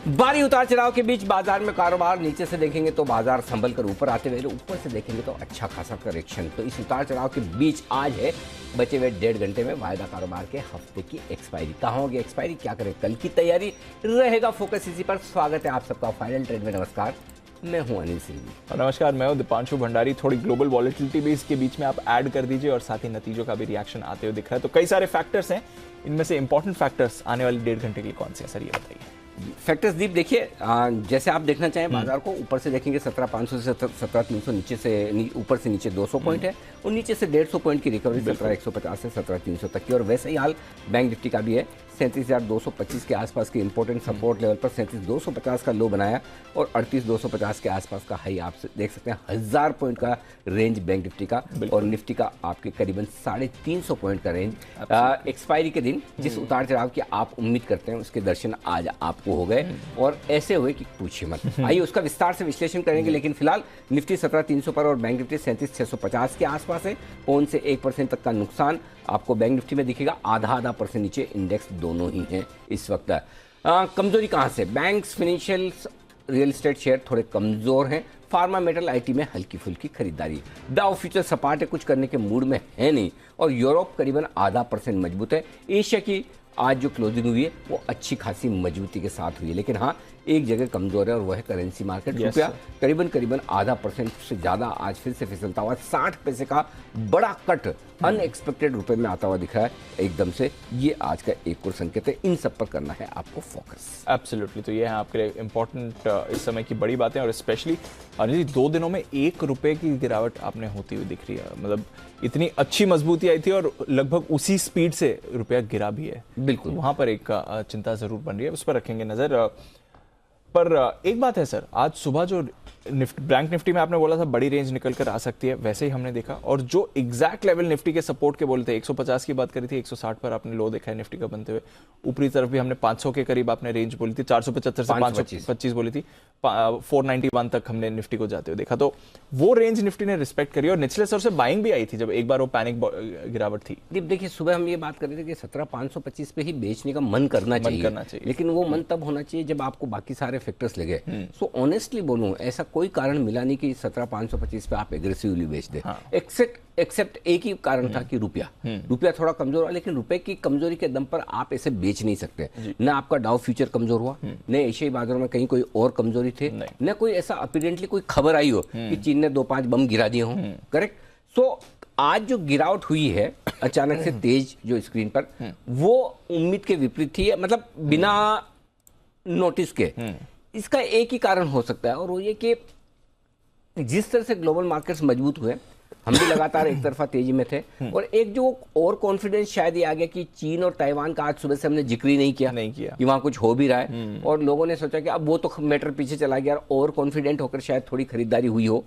भारी उतार चढ़ाव के बीच बाजार में कारोबार नीचे से देखेंगे तो बाजार संभल कर ऊपर आते हुए, ऊपर से देखेंगे तो अच्छा खासा करेक्शन। तो इस उतार चढ़ाव के बीच आज है बचे हुए 1.5 घंटे में वायदा कारोबार के हफ्ते की एक्सपायरी। कहाँ होगी एक्सपायरी, क्या करें, कल की तैयारी रहेगा फोकस इसी पर। स्वागत है आप सबका फाइनल ट्रेड में। नमस्कार, मैं हूं अनिल सिंह। नमस्कार, मैं हूं दीपांशु भंडारी। थोड़ी ग्लोबल वॉलेटिलिटी भी इसके बीच में आप ऐड कर दीजिए और साथ ही नतीजों का भी रिएक्शन आते हुए दिख रहा है। तो कई सारे फैक्टर्स हैं, इनमें से इंपॉर्टेंट फैक्टर्स आने वाले 1.5 घंटे के लिए कौन से हैं सर, ये बताइए। फैक्टर्स दीप देखिए, जैसे आप देखना चाहें बाजार को, ऊपर से देखेंगे 17,500 से 17,300, नीचे से ऊपर से नीचे 200 पॉइंट है और नीचे से 150 पॉइंट की रिकवरी 17,150 से 17,300 तक की। और वैसे ही हाल बैंक निफ्टी का भी है, 37,225 के आसपास के इंपॉर्टेंट सपोर्ट लेवल पर 37,250 का लो बनाया और 38,250 के आसपास का हाई आप देख सकते हैं। 1000 पॉइंट का रेंज बैंक निफ्टी का और निफ्टी का आपके करीबन 350 पॉइंट का रेंज। एक्सपायरी के दिन जिस उतार चढ़ाव की आप उम्मीद करते हैं उसके दर्शन आज आपको हो गए और ऐसे हुए कि पूछिए मत। आइए उसका विस्तार से विश्लेषण करेंगे, लेकिन फिलहाल निफ्टी 17,300 पर और बैंक निफ्टी 37,650 के आसपास है। 0.5 से 1% तक का नुकसान आपको बैंक निफ्टी में दिखेगा, आधा परसेंट नीचे इंडेक्स दोनों ही हैं इस वक्त। कमजोरी कहां से, banks, financials, real estate share थोड़े कमजोर हैं। फार्मा, मेटल, आईटी में हल्की फुल्की खरीदारी। डाउ फ्यूचर सपाट है, कुछ करने के मूड में है नहीं और यूरोप करीबन 0.5% मजबूत है। एशिया की आज जो क्लोजिंग हुई है वो अच्छी खासी मजबूती के साथ हुई है, लेकिन हाँ एक जगह कमजोर है और वह है करेंसी मार्केट। रुपया करीबन 0.5% से ज्यादा आज फिर से फिसलता हुआ, 60 पैसे का बड़ा कट अनएक्सपेक्टेड रुपए में आता हुआ दिख रहा है एकदम से। ये आज का एक और संकेत है, इन सब पर करना है आपको फोकस। एब्सोल्युटली, तो ये है आपके लिए इंपॉर्टेंट इस समय की बड़ी बातें। और स्पेशली अनिल, 2 दिनों में 1 रुपए की गिरावट आपने होती हुई दिख रही है। मतलब इतनी अच्छी मजबूती आई थी और लगभग उसी स्पीड से रुपया गिरा भी है। बिल्कुल, वहां पर एक चिंता जरूर बन रही है, उस पर रखेंगे नजर। पर एक बात है सर, आज सुबह जो बैंक निफ्टी में आपने बोला था बड़ी रेंज निकल कर आ सकती है, वैसे ही हमने देखा। और जो एग्जैक्ट लेवल निफ्टी के सपोर्ट के बोलते हैं, 150 की बात करी थी, 160 पर आपने लो देखा है निफ्टी का बनते हुए। ऊपरी तरफ भी हमने 500 के करीब आपने रेंज बोली थी, 475 से 525 बोली थी, 491 तक हमने निफ्टी को जाते हुए देखा। तो वो रेंज निफ्टी ने रिस्पेक्ट करी और निचले स्तर से बाइंग भी आई थी जब एक बार वो पैनिक गिरावट थी। देखिए सुबह हम ये बात कर रहे थे कि 17,525 पे ही बेचने का मन करना चाहिए, लेकिन वो मन तब होना चाहिए जब आपको बाकी सारे फैक्टर्स लगे। सो ऑनेस्टली बोलूं, ऐसा कोई कारण मिला नहीं कि 17,525 पे आप एग्रेसिवली बेच दे। एक्सेप्ट एक ही कारण था कि रुपया थोड़ा कमजोर हुआ, लेकिन रुपए की कमजोरी के दम पर आप ऐसे बेच नहीं सकते। न आपका डाउ फ्यूचर कमजोर हुआ, न एशियाई बाजारों में कहीं कोई और कमजोरी थे, न कोई ऐसा अपीडेंटली कोई खबर आई हो कि चीन ने 2-5 बम गिरा दिए हों। करेक्ट। सो आज जो गिरावट हुई है अचानक से तेज जो स्क्रीन पर, वो उम्मीद के विपरीत थी, मतलब बिना नोटिस के। इसका एक ही कारण हो सकता है और वो ये कि जिस तरह से ग्लोबल मार्केट्स मजबूत हुए, हम भी लगातार एक तरफा तेजी में थे और एक जो और कॉन्फिडेंस शायद ये आ गया कि चीन और ताइवान का आज सुबह से हमने जिक्र ही नहीं किया कि वहां कुछ हो भी रहा है और लोगों ने सोचा कि अब वो तो मैटर पीछे चला गया और कॉन्फिडेंट होकर शायद थोड़ी खरीदारी हुई हो,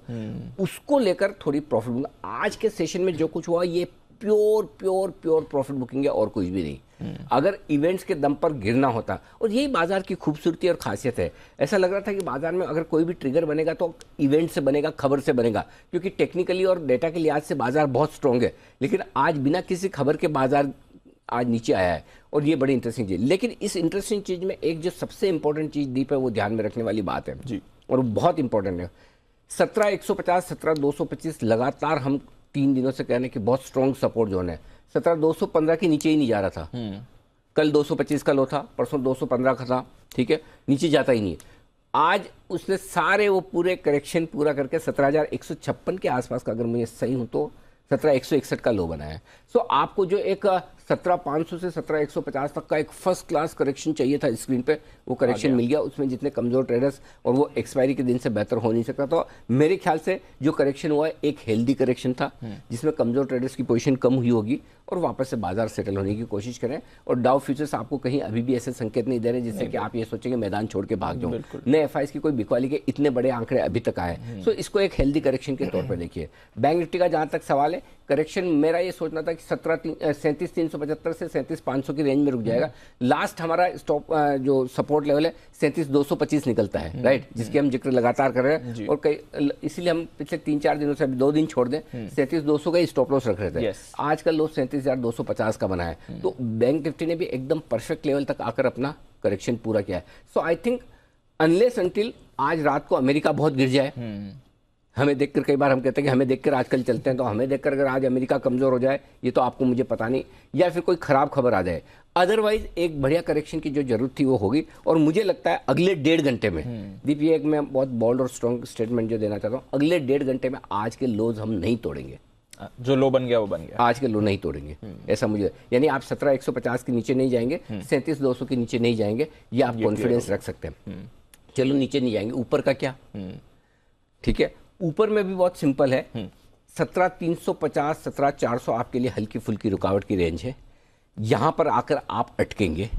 उसको लेकर थोड़ी प्रॉफिट। आज के सेशन में जो कुछ हुआ ये प्योर प्रॉफिट बुकिंग है और कुछ भी नहीं। अगर इवेंट्स के दम पर गिरना होता, और यही बाजार की खूबसूरती और खासियत है, ऐसा लग रहा था कि बाजार में अगर कोई भी ट्रिगर बनेगा तो इवेंट से बनेगा, खबर से बनेगा, क्योंकि टेक्निकली और डेटा के लिहाज से बाजार बहुत स्ट्रांग है। लेकिन आज बिना किसी खबर के बाजार आज नीचे आया है और ये बड़ी इंटरेस्टिंग चीज। लेकिन इस इंटरेस्टिंग चीज में एक जो सबसे इंपॉर्टेंट चीज दीप है वो ध्यान में रखने वाली बात है जी, और वो बहुत इंपॉर्टेंट है। 17,150, 17,225 लगातार हम 3 दिनों से कह रहे हैं कि बहुत स्ट्रॉन्ग सपोर्ट जोन है। 17,215 के नीचे ही नहीं जा रहा था। कल 225 का लो था, परसों 215 का था, ठीक है, नीचे जाता ही नहीं है। आज उसने सारे वो पूरे करेक्शन पूरा करके 17,156 के आसपास का, अगर मैं सही हूं तो 17,161 का लो बनाया है। सो आपको जो एक 17,500 से 17,150 तक का एक फर्स्ट क्लास करेक्शन चाहिए था स्क्रीन पे, वो करेक्शन मिल गया। उसमें जितने कमजोर ट्रेडर्स, और वो एक्सपायरी के दिन से बेहतर हो नहीं सकता। तो मेरे ख्याल से जो करेक्शन हुआ है एक हेल्दी करेक्शन था, जिसमें कमजोर ट्रेडर्स की पोजीशन कम हुई होगी और वापस से बाजार सेटल होने की कोशिश करें। और डाउ फ्यूचर्स आपको कहीं अभी भी ऐसे संकेत नहीं दे रहे जिससे कि आप ये सोचेंगे मैदान छोड़ के भाग जाओ। नए एफआईएस की कोई बिकवाली के इतने बड़े आंकड़े अभी तक आए, सो इसको एक हेल्दी करेक्शन के तौर पर देखिए। बैंक निफ्टी का जहां तक सवाल है, करेक्शन मेरा ये सोचना था कि 37,375 से 37,500 की रेंज में रुक जाएगा। लास्ट हमारा स्टॉप जो सपोर्ट लेवल है 37,225 निकलता है, राइट, जिसके हम जिक्र लगातार कर रहे हैं। और कई इसीलिए हम पिछले 3-4 दिनों से, अभी 2 दिन छोड़ दें, 37,200 का ही स्टॉप लॉस रख रहे थे। आज का लो 37,250 का बना है। तो बैंक निफ्टी ने भी एकदम परफेक्ट लेवल तक आकर अपना करेक्शन पूरा किया है। सो आई थिंक अनलेस अनटिल आज रात को अमेरिका बहुत गिर जाए, हमें देखकर कई बार हम कहते हैं कि हमें देखकर आजकल चलते हैं, तो हमें देखकर अगर आज अमेरिका कमजोर हो जाए, ये तो आपको मुझे पता नहीं, या फिर कोई खराब खबर आ जाए, अदरवाइज एक बढ़िया करेक्शन की जो जरूरत थी वो होगी। और मुझे लगता है अगले 1.5 घंटे में, दीप ये एक मैं बहुत बोल्ड और स्ट्रॉन्ग स्टेटमेंट जो देना चाहता हूँ, अगले 1.5 घंटे में आज के लोज हम नहीं तोड़ेंगे। जो लो बन गया वो बन गया, आज के लो नहीं तोड़ेंगे, ऐसा मुझे, यानी आप 17,150 के नीचे नहीं जाएंगे, 37,200 के नीचे नहीं जाएंगे, ये आप कॉन्फिडेंस रख सकते हैं। चलो नीचे नहीं जाएंगे, ऊपर का क्या, ठीक है, ऊपर में भी बहुत सिंपल है, 17,350 17,400 आपके लिए हल्की फुल्की रुकावट की रेंज है, यहां पर आकर आप अटकेंगे।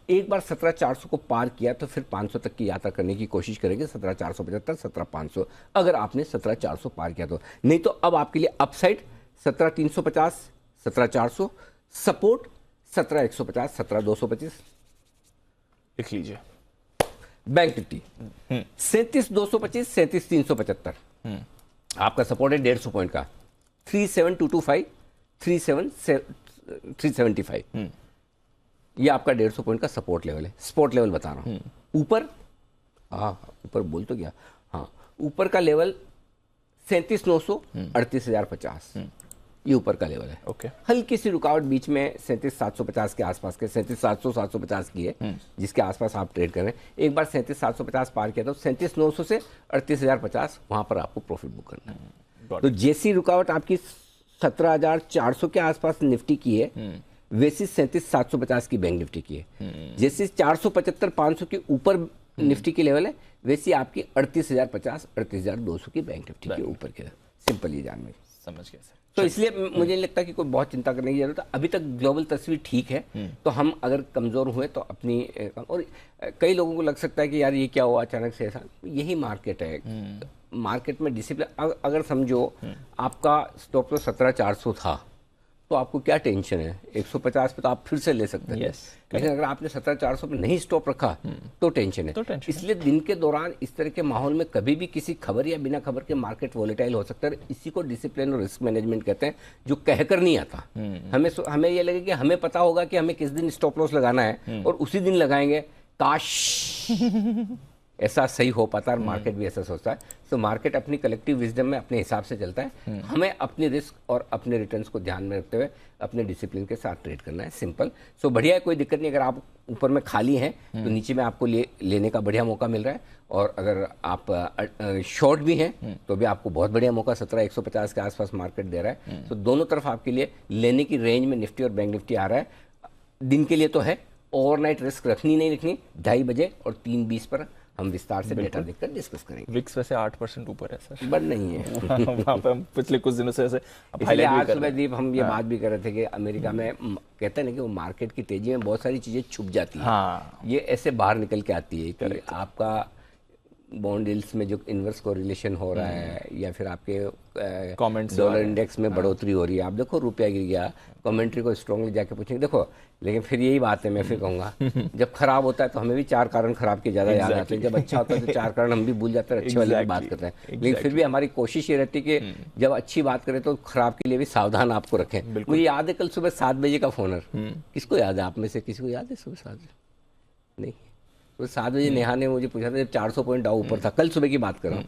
एक बार 17,400 को पार किया तो फिर 500 तक की यात्रा करने की कोशिश करेंगे, 17,475 17,500, अगर आपने 17,400 पार किया तो। नहीं तो अब आपके लिए अपसाइड 17,350 17,400, सपोर्ट 17,150 17,225। लिख लीजिए। बैंक निफ्टी 37,225 37,375, आपका सपोर्ट है 150 पॉइंट का, 37,225 375, ये आपका 150 पॉइंट का सपोर्ट लेवल है, स्पोर्ट लेवल बता रहा हूं। ऊपर, ऊपर बोल तो गया, हाँ, ऊपर का लेवल 37,900 38,050, ये ऊपर का लेवल है। ओके, हल्की सी रुकावट बीच में 37,750 के आसपास के, 37,700 750 की है, जिसके आसपास आप ट्रेड कर रहे हैं। एक बार 37,750 पार किया तो 37,900 से 38,050 वहां पर आपको प्रॉफिट बुक करना है। तो जैसी रुकावट आपकी 17,400 के आसपास निफ्टी की है, वैसी 37,750 की बैंक निफ्टी की है। जैसे 475 500 के ऊपर निफ्टी की लेवल है, वैसी आपकी 38,050 38,200 की बैंक निफ्टी के ऊपर की। सिंपल ये जानना है। समझ गया सर। तो इसलिए मुझे नहीं लगता कि कोई बहुत चिंता करने की जरूरत है। अभी तक ग्लोबल तस्वीर ठीक है, तो हम अगर कमजोर हुए तो अपनी, और कई लोगों को लग सकता है कि यार ये क्या हुआ अचानक से ऐसा, यही मार्केट है। मार्केट में डिसिप्लिन, अगर समझो आपका स्टॉप लॉस 17,400 था, तो आपको क्या टेंशन है, 150 पे तो आप फिर से ले सकते हैं। लेकिन अगर आपने 17,400 पे नहीं स्टॉप रखा तो टेंशन है। इसलिए दिन के दौरान इस तरह के माहौल में कभी भी किसी खबर या बिना खबर के मार्केट वोलेटाइल हो सकता है। इसी को डिसिप्लिन और रिस्क मैनेजमेंट कहते हैं, जो कहकर नहीं आता। हमें ये लगे कि हमें पता होगा कि हमें किस दिन स्टॉप लॉस लगाना है और उसी दिन लगाएंगे, काश ऐसा सही हो पाता है। मार्केट भी ऐसा सोचता है। तो मार्केट अपनी कलेक्टिव विजडम में अपने हिसाब से चलता है। हमें अपने रिस्क और अपने रिटर्न्स को ध्यान में रखते हुए अपने डिसिप्लिन के साथ ट्रेड करना है। सिंपल। सो बढ़िया है, कोई दिक्कत नहीं। अगर आप ऊपर में खाली हैं तो नीचे में आपको लेने का बढ़िया मौका मिल रहा है, और अगर आप शॉर्ट भी हैं तो भी आपको बहुत बढ़िया मौका 17,150 के आसपास मार्केट दे रहा है। तो दोनों तरफ आपके लिए लेने की रेंज में निफ्टी और बैंक निफ्टी आ रहा है। दिन के लिए तो है, ओवरनाइट रिस्क रखनी नहीं रखनी, 2:30 बजे और 3:20 पर हम विस्तार से डेटा देखकर डिस्कस करेंगे। विक्स वैसे 8% ऊपर है सर, बंद नहीं है। वहाँ पे हम पिछले कुछ दिनों से ऐसे आज सुबह दीप हम ये बात भी कर रहे थे कि अमेरिका में कहते हैं ना कि वो मार्केट की तेजी में बहुत सारी चीजें छुप जाती हैं। ये ऐसे बाहर निकल के आती है कि आपका बॉन्ड यील्ड्स में जो इन्वर्स कोरिलेशन हो रहा है, या फिर आपके डॉलर इंडेक्स में बढ़ोतरी हो रही है। आप देखो रुपया गिर गया, कमेंट्री को स्ट्रांगली जाके पूछेंगे। देखो, लेकिन फिर यही बात है, मैं फिर कहूँगा, जब खराब होता है तो हमें भी 4 कारण खराब के ज़्यादा याद आते हैं। जब अच्छा होता है तो 4 कारण हम भी भूल जाते हैं, अच्छे वाले की बात करते हैं। लेकिन फिर भी हमारी कोशिश ये रहती है कि जब अच्छी बात करें तो खराब के लिए भी सावधान आपको रखें। मुझे याद है कल सुबह 7 बजे का फोनर, किसको याद है आप में से? किसी को याद है सुबह 7 बजे? नहीं, तो 7 बजे नेहा ने मुझे पूछा था, जब 400 पॉइंट डाउन ऊपर था, कल सुबह की बात कर रहा हूँ।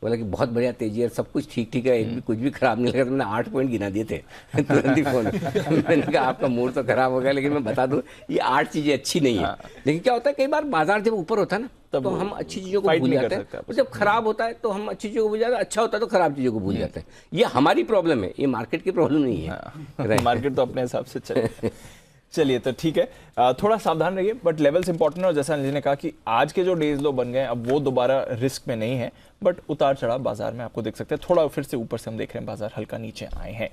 बोला कि बहुत बढ़िया तेजी है, सब कुछ ठीक ठीक है, एक भी कुछ भी खराब नहीं लगा। तो मैंने 8 पॉइंट गिना दिए थे तुरंत ही फोन। मैंने कहा आपका मूड तो खराब हो गया, लेकिन मैं बता दूं ये 8 चीजें अच्छी नहीं है। लेकिन क्या होता है, कई बार बाजार जब ऊपर होता है ना तो हम अच्छी चीजों को भूल जाते हैं, और जब खराब होता है तो हम अच्छी चीजों को भूल जाते हैं, अच्छा होता है तो खराब चीजों को भूल जाते हैं। ये हमारी प्रॉब्लम है, ये मार्केट की प्रॉब्लम नहीं है। मार्केट तो अपने हिसाब से चले। चलिए, तो ठीक है, थोड़ा सावधान रहिए, बट लेवल्स इंपॉर्टेंट है। और जैसा अनिल ने कहा कि आज के जो डेज लो बन गए अब वो दोबारा रिस्क में नहीं है, बट उतार चढ़ाव बाजार में आपको देख सकते हैं। थोड़ा फिर से ऊपर से हम देख रहे हैं बाजार हल्का नीचे आए हैं।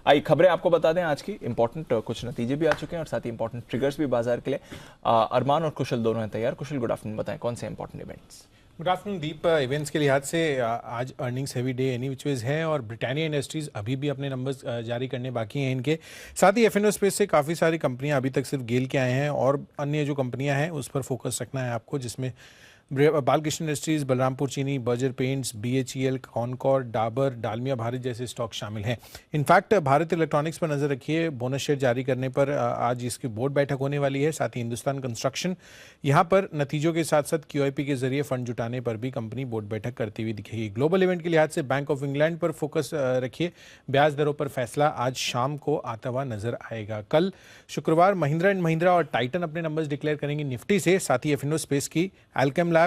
आई खबरें आपको बता दें आज की इंपॉर्टेंट, कुछ नतीजे भी आ चुके हैं और साथ ही इंपॉर्टेंट ट्रिगर्स भी बाजार के लिए। अरमान और कुशल दोनों हैं तैयार। कुशल, गुड आफ्टरनून, बताएं कौन से इंपॉर्टेंट इवेंट्स? गुड आफ्टरनून दीप। इवेंट्स के लिहाज से आज earnings heavy day any which ways है, और ब्रिटानिया इंडस्ट्रीज अभी भी अपने नंबर्स जारी करने बाकी हैं इनके। साथ ही एफ&ओ स्पेस से काफ़ी सारी कंपनियां अभी तक सिर्फ गेल के आए हैं, और अन्य जो कंपनियां हैं उस पर फोकस रखना है आपको, जिसमें Balkrishna industries, Balrampur Chini, Berger paints, BHEL, Concor, Dabur, Dalmia Bharat जैसे स्टॉक शामिल हैं। इनफैक्ट भारत इलेक्ट्रॉनिक्स पर नजर रखिए, बोनस शेयर जारी करने पर आज इसकी बोर्ड बैठक होने वाली है। साथ ही हिंदुस्तान कंस्ट्रक्शन, यहाँ पर नतीजों के साथ साथ QIP के जरिए फंड जुटाने पर भी कंपनी बोर्ड बैठक करती हुई दिखेगी। ग्लोबल इवेंट के लिहाज से बैंक ऑफ इंग्लैंड पर फोकस रखिए, ब्याज दरों पर फैसला आज शाम को आता हुआ नजर आएगा। कल शुक्रवार महिंद्रा एंड महिंद्रा और टाइटन अपने नंबर्स डिक्लेयर करेंगे निफ्टी से। साथ ही एफिनो स्पेस की Alkem lab,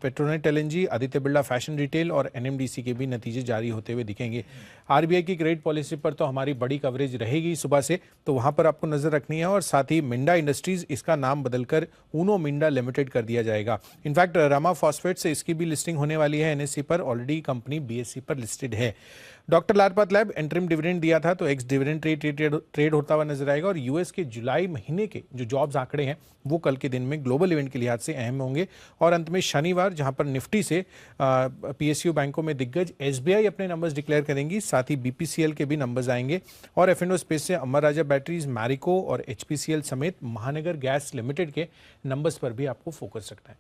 Petronet LNG, Aditya Birla fashion retail और NMDC के भी नतीजे जारी होते हुए दिखेंगे। RBI की क्रेडिट पॉलिसी पर तो हमारी बड़ी कवरेज रहेगी सुबह से, तो वहां पर आपको नजर रखनी है। और साथ ही मिंडा इंडस्ट्रीज, इसका नाम बदलकर ऊनो मिंडा लिमिटेड कर दिया जाएगा। इनफैक्ट रमा फॉस्फेट से इसकी भी लिस्टिंग होने वाली है NSE पर, ऑलरेडी कंपनी BSE पर लिस्टेड है। डॉक्टर लाल पैथ इंटरिम डिविडेंड दिया था, तो एक्स डिविडेंड ट्रेड होता हुआ नजर आएगा। और US के जुलाई महीने के जो जॉब्स आंकड़े हैं वो कल के दिन में ग्लोबल इवेंट के लिहाज से अहम होंगे। और अंत में शनिवार, जहां पर निफ्टी से PSU बैंकों में दिग्गज SBI अपने नंबर्स डिक्लेयर करेंगी, साथ ही BPCL के भी नंबर्स आएंगे। और एफिनो स्पेस से अमर राजा बैटरीज, मैरिको और HPCL समेत महानगर गैस लिमिटेड के नंबर्स पर भी आपको फोकस रखना है।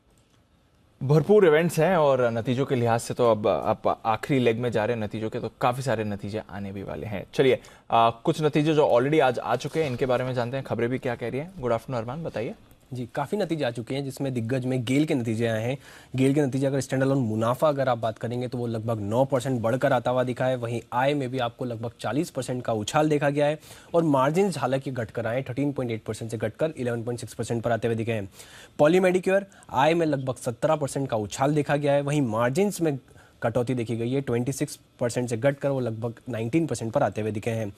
भरपूर इवेंट्स हैं और नतीजों के लिहाज से तो अब आप आखिरी लेग में जा रहे हैं नतीजों के, तो काफ़ी सारे नतीजे आने भी वाले हैं। चलिए कुछ नतीजे जो ऑलरेडी आज आ चुके हैं इनके बारे में जानते हैं, खबरें भी क्या कह रही हैं। गुड आफ्टरनून अरमान, बताइए। जी, काफ़ी नतीजे आ चुके हैं, जिसमें दिग्गज में गेल के नतीजे आए हैं। गेल के नतीजे अगर स्टैंड अलोन मुनाफा अगर आप बात करेंगे तो वो लगभग 9% बढ़कर आता हुआ दिखा है। वहीं आय में भी आपको लगभग 40% का उछाल देखा गया है। और मार्जिन हालांकि घटकर आए, 13.8% से घटकर 11.6% पर आते हुए दिखे हैं। पॉली मेडिक्योर, आय में लगभग 17% का उछाल देखा गया है। वहीं मार्जिन में कटौती देखी गई है, 26% से घटकर वो लगभग 19% पर आते हुए दिखे हैं।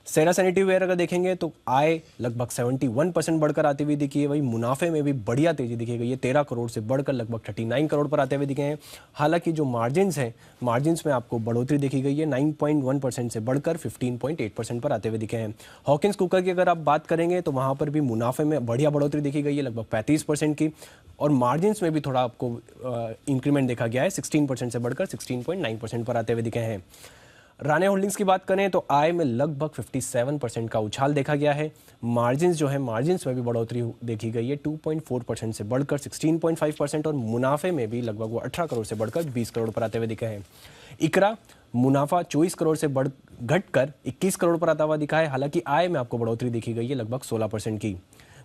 सेरा सैनिटरी वेयर अगर देखेंगे तो आय लगभग 71% बढ़कर आती हुई दिखी है। वही मुनाफे में भी बढ़िया तेजी दिखी गई है, 13 करोड़ से बढ़कर लगभग 39 करोड़ पर आते हुए दिखे हैं। हालांकि जो मार्जिन्स हैं, मार्जिन्स में आपको बढ़ोतरी देखी गई है, 9.1% से बढ़कर 15.8% पर आते हुए दिखे हैं। हॉकिंस कुकर की अगर आप बात करेंगे तो वहाँ पर भी मुनाफे में बढ़िया बढ़ोतरी देखी गई है, लगभग 35% की। और मार्जिन्स में भी थोड़ा आपको इंक्रीमेंट देखा गया है, 16% से बढ़कर 16.9% पर आते हुए दिखे हैं। राणे होल्डिंग्स की बात करें तो आय में लगभग 57% का उछाल देखा गया है। मार्जिन्स जो है, मार्जिन्स में भी बढ़ोतरी देखी गई है, 2.4% से बढ़कर 16.5%। और मुनाफे में भी लगभग वो 18 करोड़ से बढ़कर 20 करोड़ पर आते हुए दिखे हैं। इकरा, मुनाफा 24 करोड़ से घटकर 21 करोड़ पर आता हुआ दिखा है। हालांकि आय में आपको बढ़ोतरी देखी गई है लगभग 16% की।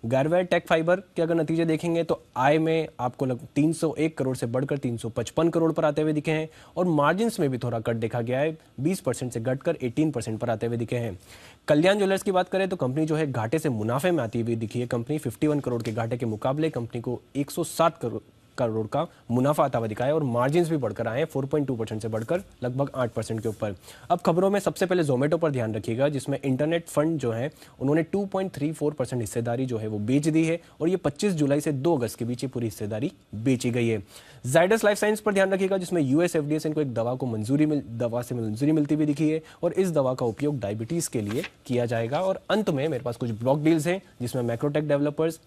गारवेर टेक फाइबर के अगर नतीजे देखेंगे तो आय में आपको 301 करोड़ से बढ़कर 355 करोड़ पर आते हुए दिखे हैं। और मार्जिन्स में भी थोड़ा कट देखा गया है, 20% से घटकर 18% पर आते हुए दिखे हैं। कल्याण ज्वेलर्स की बात करें तो कंपनी जो है घाटे से मुनाफे में आती हुई दिखी है। कंपनी 51 करोड़ के घाटे के मुकाबले कंपनी को 107 करोड़ का मुनाफा आता हुआ दिखा है। और मार्जिन्स भी बढ़कर आए हैं, 4.2% से बढ़कर लगभग 8% के ऊपर। अब खबरों में सबसे पहले जोमेटो पर ध्यान रखिएगा, जिसमें इंटरनेट फंड जो है उन्होंने 2.34% हिस्सेदारी जो है वो बेच दी है। और ये 25 जुलाई से 2 अगस्त के बीच ये पूरी हिस्सेदारी बेची गई है। जाइडस लाइफ साइंस पर ध्यान रखिएगा, जिसमें US FDA से इनको एक दवा से मंजूरी मिलती हुई दिखी है। और इस दवा का उपयोग डायबिटीज के लिए किया जाएगा। और अंत में मेरे पास कुछ ब्लॉक डील्स हैं, जिसमें मैक्रोटेक डेवलपर्स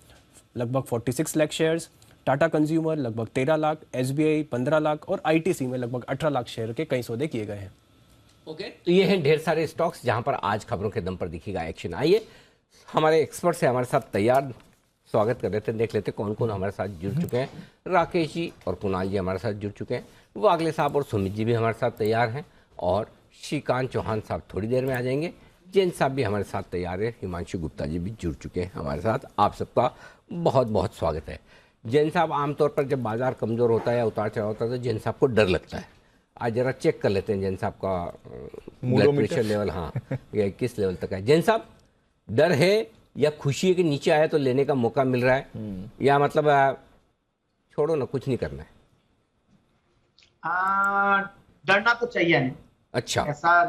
लगभग 46 लाख शेयर्स, टाटा कंज्यूमर लगभग 13 लाख, SBI 15 लाख और ITC में लगभग 18 लाख शेयर के कई सौदे किए गए हैं। ओके, तो ये हैं ढेर सारे स्टॉक्स जहां पर आज खबरों के दम पर दिखेगा एक्शन। आइए हमारे एक्सपर्ट से हमारे साथ तैयार, स्वागत कर लेते हैं, देख लेते हैं कौन कौन हमारे साथ जुड़ चुके हैं। राकेश जी और कुणाल जी हमारे साथ जुड़ चुके हैं, वागले साहब और सुमित जी भी हमारे साथ तैयार हैं। और श्रीकांत चौहान साहब थोड़ी देर में आ जाएंगे। जैन साहब भी हमारे साथ तैयार है। हिमांशु गुप्ता जी भी जुड़ चुके हैं हमारे साथ। आप सबका बहुत बहुत स्वागत है। जैन साहब, आमतौर पर जब बाजार कमज़ोर होता है या उतार चढ़ाव होता है तो जैन साहब को डर लगता है। आज जरा चेक कर लेते हैं जैन साहब का ब्लड प्रेशर लेवल, हाँ, या किस लेवल तक है। जैन साहब, डर है या खुशी है कि नीचे आया तो लेने का मौका मिल रहा है, या मतलब छोड़ो ना, कुछ नहीं करना है? डरना तो चाहिए नहीं। अच्छा, ऐसा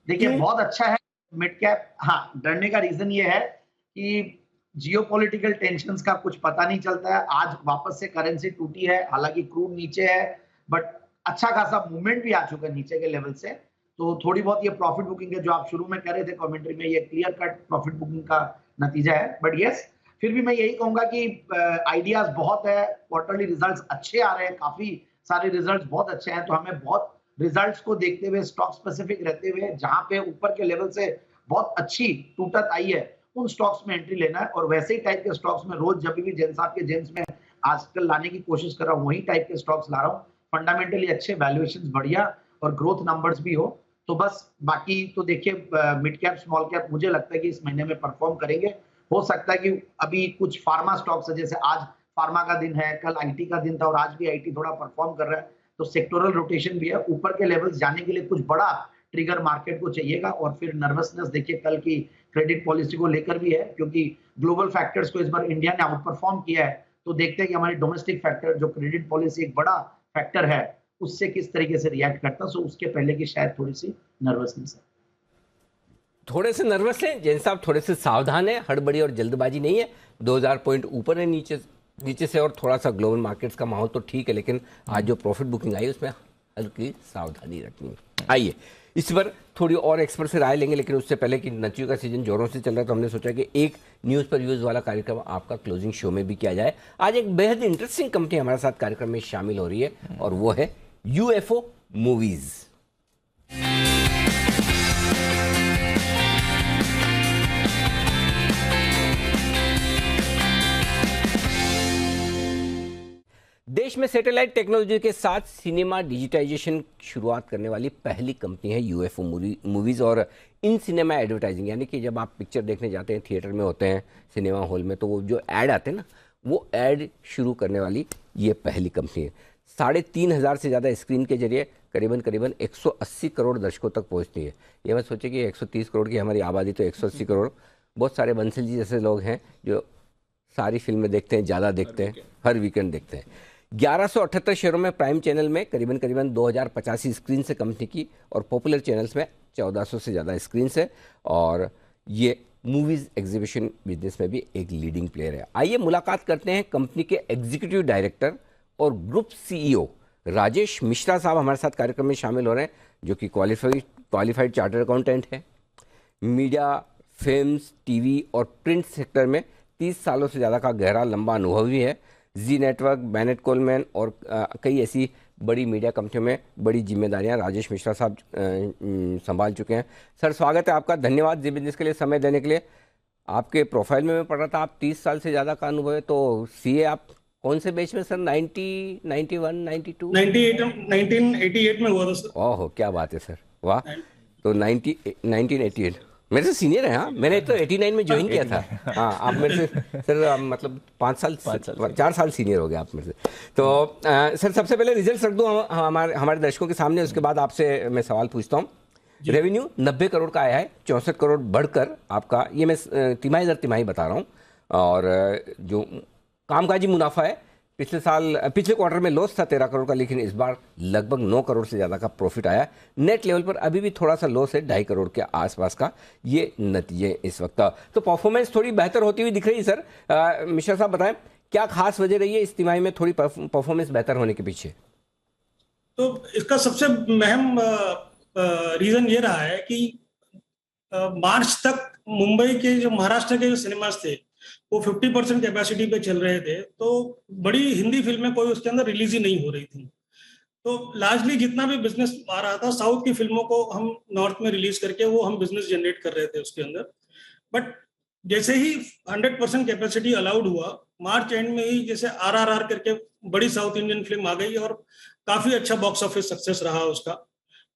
देखिए, बहुत अच्छा है मिड कैप। हाँ, डरने का रीजन ये है कि जियोपॉलिटिकल टेंशंस का कुछ पता नहीं चलता है। आज वापस से करेंसी टूटी है, हालांकि क्रूड नीचे है, बट अच्छा खासा मूवमेंट भी आ चुका है नीचे के लेवल से। तो थोड़ी बहुत ये प्रॉफिट बुकिंग है जो आप शुरू में कह रहे थे कमेंट्री में, ये क्लियर कट प्रॉफिट बुकिंग का नतीजा है। बट यस, फिर भी मैं यही कहूंगा कि आइडियाज बहुत है, क्वार्टरली रिजल्ट्स अच्छे आ रहे हैं, काफी सारे रिजल्ट्स बहुत अच्छे हैं। तो हमें बहुत रिजल्ट्स को देखते हुए, स्टॉक स्पेसिफिक रहते हुए, जहां पे ऊपर के लेवल से बहुत अच्छी टूटत आई है, उन स्टॉक्स में एंट्री लेना है। और वैसे ही टाइप के स्टॉक्स में रोज जब भी जैन साहब के जेम्स में आजकल लाने की कोशिश कर रहा हूँ, वही टाइप के स्टॉक्स ला रहा हूँ। फंडामेंटली अच्छे, वैल्यूएशंस बढ़िया और ग्रोथ नंबर्स भी हो। तो बस बाकी तो देखिए मिड कैप स्मॉल कैप मुझे लगता है कि इस महीने में परफॉर्म करेंगे। हो सकता है कि अभी कुछ फार्मा स्टॉक्स है, जैसे आज फार्मा का दिन है, कल आईटी का दिन था और आज भी आईटी थोड़ा परफॉर्म कर रहा है, तो सेक्टोरल रोटेशन भी है। ऊपर के लेवल्स जाने के लिए कुछ बड़ा ट्रिगर मार्केट को चाहिएगा और फिर नर्वसनेस देखिए कल की क्रेडिट पॉलिसी को लेकर भी है, क्योंकि ग्लोबल फैक्टर्स को इस बार इंडिया ने आउट परफॉर्म किया है। तो देखते हैं कि हमारी डोमेस्टिक फैक्टर जो क्रेडिट पॉलिसी एक बड़ा फैक्टर है उससे किस तरीके से रिएक्ट करता। सो उसके पहले की शायद थोड़ी सी नर्वसनेस है। थोड़े से नर्वस हैं जैन साहब, थोड़े से सावधान है, हड़बड़ी और जल्दबाजी नहीं है। 2000 पॉइंट ऊपर है नीचे से, और थोड़ा सा ग्लोबल मार्केट्स का माहौल तो ठीक है, लेकिन आज जो प्रॉफिट बुकिंग आई उसमें हल्की सावधानी रखनी है। आइए इस पर थोड़ी और एक्सपर्ट से राय लेंगे, लेकिन उससे पहले कि नचियों का सीजन जोरों से चल रहा है तो हमने सोचा कि एक न्यूज़ पर व्यूज़ वाला कार्यक्रम आपका क्लोजिंग शो में भी किया जाए। आज एक बेहद इंटरेस्टिंग कंपनी हमारे साथ कार्यक्रम में शामिल हो रही है और वो है UFO मूवीज़। देश में सैटेलाइट टेक्नोलॉजी के साथ सिनेमा डिजिटाइजेशन शुरुआत करने वाली पहली कंपनी है UFO मूवीज़ और इन सिनेमा एडवर्टाइजिंग, यानी कि जब आप पिक्चर देखने जाते हैं, थिएटर में होते हैं, सिनेमा हॉल में, तो वो जो ऐड आते हैं ना, वो ऐड शुरू करने वाली ये पहली कंपनी है। 3,500 से ज़्यादा स्क्रीन के जरिए करीबन 180 करोड़ दर्शकों तक पहुँचती है। ये मत सोचे कि 130 करोड़ की हमारी आबादी तो 180 करोड़, बहुत सारे बंसल जी जैसे लोग हैं जो सारी फिल्में देखते हैं, ज़्यादा देखते हैं, हर वीकेंड देखते हैं। 1178 शहरों में प्राइम चैनल में करीबन 2085 स्क्रीन से कंपनी की, और पॉपुलर चैनल्स में 1400 से ज़्यादा स्क्रीन है, और ये मूवीज़ एग्जीबिशन बिजनेस में भी एक लीडिंग प्लेयर है। आइए मुलाकात करते हैं कंपनी के एग्जीक्यूटिव डायरेक्टर और ग्रुप CEO राजेश मिश्रा साहब हमारे साथ कार्यक्रम में शामिल हो रहे हैं, जो कि क्वालिफाइड चार्टर्ड अकाउंटेंट है। मीडिया, फिल्म्स, टीवी और प्रिंट सेक्टर में 30 सालों से ज़्यादा का गहरा लंबा अनुभव भी है। जी नेटवर्क, बेनेट कोलमैन और कई ऐसी बड़ी मीडिया कंपनियों में बड़ी जिम्मेदारियां राजेश मिश्रा साहब संभाल चुके हैं। सर स्वागत है आपका, धन्यवाद जी बिजनेस के लिए समय देने के लिए। आपके प्रोफाइल में मैं पढ़ रहा था आप 30 साल से ज़्यादा का अनुभव है, तो CA आप कौन से बैच में सर? 90, 91, 92? 1988 में हुआ था सर। ओह क्या बात है सर, वाह। तो 1988 मेरे से सीनियर है। हाँ, मैंने तो 89 में ज्वाइन किया था। हाँ, आप मेरे से सर मतलब 4 साल सीनियर हो गए आप मेरे से। तो सर सबसे पहले रिजल्ट रख दूँ हमारे दर्शकों के सामने, उसके बाद आपसे मैं सवाल पूछता हूँ। रेवेन्यू 90 करोड़ का आया है, 64 करोड़ बढ़कर आपका, ये मैं तिमाही दर तिमाही बता रहा हूँ। और जो कामकाजी मुनाफा है, पिछले क्वार्टर में लॉस था 13 करोड़ का, लेकिन इस बार लगभग 9 करोड़ से ज़्यादा का प्रॉफिट आया। नेट लेवल पर अभी भी थोड़ा सा लॉस है, 2.5 करोड़ के आसपास का। ये नतीजे इस वक्त, तो परफॉर्मेंस थोड़ी बेहतर होती हुई दिख रही है सर। मिश्रा साहब बताएं क्या खास वजह रही है इस तिमाही में थोड़ी परफॉर्मेंस बेहतर होने के पीछे? तो इसका सबसे अहम रीजन ये रहा है कि मार्च तक मुंबई के जो महाराष्ट्र के जो सिनेमास थे वो 50% कैपेसिटी पे चल रहे थे, तो बड़ी हिंदी फिल्में कोई उसके अंदर रिलीज ही नहीं हो रही थी। तो लार्जली जितना भी बिजनेस आ रहा था, साउथ की फिल्मों को हम नॉर्थ में रिलीज करके वो हम बिजनेस जनरेट कर रहे थे उसके अंदर। बट जैसे ही 100% कैपेसिटी अलाउड हुआ, मार्च एंड में ही जैसे RRR करके बड़ी साउथ इंडियन फिल्म आ गई और काफी अच्छा बॉक्स ऑफिस सक्सेस रहा उसका।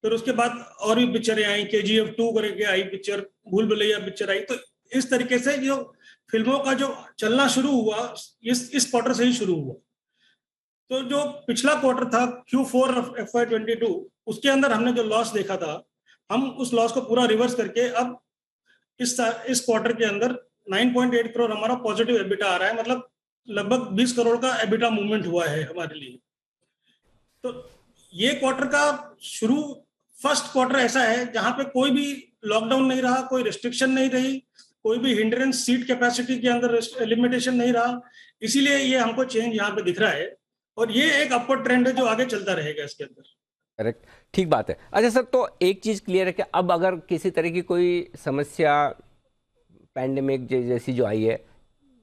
फिर उसके बाद और भी पिक्चरें आई, KGF 2 करके आई पिक्चर, भूल भुलैया पिक्चर आई। तो इस तरीके से जो फिल्मों का जो चलना शुरू हुआ इस क्वार्टर से ही शुरू हुआ। तो जो पिछला क्वार्टर था Q4 FY22, उसके अंदर हमने जो लॉस देखा था, हम उस लॉस को पूरा रिवर्स करके अब इस क्वार्टर के अंदर 9.8 करोड़ हमारा पॉजिटिव एबिटा आ रहा है। मतलब लगभग 20 करोड़ का एबिटा मूवमेंट हुआ है हमारे लिए। तो ये क्वार्टर का फर्स्ट क्वार्टर ऐसा है जहां पे कोई भी लॉकडाउन नहीं रहा, कोई रिस्ट्रिक्शन नहीं रही, कोई भी हिंड्रेंस सीट कैपेसिटी के अंदर लिमिटेशन नहीं रहा। इसीलिए ये हमको चेंज यहाँ पे दिख रहा है और ये एक अपवर्ड ट्रेंड है जो आगे चलता रहेगा इसके अंदर। करेक्ट, ठीक बात है। अच्छा सर, तो एक चीज क्लियर है कि अब अगर किसी तरह की कोई समस्या पैंडेमिक जैसी जो आई है,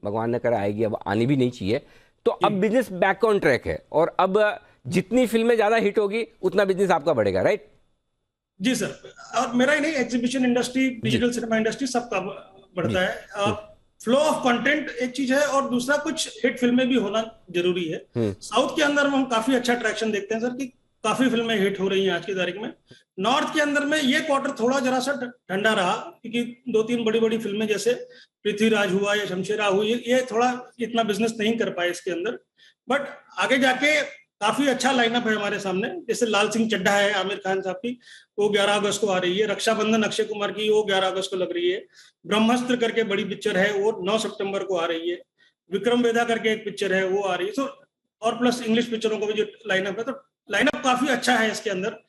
भगवान न करे आएगी, अब आनी भी नहीं चाहिए, तो अब बिजनेस बैक ऑन ट्रैक है और अब जितनी फिल्में ज्यादा हिट होगी उतना बिजनेस आपका बढ़ेगा, राइट? जी सर, और मेरा ही नहीं, exhibition industry, digital cinema industry सबका बढ़ता है। फ्लो ऑफ कंटेंट एक चीज है, और दूसरा कुछ हिट फिल्में भी होना जरूरी है। साउथ के अंदर हम काफी अच्छा ट्रैक्शन देखते हैं सर, कि काफी फिल्में हिट हो रही हैं आज की तारीख में। नॉर्थ के अंदर में ये क्वार्टर थोड़ा जरा सा ठंडा रहा, क्योंकि 2-3 बड़ी बड़ी फिल्में जैसे पृथ्वीराज हुआ या शमशेरा हुई, ये थोड़ा इतना बिजनेस नहीं कर पाए इसके अंदर। बट आगे जाके काफी अच्छा लाइनअप है हमारे सामने, जैसे लाल सिंह चड्ढा है आमिर खान साहब की, वो 11 अगस्त को आ रही है। रक्षाबंधन अक्षय कुमार की, वो 11 अगस्त को लग रही है। ब्रह्मास्त्र करके बड़ी पिक्चर है, वो 9 सितंबर को आ रही है। विक्रम वेदा करके एक पिक्चर है, वो आ रही है। सो और प्लस इंग्लिश पिक्चरों को भी जो लाइनअप है, तो लाइनअप काफी अच्छा है इसके अंदर,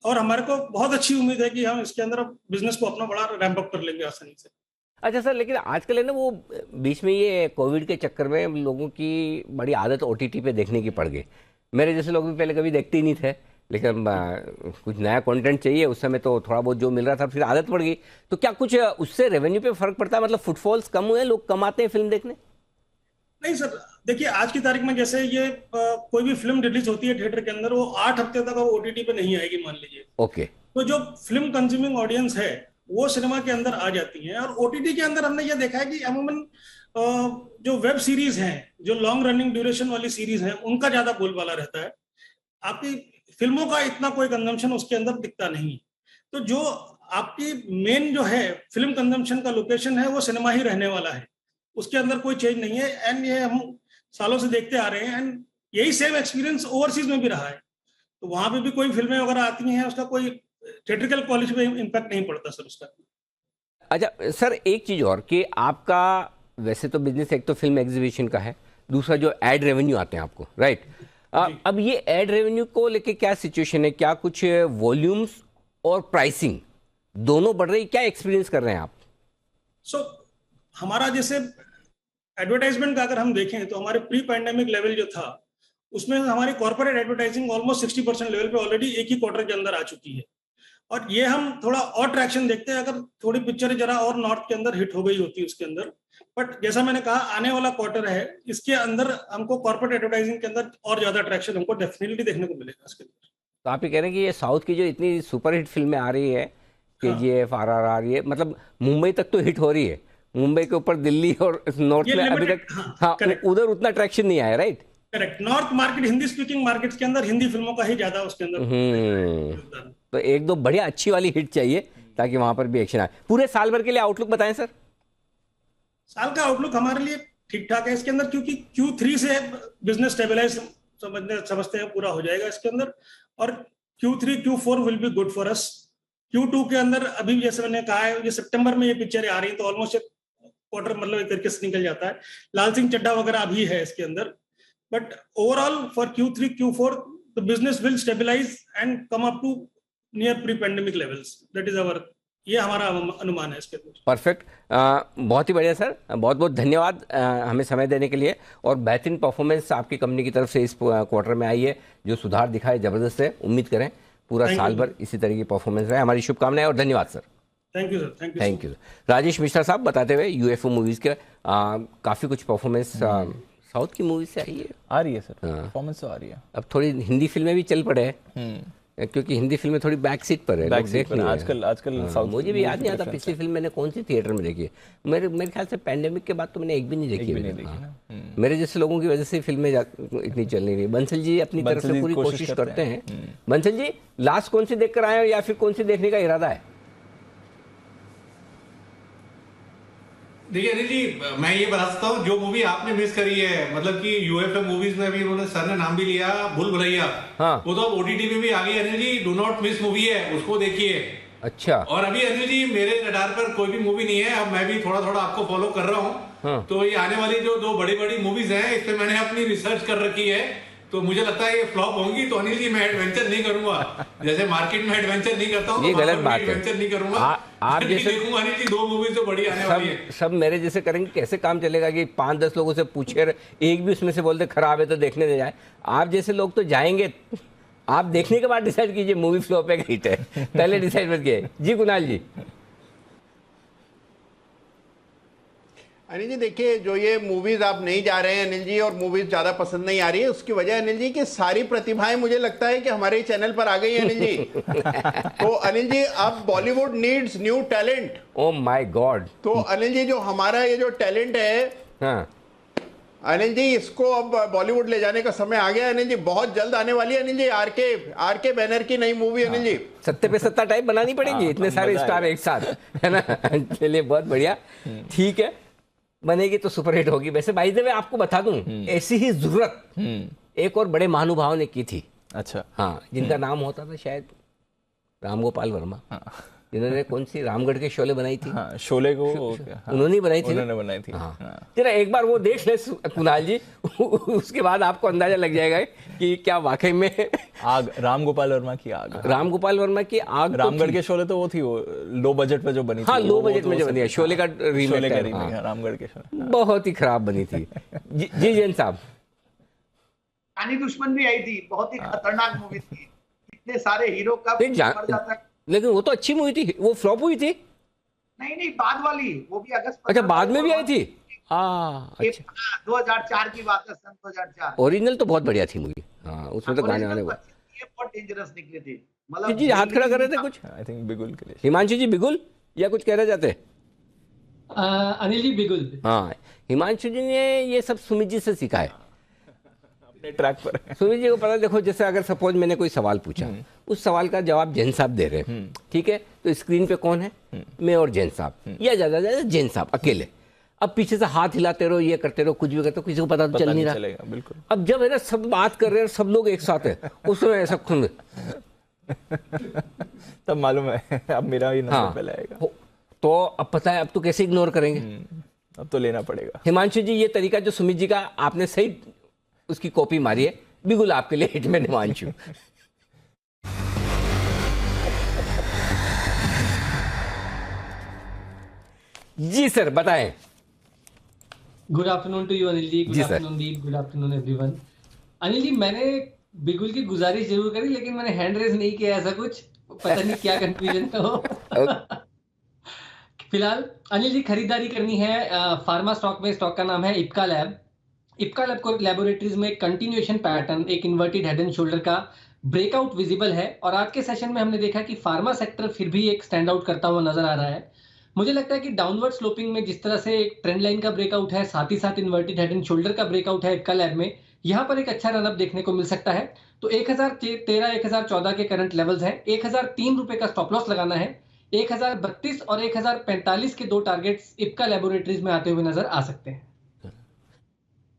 और हमारे को बहुत अच्छी उम्मीद है कि हम इसके अंदर बिजनेस को अपना बड़ा रैंप अप कर लेंगे आसानी से। अच्छा सर, लेकिन आजकल है ना, वो बीच में ये कोविड के चक्कर में लोगों की बड़ी आदत ओटीटी पे देखने की पड़ गई। मेरे जैसे लोग भी पहले कभी देखते ही नहीं थे, लेकिन कुछ नया कंटेंट चाहिए उस समय, तो थोड़ा बहुत जो मिल रहा था फिर आदत पड़ गई। तो क्या कुछ उससे रेवेन्यू पे फर्क पड़ता है, मतलब फुटफॉल्स कम हुए, लोग कम आते हैं फिल्म देखने? नहीं सर, देखिए आज की तारीख में जैसे ये कोई भी फिल्म रिलीज होती है थिएटर के अंदर, वो 8 हफ्ते तक वो ओटीटी पे नहीं आएगी मान लीजिए। ओके। तो जो फिल्म कंज्यूमिंग ऑडियंस है वो सिनेमा के अंदर आ जाती है, और ओटीटी के अंदर हमने ये देखा है कि अमूमन जो वेब सीरीज हैं, जो लॉन्ग रनिंग ड्यूरेशन वाली सीरीज हैं, उनका ज्यादा बोलबाला रहता है। आपकी फिल्मों का इतना कोई कंजम्पशन उसके अंदर दिखता नहीं। तो जो आपकी मेन जो है फिल्म कंजम्पशन का लोकेशन है, वो सिनेमा ही रहने वाला है, उसके अंदर कोई चेंज नहीं है। एंड ये हम सालों से देखते आ रहे हैं, एंड यही सेम एक्सपीरियंस ओवरसीज में भी रहा है। तो वहां पे भी कोई फिल्में वगैरह आती हैं, उसका कोई थिएट्रिकल क्वालिटी पे इम्पैक्ट नहीं पड़ता सर उसका। अच्छा सर, एक चीज़ और कि आपका वैसे तो बिजनेस एक तो फिल्म एग्जीबिशन का है, दूसरा जो एड रेवेन्यू आते हैं आपको, राइट? अब ये एड रेवेन्यू को लेके क्या सिचुएशन है? क्या कुछ वॉल्यूम्स और प्राइसिंग दोनों बढ़ रही, क्या एक्सपीरियंस कर रहे हैं आप? हमारा जैसे एडवर्टाइजमेंट का अगर हम देखें तो हमारे प्री पैंडेमिक लेवल जो था, उसमें हमारी कॉर्पोरेट एडवर्टाइजिंग ऑलमोस्ट 60% लेवल पे ऑलरेडी एक ही क्वार्टर के अंदर आ चुकी है। और ये हम थोड़ा और ट्रैक्शन देखते हैं अगर थोड़ी पिक्चर जरा और नॉर्थ के अंदर हिट हो गई होती है उसके अंदर। बट जैसा मैंने कहा, आने वाला क्वार्टर है, इसके अंदर हमको कॉर्पोरेट एडवर्टाइजिंग के अंदर और ज्यादा ट्रैक्शन हमको डेफिनेटली देखने को मिलेगा इसके अंदर। तो आप ये कह रहे हैं कि ये साउथ की जो इतनी सुपरहिट फिल्में आ रही है, KGF, RRR, ये मतलब मुंबई तक तो हिट हो रही है, मुंबई के ऊपर दिल्ली और नॉर्थ में अभी तक हाँ उधर उतना ट्रैक्शन नहीं आया, right? Correct. North market, Hindi speaking markets के अंदर हिंदी फिल्मों का ही ज्यादा उसके अंदर। तो एक दो बढ़िया अच्छी वाली हिट चाहिए ताकि वहां पर भी एक्शन आए। पूरे साल भर के लिए आउटलुक बताएं सर। साल का आउटलुक हमारे लिए ठीक ठाक है इसके अंदर, क्योंकि Q3 से बिजनेस स्टेबलाइज समझते हैं पूरा हो जाएगा इसके अंदर, और Q3 Q4 will be good for us. Q2 के अंदर अभी जैसे मैंने कहा है, ये सितंबर में ये पिक्चर आ रही है, तो ऑलमोस्ट एक क्वार्टर मतलब एक तरीके से निकल जाता है। लाल सिंह चड्ढा वगैरह अभी है इसके अंदर। But overall for Q3 Q4 the business will stabilise and come up to near pre pandemic levels. That is our, ये हमारा अनुमान है इसके अंदर। परफेक्ट, बहुत ही बढ़िया सर, बहुत बहुत धन्यवाद हमें समय देने के लिए। और बेहतरीन परफॉर्मेंस आपकी कंपनी की तरफ से इस क्वार्टर में आई है, जो सुधार दिखाए जबरदस्त है। उम्मीद करें पूरा साल भर इसी तरह की परफॉर्मेंस रहे। हमारी शुभकामनाएं और धन्यवाद sir. Thank you sir. Thank you. Rajesh Mishra साहब बताते हुए UFO मूवीज के काफी कुछ परफॉर्मेंस साउथ की मूवीज से आई है, आ रही है सर, परफॉर्मेंस तो आ रही है। अब थोड़ी हिंदी फिल्में भी चल पड़े हैं, क्योंकि हिंदी फिल्में थोड़ी बैक सीट पर है, लोग देख नहीं रहे। आजकल साउथ मुझे भी याद नहीं आता पिछली फिल्म मैंने कौन सी थिएटर में देखी है। मेरे ख्याल से पैंडेमिक के बाद तो मैंने एक भी नहीं देखी। मेरे जैसे लोगों की वजह से फिल्में इतनी चल नहीं रही। बंसल जी अपनी तरफ से पूरी कोशिश करते हैं। बंसल जी, लास्ट कौन सी देख कर आए हो या फिर कौन सी देखने का इरादा है? देखिए अनिल जी, मैं ये बता सकता हूँ, जो मूवी आपने मिस करी है, मतलब कि UFO मूवीज में अभी उन्होंने सर ने नाम भी लिया, भूल भुलैया, हाँ। वो तो अब OTT में भी आ गई Anil ji. Do not miss movie है, उसको देखिए। अच्छा। और अभी अनिल जी मेरे रडार पर कोई भी मूवी नहीं है, अब मैं भी थोड़ा थोड़ा आपको फॉलो कर रहा हूँ। हाँ। तो ये आने वाली जो 2 बड़ी बड़ी मूवीज हैं, इस पे मैंने अपनी रिसर्च कर रखी है, तो मुझे लगता है ये फ्लॉप होंगी। तो अनिल जी मैं एडवेंचर नहीं करूंगा, जैसे मार्केट में एडवेंचर नहीं करता हूँ, ये गलत बात है। एडवेंचर नहीं करूंगा। आप जैसे देखूंगा अनिल जी 2 मूवीज तो बड़ी आने वाली है। सब मेरे जैसे करेंगे, कैसे काम चलेगा कि 5-10 लोगों से पूछे, एक भी उसमें से बोलते खराब है तो देखने दे जाए। आप जैसे लोग तो जाएंगे, आप देखने के बाद डिसाइड कीजिए मूवी फ्लॉप है कि हिट है, पहले डिसाइड मत कीजिए। जी कुणाल जी। अनिल जी देखिए, जो ये मूवीज आप नहीं जा रहे हैं अनिल जी, और मूवीज ज्यादा पसंद नहीं आ रही है, उसकी वजह अनिल जी की सारी प्रतिभाएं मुझे लगता है कि हमारे ही चैनल पर आ गई है अनिल जी। तो अनिल जी, अब Bollywood needs new talent. Oh my God. तो अनिल जी, जो हमारा ये जो टैलेंट है, हाँ अनिल जी, इसको अब बॉलीवुड ले जाने का समय आ गया है अनिल जी। बहुत जल्द आने वाली है अनिल जी आरके बैनर की नई मूवी अनिल जी। सत्ते पे सत्ता टाइप बनानी पड़ेगी, इतने सारे स्टार एक साथ, है ना। चलिए बहुत बढ़िया, ठीक है, बनेगी तो सुपर हिट होगी। वैसे भाई द वे आपको बता दूं, ऐसी ही जरूरत एक और बड़े महानुभाव ने की थी। अच्छा। हाँ, जिनका नाम होता था शायद रामगोपाल वर्मा, जिन्होंने कौन सी रामगढ़ के शोले बनाई थी। हाँ, शोले को उन्होंने बनाई थी। उन्होंने बनाई थी। हाँ। जरा एक बार वो देख ले कुणाल जी, उसके बाद आपको अंदाजा लग जाएगा कि क्या वाकई में आग, रामगोपाल वर्मा की आग। रामगोपाल वर्मा की आग। रामगढ़ के शोले तो वो थी, वो लो बजट पे जो बनी थी। हाँ, लो बजट में जो बनी है, शोले का रीमेक। रामगढ़ के शोले बहुत ही खराब बनी थी। जी जैन साहब। रानी दुश्मन भी आई थी, बहुत ही खतरनाक मूवी थी, इतने सारे हीरो का मर जाता है। लेकिन वो तो अच्छी मूवी थी, वो फ्लॉप हुई थी। नहीं, बाद वाली, वो भी अगस्त। अच्छा, बाद में भी आई थी। अच्छा, 2004 की बात है, सन 2004। ओरिजिनल तो बहुत बढ़िया थी मूवी। हाँ, उसमें तो गाने वाने ये बहुत डेंजरस निकली थी। जी हाथ खड़ा कर रहे थे कुछ, आई थिंक बिगुल के लिए। हिमांशु जी बिगुल या कुछ कहना चाहते? अनिल जी बिगुल। हाँ, हिमांशु जी ने ये सब सुमित जी से सीखा है, ट्रैक पर। सुमित जी को पता, देखो जैसे अगर सपोज मैंने कोई सवाल पूछा, उस सवाल का जवाब जैन साहब दे रहे हैं, ठीक है, तो स्क्रीन पे कौन है? मैं और जैन साहब, या ज्यादा जैन साहब अकेले। अब पीछे से हाथ हिलाते रहो, ये करते रहो, कुछ भी करते हो, किसी को पता तो चल नहीं रहा। बिल्कुल। अब जब है ना सब बात कर रहे हैं, सब लोग एक साथ है, उस समय ऐसा खुद तब मालूम है अब मेरा ही नंबर पहले आएगा। तो अब पता है, अब तो कैसे इग्नोर करेंगे? अब तो लेना पड़ेगा। हिमांशु जी, ये तरीका जो सुमित जी का आपने सही उसकी कॉपी मारी है, बिल्कुल आपके लिए हिट में हिमांशु। जी सर, बताएं। Good afternoon to you Anil ji, good afternoon Deep, good afternoon everyone. Anil ji, मैंने बिगुल की गुजारिश जरूर करी, लेकिन मैंने हैंड रेज नहीं किया, ऐसा कुछ पता नहीं क्या कंफ्यूजन हो। फिलहाल अनिल जी, खरीदारी करनी है फार्मा स्टॉक में। स्टॉक का नाम है इप्का लैब। इप्का लैब को लैबोरेटरीज में कंटिन्यूएशन पैटर्न, एक इन्वर्टेड हेड एंड शोल्डर का ब्रेकआउट विजिबल है, और आज के सेशन में हमने देखा कि फार्मा सेक्टर फिर भी एक स्टैंड आउट करता हुआ नजर आ रहा है। मुझे लगता है कि डाउनवर्ड स्लोपिंग में जिस तरह से एक ट्रेंड लाइन का ब्रेकआउट है, साथ ही साथ इन्वर्टेड हेड एंड शोल्डर का ब्रेकआउट है इप्का लैब में, यहाँ पर एक अच्छा रनअप देखने को मिल सकता है। तो 1013 1014 के करंट लेवल्स हैं, 1003 रुपए का स्टॉप लॉस लगाना है। 1032 और 1045 के दो टारगेट्स इप्का लैबोरेटरीज में आते हुए नजर आ सकते हैं।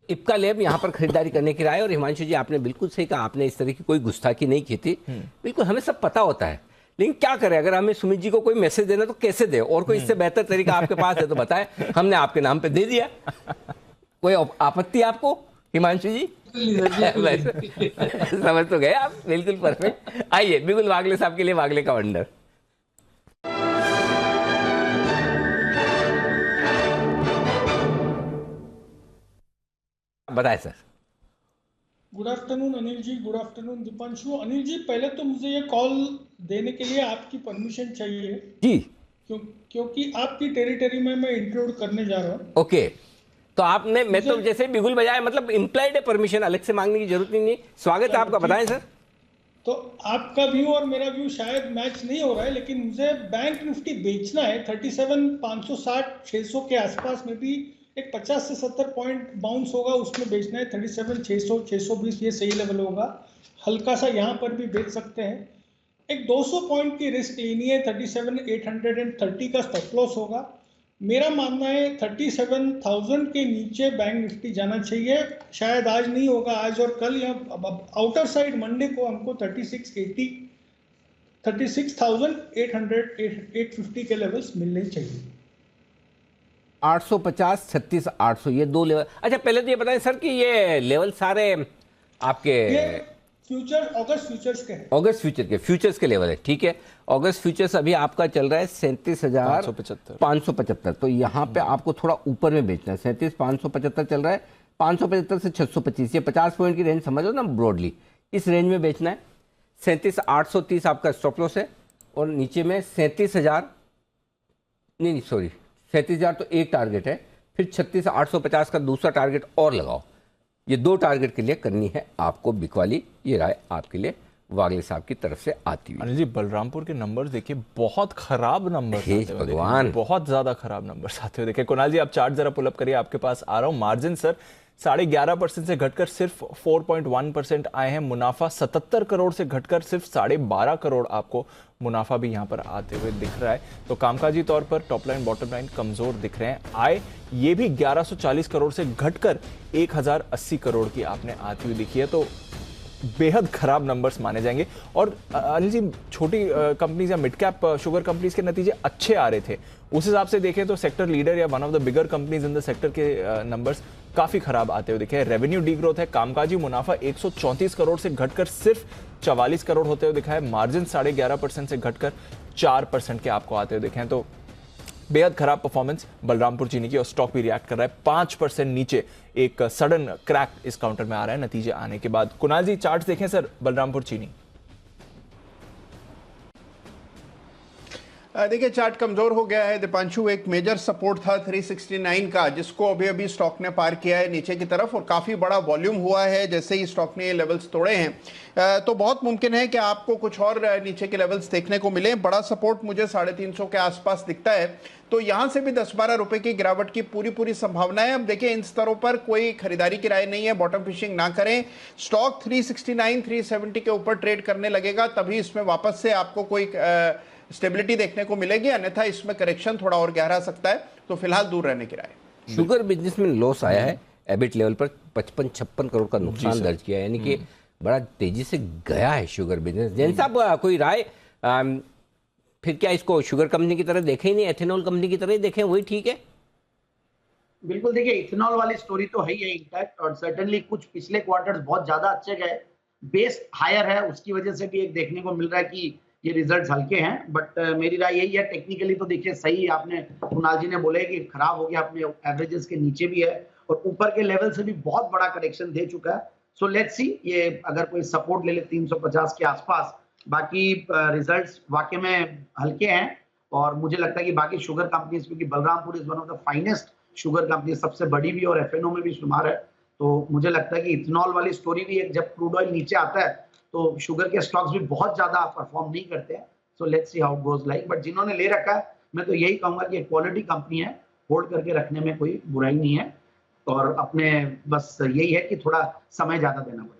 इप्का लैब यहाँ पर खरीदारी करने की राय। और हिमांशु जी, आपने बिल्कुल सही कहा, आपने इस तरह की कोई गुस्ताखी नहीं की थी। बिल्कुल हमें सब पता होता है, लेकिन क्या करें, अगर हमें सुमित जी को कोई मैसेज देना तो कैसे दे, और कोई इससे बेहतर तरीका आपके पास है तो बताएं, हमने आपके नाम पे दे दिया। कोई आपत्ति आपको हिमांशु जी? समझ तो गए आप, बिल्कुल परफेक्ट। आइए बिल्कुल वागले साहब के लिए वागले का वंडर। बताए sir. Good afternoon Anil ji, good afternoon Deepanshu. Anil ji, पहले तो मुझे ये कॉल देने के लिए आपकी परमिशन चाहिए जी, क्योंकि आपकी टेरिटरी में मैं इंक्लूड करने जा रहा हूँ। ओके, तो आपने, मैं तो जैसे बिगुल बजाया, मतलब इम्प्लाइड है, परमिशन अलग से मांगने की जरूरत नहीं। स्वागत है आपका, बताएं सर। तो आपका व्यू और मेरा व्यू शायद मैच नहीं हो रहा है, लेकिन मुझे बैंक निफ्टी बेचना है 37,560-600 के आसपास में भी एक 50 से 70 पॉइंट बाउंस होगा, उसमें बेचना है। 37,600 620 ये सही लेवल होगा, हल्का सा यहाँ पर भी बेच सकते हैं। एक 200 पॉइंट की रिस्क लेनी है, 37,830 का स्टॉप लॉस होगा। मेरा मानना है 37,000 के नीचे बैंक निफ्टी जाना चाहिए। शायद आज नहीं होगा, आज और कल, या आउटर साइड मंडे को हमको 3680 36,800 850 के लेवल्स मिलने चाहिए। 850 36 800 ये दो लेवल। अच्छा, पहले तो ये बताएं सर कि ये लेवल सारे आपके फ्यूचर, ऑगस्ट फ्यूचर्स के हैं। ऑगस्ट फ्यूचर के, फ्यूचर्स के लेवल है, ठीक है। ऑगस्ट फ्यूचर्स अभी आपका चल रहा है 37,575। तो यहाँ पे आपको थोड़ा ऊपर में बेचना है। 37,575 चल रहा है, 575 से 625, ये 50 पॉइंट की रेंज समझो ना ब्रॉडली, इस रेंज में बेचना है। 37,830 आपका स्टॉप लॉस है, और नीचे में 37,000 नहीं सॉरी 37,000 तो एक टारगेट है, फिर 36,850 का दूसरा टारगेट और लगाओ। ये 2 टारगेट के लिए करनी है आपको बिकवाली। ये राय आपके लिए वागले साहब की तरफ से आती हुई। अनिल जी, बलरामपुर के नंबर्स देखिए, बहुत खराब नंबर्स हे आते हुए भगवान। देखे, बहुत ज्यादा खराब नंबर्स आते हुए देखे। कुणाल जी, आप चार्ट जरा पुल अप करिए, आपके पास आ रहा हूं। मार्जिन सर 11.5% से घटकर सिर्फ 4.1% आए हैं। मुनाफा 77 करोड़ से घटकर सिर्फ 12.5 करोड़ आपको मुनाफा भी यहां पर आते हुए दिख रहा है। तो कामकाजी तौर पर टॉप लाइन बॉटम लाइन कमजोर दिख रहे हैं। आय ये भी 1140 करोड़ से घटकर 1080 करोड़ की आपने आती हुई दिखी है। तो बेहद खराब नंबर्स माने जाएंगे। और अनिल जी, छोटी कंपनीज या मिड कैप शुगर कंपनीज के नतीजे अच्छे आ रहे थे, उस हिसाब से देखें तो सेक्टर लीडर या one of the bigger companies in the sector के नंबर्स काफी खराब आते हुए दिखे। रेवेन्यू डी ग्रोथ है, कामकाजी मुनाफा 134 करोड़ से घटकर सिर्फ 44 करोड़ होते हुए दिखा है। मार्जिन 11.5% से घटकर 4% के आपको आते हुए दिखे हैं। तो बेहद खराब परफॉर्मेंस बलरामपुर चीनी की, और स्टॉक भी रिएक्ट कर रहा है 5% नीचे। एक सडन क्रैक इस काउंटर में आ रहा है नतीजे आने के बाद। कुणाल जी, चार्ट्स देखें सर बलरामपुर चीनी। देखिए, चार्ट कमजोर हो गया है दीपांशु। एक मेजर सपोर्ट था 369 का, जिसको अभी अभी स्टॉक ने पार किया है नीचे की तरफ, और काफी बड़ा वॉल्यूम हुआ है जैसे ही स्टॉक ने ये लेवल्स तोड़े हैं। तो बहुत मुमकिन है कि आपको कुछ और नीचे के लेवल्स देखने को मिले। बड़ा सपोर्ट मुझे 350 के आसपास दिखता है, तो यहां से भी 10-12 रुपए की गिरावट की पूरी संभावना है। अब देखिए, इन स्तरों पर कोई खरीदारी की राय नहीं है, बॉटम फिशिंग ना करें। स्टॉक 369 370 के ऊपर ट्रेड करने लगेगा, तभी इसमें वापस से आपको कोई स्टेबिलिटी देखने को मिलेगी, अन्यथा इसमें करेक्शन थोड़ा और गहरा सकता है। तो फिलहाल दूर रहने की राय। शुगर बिजनेस में लॉस आया है, एबिट लेवल पर 55-56 करोड़ का नुकसान दर्ज किया है, यानी कि बड़ा तेजी से गया है शुगर बिजनेस। जैन साहब, कोई राय? फिर क्या इसको शुगर कंपनी की तरह देखें ही नहीं, एथेनॉल कंपनी की तरह ही देखें, वही ठीक है? बिल्कुल, देखिए इथेनॉल वाली स्टोरी तो है ही है इनफैक्ट, और सर्टेनली कुछ पिछले क्वार्टर्स बहुत ज्यादा अच्छे गए, बेस हायर है, उसकी वजह से भी एक देखने को मिल रहा है कि ये रिजल्ट्स हल्के हैं। बट मेरी राय यही है, टेक्निकली तो देखिए सही आपने कुणाल जी ने बोले कि खराब हो गया, अपने एवरेजेस के नीचे भी है और ऊपर के लेवल से भी बहुत बड़ा करेक्शन दे चुका है। सो लेट्स सी, ये अगर कोई सपोर्ट ले ले 350 के आसपास। बाकी रिजल्ट्स वाकई में हल्के हैं, और मुझे लगता है कि बाकी शुगर कंपनीज, क्योंकि Balrampur is one of the finest sugar company, सबसे बड़ी भी और एफएनओ में भी शुमार है, तो मुझे लगता है कि इथेनॉल वाली स्टोरी भी एक, जब क्रूड ऑयल नीचे आता है तो शुगर के स्टॉक्स भी बहुत ज्यादा परफॉर्म नहीं करते हैं। So let's see how it goes like. But जिन्होंने ले रखा है, मैं तो यही कहूंगा कि एक क्वालिटी कंपनी है, होल्ड करके रखने में कोई बुराई नहीं है, और अपने बस यही है कि थोड़ा समय ज्यादा देना पड़ेगा।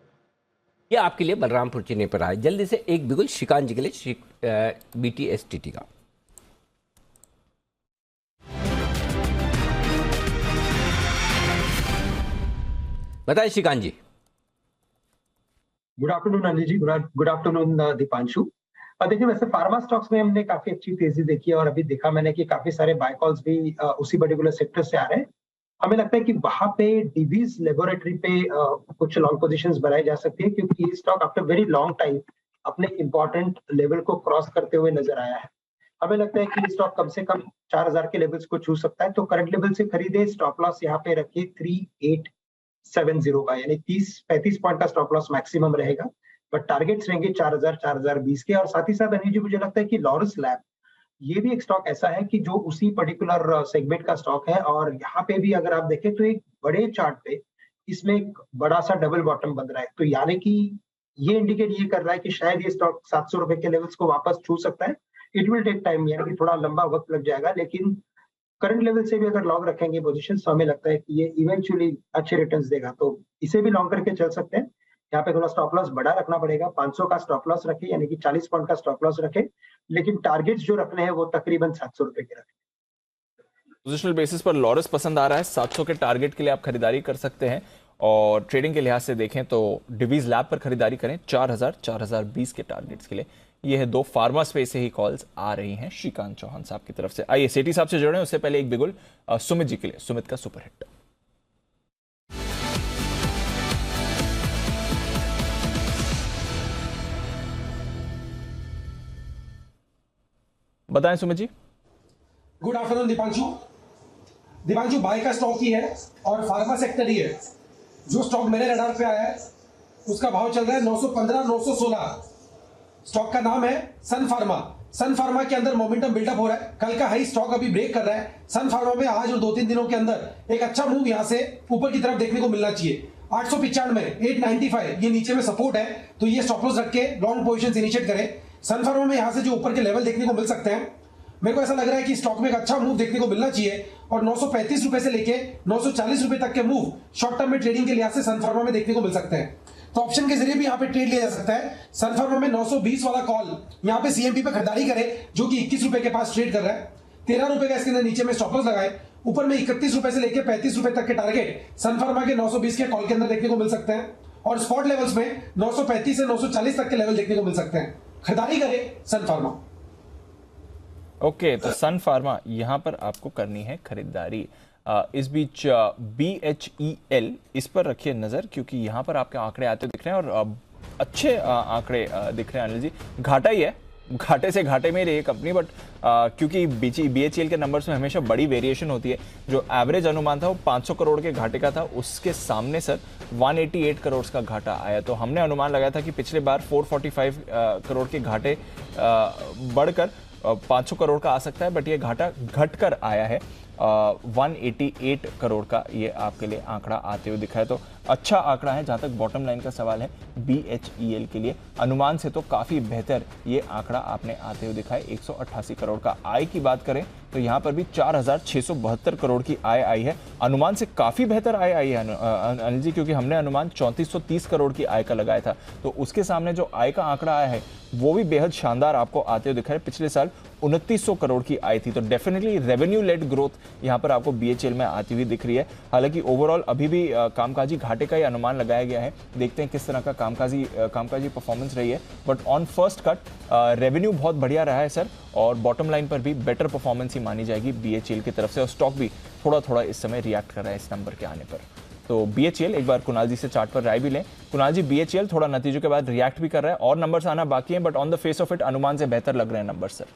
ये आपके लिए बलरामपुर चीनी पर आए। जल्दी से एक बिगुल श्रीकांत जी के लिए BTSTT का। बताइए श्रीकांत जी। Good afternoon Anil ji, good afternoon Deepanshu. देखिए, वैसे फार्मा स्टॉक्स में हमने काफी अच्छी तेजी देखी है, और अभी देखा मैंने कि काफी सारे बाय कॉल्स भी उसी पर्टिकुलर सेक्टर से आ रहे हैं। हमें लगता है कि वहां पे डिवीज लेबोरेटरी पे कुछ लॉन्ग पोजीशंस बनाई जा सकती है, क्योंकि ये stock after very long time अपने इंपॉर्टेंट लेवल को क्रॉस करते हुए नजर आया है। हमें लगता है कि ये स्टॉक कम से कम 4000 के लेवल्स को छू सकता है, तो करंट लेवल से खरीदे। स्टॉप लॉस यहाँ पे रखिए 3870 का, यानी 30-35 पॉइंट का स्टॉप लॉस मैक्सिमम रहेगा, बट टारगेट्स रहेंगे 4000 4020 के। और साथ ही साथ अनिल जी, मुझे लगता है कि लॉरस लैब ये भी एक स्टॉक ऐसा है कि जो उसी पर्टिकुलर सेगमेंट का स्टॉक है, और यहाँ पे भी अगर आप देखें तो एक बड़े चार्ट पे इसमें एक बड़ा सा डबल बॉटम बन रहा है, तो यानी कि ये इंडिकेट ये कर रहा है कि शायद ये स्टॉक 700 रुपए के लेवल्स को वापस छू सकता है। इट विल टेक टाइम, यानी कि थोड़ा लंबा वक्त लग जाएगा, लेकिन करंट लेवल से भी अगर लॉन्ग रखेंगे पोजीशन, तो हमें लगता है कि ये इवेंचुअली अच्छे रिटर्न्स देगा, तो इसे भी लॉन्ग करके चल सकते हैं। यहाँ पे थोड़ा स्टॉप लॉस बड़ा रखना पड़ेगा, 500 का स्टॉप लॉस रखे, यानी कि 40 पॉइंट का स्टॉप लॉस रखे, लेकिन टारगेट्स जो रखने हैं वो तकरीबन 700 रुपए के रखें। पोजिशनल बेसिस पर लॉरस पसंद आ रहा है, 700 के टारगेट के लिए आप खरीदारी कर सकते हैं, और ट्रेडिंग के लिहाज से देखें तो डिवीज लैब पर खरीदारी करें 4000 4020 के टारगेट्स के लिए। ये है 2 फार्मा स्पेस से ही कॉल्स आ रही हैं श्रीकांत चौहान साहब की तरफ से। आइए सेठी साहब से जुड़े हैं, उससे पहले एक बिगुल सुमित जी के लिए, सुमित का सुपरहिट। बताएं Sumit ji. Good afternoon Deepanshu, bye का स्टॉक ही है और फार्मा सेक्टर ही है। जो स्टॉक मेरे रडार पे आया है उसका भाव चल रहा है 915 916। स्टॉक का नाम है सन फार्मा, सन फार्मा के अंदर मोमेंटम बिल्डअप हो रहा है, कल का हाई स्टॉक अभी ब्रेक कर रहा है। सन फार्मा में आज और 2-3 दिनों के अंदर एक अच्छा मूव यहां से ऊपर की तरफ देखने को मिलना चाहिए। 895 895 ये नीचे में सपोर्ट है, तो ये स्टॉप लॉस रख के लॉन्ग पोजीशंस इनिशिएट करें। सन फार्मा में यहां से जो ऊपर के लेवल देखने को मिल सकते हैं, मेरे को ऐसा लग रहा है कि स्टॉक में एक अच्छा मूव देखने को मिलना चाहिए और 935 रुपए से लेके 940 रुपए तक के मूव शॉर्ट टर्म में ट्रेडिंग के लिहाज से सन फार्मा में देखने को मिल सकते हैं। तो ऑप्शन के जरिए भी यहाँ पे ट्रेड लिया जा सकता है। सन फार्मा में 920 वाला कॉल यहाँ पे सीएमपी पे खरीदारी करे, जो कि 21 रुपए के पास ट्रेड कर रहा है। 13 रुपए का इसके अंदर नीचे में स्टॉप लॉस लगाए। ऊपर में 31 रुपए से लेकर 35 रुपए तक के टारगेट सन फार्मा के 920 के कॉल के अंदर देखने को मिल सकते हैं और स्पॉट लेवल्स में 935 से 940 तक के लेवल देखने को मिल सकते हैं। खरीदारी करे सन फार्मा। ओके, तो सन फार्मा यहां पर आपको करनी है खरीदारी। इस बीच BHEL इस पर रखिए नजर, क्योंकि यहां पर आपके आंकड़े आते दिख रहे हैं और अच्छे आंकड़े दिख रहे हैं। अनिल जी, घाटा ही है, घाटे से घाटे में रही है कंपनी, बट क्योंकि BHEL के नंबर्स में हमेशा बड़ी वेरिएशन होती है। जो एवरेज अनुमान था वो 500 करोड़ के घाटे का था, उसके सामने सर 188 करोड़ का घाटा आया। तो हमने अनुमान लगाया था कि पिछले बार 445 करोड़ के घाटे बढ़कर 500 करोड़ का आ सकता है, बट ये घाटा घटकर आया है 188 करोड़ का। ये आपके लिए आंकड़ा आते हुए दिखा है, तो अच्छा आंकड़ा है। जहां तक बॉटम लाइन का सवाल है BHEL के लिए अनुमान से तो काफी बेहतर ये आंकड़ा आपने आते हुए दिखा है। 188 करोड़ का आय की बात करें तो यहां पर भी 4672 करोड़ की आय आई है। अनुमान से काफी बेहतर आय आई है अनिल जी, क्योंकि हमने अनुमान 3430 करोड़ की आय का लगाया था, तो उसके सामने जो आय का आंकड़ा आया है वो भी बेहद शानदार आपको आते हुए दिखा है। पिछले साल 2900 करोड़ की आय थी, तो डेफिनेटली रेवेन्यू लेड ग्रोथ यहां पर आपको BHEL में आती हुई दिख रही है। हालांकि ओवरऑल अभी भी कामकाजी घाटे का ही अनुमान लगाया गया है, देखते हैं किस तरह का कामकाजी परफॉर्मेंस रही है। But on first cut revenue बहुत बढ़िया रहा है सर, और बॉटम लाइन पर भी बेटर परफॉर्मेंस ही मानी जाएगी BHEL की तरफ से, और स्टॉक भी थोड़ा थोड़ा इस समय रिएक्ट कर रहा है इस नंबर के आने पर। तो BHEL एक बार कुणाल जी से चार्ट पर राय भी लें। कुणाल जी, BHEL थोड़ा नतीजों के बाद रिएक्ट भी कर रहा है और नंबर्स आना बाकी हैं, but on the face of it अनुमान से बेहतर लग रहे हैं नंबर सर।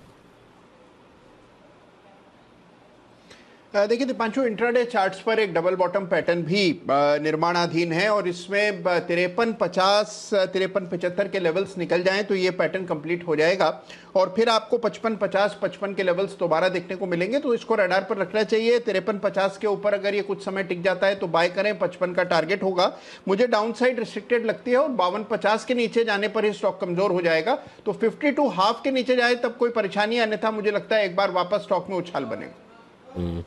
देखिए दीपांशु, इंट्राडे चार्ट्स पर एक डबल बॉटम पैटर्न भी निर्माणाधीन है और इसमें 5350 5375 के लेवल्स निकल जाएं तो ये पैटर्न कंप्लीट हो जाएगा और फिर आपको 5550 55 के लेवल्स दोबारा देखने को मिलेंगे, तो इसको रडार पर रखना चाहिए। 5350 के ऊपर अगर ये कुछ समय टिक जाता है तो बाय करें, 55 का टारगेट होगा। मुझे डाउन साइड रिस्ट्रिक्टेड लगती है और 5250 के नीचे जाने पर ही स्टॉक कमजोर हो जाएगा, तो 52 हाफ के नीचे जाए तब कोई परेशानी, अन्यथा मुझे लगता है एक बार वापस स्टॉक में उछाल बनेगा।